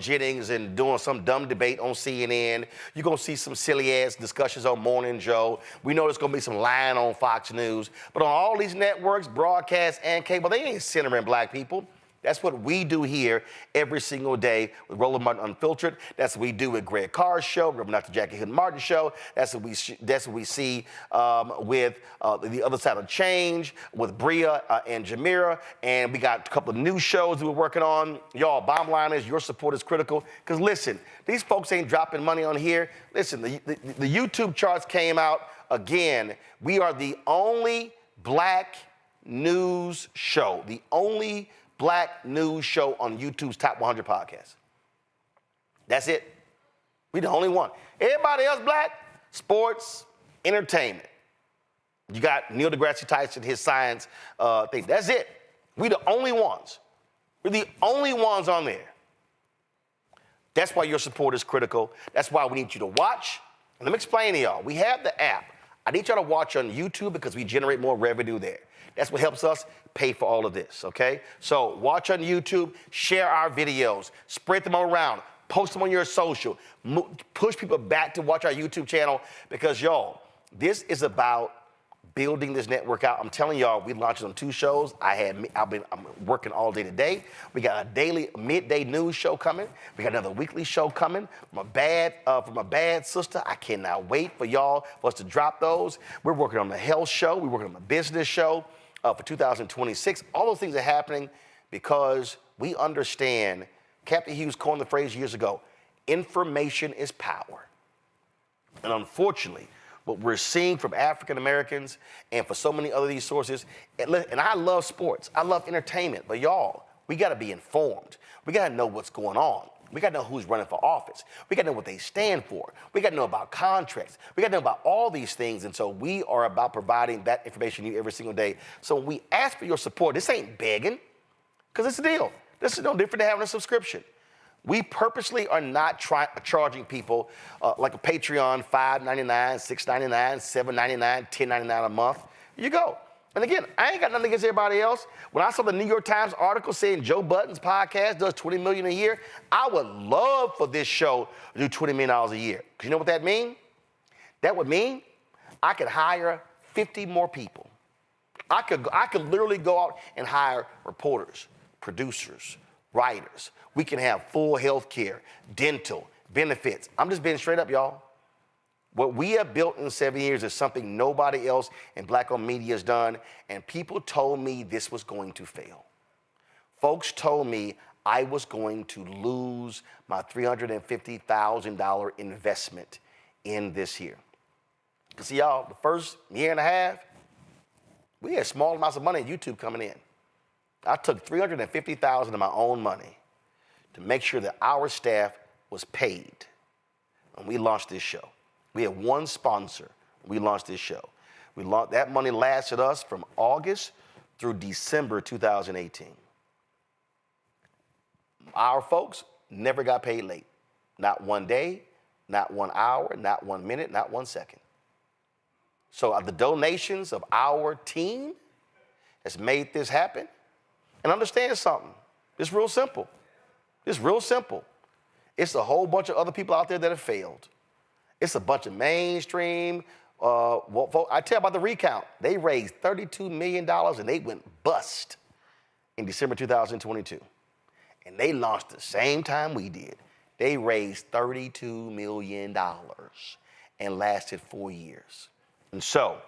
Jennings and doing some dumb debate on CNN. You're going to see some silly-ass discussions on Morning Joe. We know there's going to be some lying on Fox News. But on all these networks, broadcast and cable, they ain't centering black people. That's what we do here every single day with Roland Martin Unfiltered. That's what we do with Greg Carr's show, Reverend Dr. Jackie Hood Martin's show. That's what we see with the other side of change with Bria and Jamira. And we got a couple of new shows that we're working on. Y'all, bottom line is your support is critical. Because listen, these folks ain't dropping money on here. Listen, the YouTube charts came out again. We are the only black news show, the only black news show on YouTube's top 100 podcasts. That's it. We the only one. Everybody else black, sports, entertainment. You got Neil deGrasse Tyson, his science thing. That's it. We the only ones. We're the only ones on there. That's why your support is critical. That's why we need you to watch. And let me explain to y'all. We have the app. I need y'all to watch on YouTube because we generate more revenue there. That's what helps us pay for all of this, okay? So watch on YouTube, share our videos, spread them around, post them on your social, push people back to watch our YouTube channel because, y'all, this is about building this network out. I'm telling y'all, we launched on 2 shows. I'm working all day today. We got a daily midday news show coming. We got another weekly show coming from a bad sister. I cannot wait for us to drop those. We're working on the health show. We're working on the business show for 2026. All those things are happening because we understand, Captain Hughes coined the phrase years ago, information is power. And unfortunately, what we're seeing from African Americans and for so many other these sources, and I love sports, I love entertainment, but y'all, we gotta be informed. We gotta know what's going on. We gotta know who's running for office. We gotta know what they stand for. We gotta know about contracts. We gotta know about all these things. And so we are about providing that information to you every single day. So when we ask for your support, this ain't begging, because it's a deal. This is no different than having a subscription. We purposely are not charging people like a Patreon, $5.99, $6.99, $7.99, $10.99 a month. You go. And again, I ain't got nothing against everybody else. When I saw the New York Times article saying Joe Budden's podcast does $20 million a year, I would love for this show to do $20 million a year. Because you know what that means? That would mean I could hire 50 more people. I could literally go out and hire reporters, producers, writers. We can have full health care, dental, benefits. I'm just being straight up, y'all. What we have built in 7 years is something nobody else in black-owned media has done, and people told me this was going to fail. Folks told me I was going to lose my $350,000 investment in this year. Because see, y'all, the first year and a half, we had small amounts of money at YouTube coming in. I took $350,000 of my own money to make sure that our staff was paid when we launched this show. We had one sponsor. We launched this show. That money lasted us from August through December 2018. Our folks never got paid late. Not one day, not 1 hour, not 1 minute, not 1 second. So the donations of our team has made this happen. And understand something. It's real simple. It's real simple. It's a whole bunch of other people out there that have failed. It's a bunch of mainstream. I tell you about the recount. They raised $32 million and they went bust in December 2022. And they launched the same time we did. They raised $32 million and lasted 4 years. And so,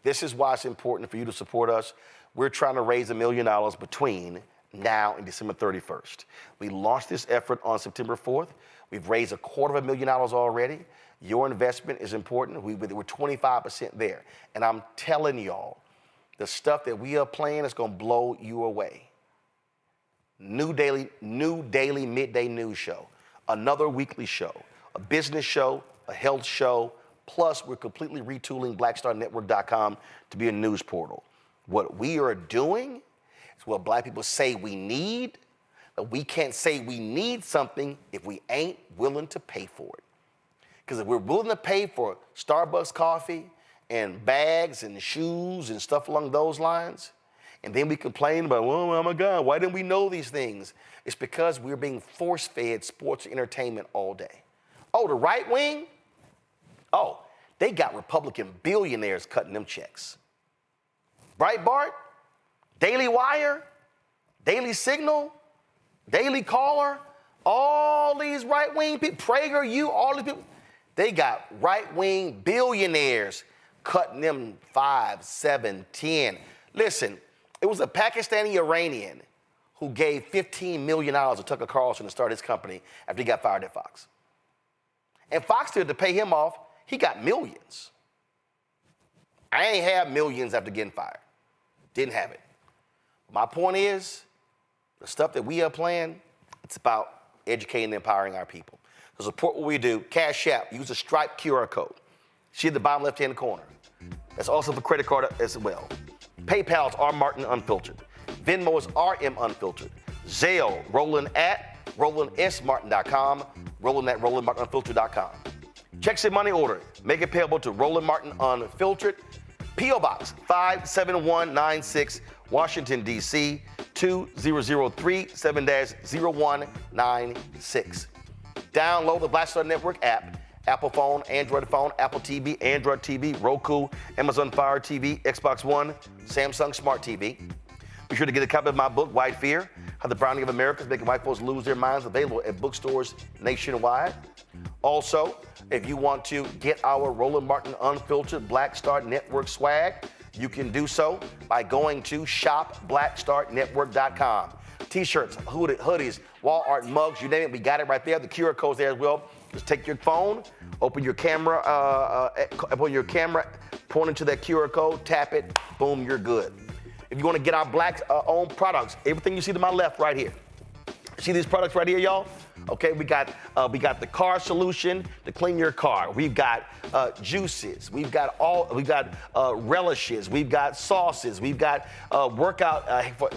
this is why it's important for you to support us. We're trying to raise $1 million between now and December 31st. We launched this effort on September 4th. We've raised $250,000 already. Your investment is important. We're 25% there. And I'm telling y'all, the stuff that we are playing is going to blow you away. New daily midday news show, another weekly show, a business show, a health show, plus we're completely retooling blackstarnetwork.com to be a news portal. What we are doing is what black people say we need, but we can't say we need something if we ain't willing to pay for it. Because if we're willing to pay for Starbucks coffee and bags and shoes and stuff along those lines, and then we complain about, oh my God, why didn't we know these things? It's because we're being force-fed sports entertainment all day. Oh, the right wing? Oh, they got Republican billionaires cutting them checks. Breitbart, Daily Wire, Daily Signal, Daily Caller, all these right-wing people, PragerU, all these people, they got right-wing billionaires cutting them 5, 7, 10. Listen, it was a Pakistani Iranian who gave $15 million to Tucker Carlson to start his company after he got fired at Fox. And Fox did to pay him off, he got millions. I ain't have millions after getting fired. Didn't have it. My point is, the stuff that we are playing, it's about educating and empowering our people. To support what we do, Cash App, use a Stripe QR code. See at the bottom left-hand corner. That's also the credit card as well. PayPal's R. Martin Unfiltered. Venmo is RM Unfiltered. Zelle, Roland at RolandSMartin.com. Roland at RolandMartinUnfiltered.com. Checks and money order. Make it payable to Roland Martin Unfiltered. P.O. Box 57196, Washington, D.C. 2003 7-0196. Download the Black Star Network app. Apple phone, Android phone, Apple TV, Android TV, Roku, Amazon Fire TV, Xbox One, Samsung Smart TV. Be sure to get a copy of my book, White Fear, How the Browning of America is Making White Folks Lose Their Minds, available at bookstores nationwide. Also, if you want to get our Roland Martin Unfiltered Black Star Network swag, you can do so by going to shopblackstarnetwork.com. T-shirts, hoodies, wall art, mugs, you name it, we got it right there. The QR code's there as well. Just take your phone, open your camera, point into that QR code, tap it, boom, you're good. If you want to get our black-owned products, everything you see to my left right here. See these products right here, y'all? Okay, we got the car solution to clean your car. We've got juices. We've got relishes. We've got sauces. We've got workout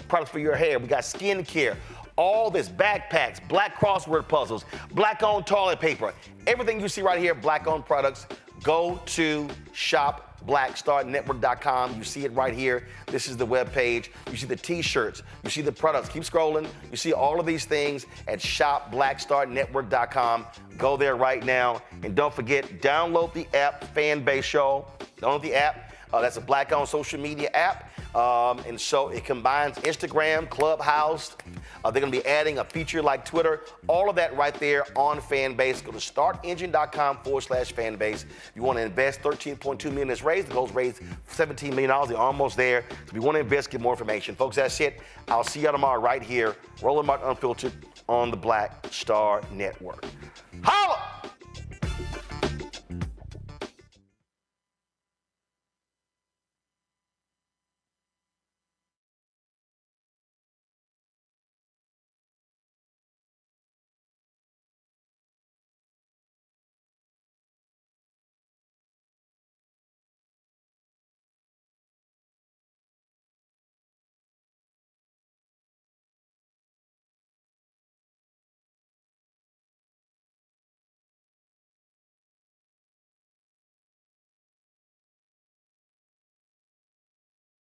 products for your hair. We got skincare. All this, backpacks, black crossword puzzles, black-owned toilet paper. Everything you see right here, black-owned products. Go to shopblackstarnetwork.com. You see it right here. This is the webpage. You see the T-shirts. You see the products. Keep scrolling. You see all of these things at shopblackstarnetwork.com. Go there right now. And don't forget, download the app, Fanbase Show. Download the app. That's a black-owned social media app. And so it combines Instagram, Clubhouse. They're going to be adding a feature like Twitter. All of that right there on Fanbase. Go to startengine.com/Fanbase. If you want to invest, $13.2 million is raised. The goal's raised $17 million. They're almost there. So if you want to invest, get more information. Folks, that's it. I'll see you tomorrow right here. Roland Martin Unfiltered on the Black Star Network. Holla!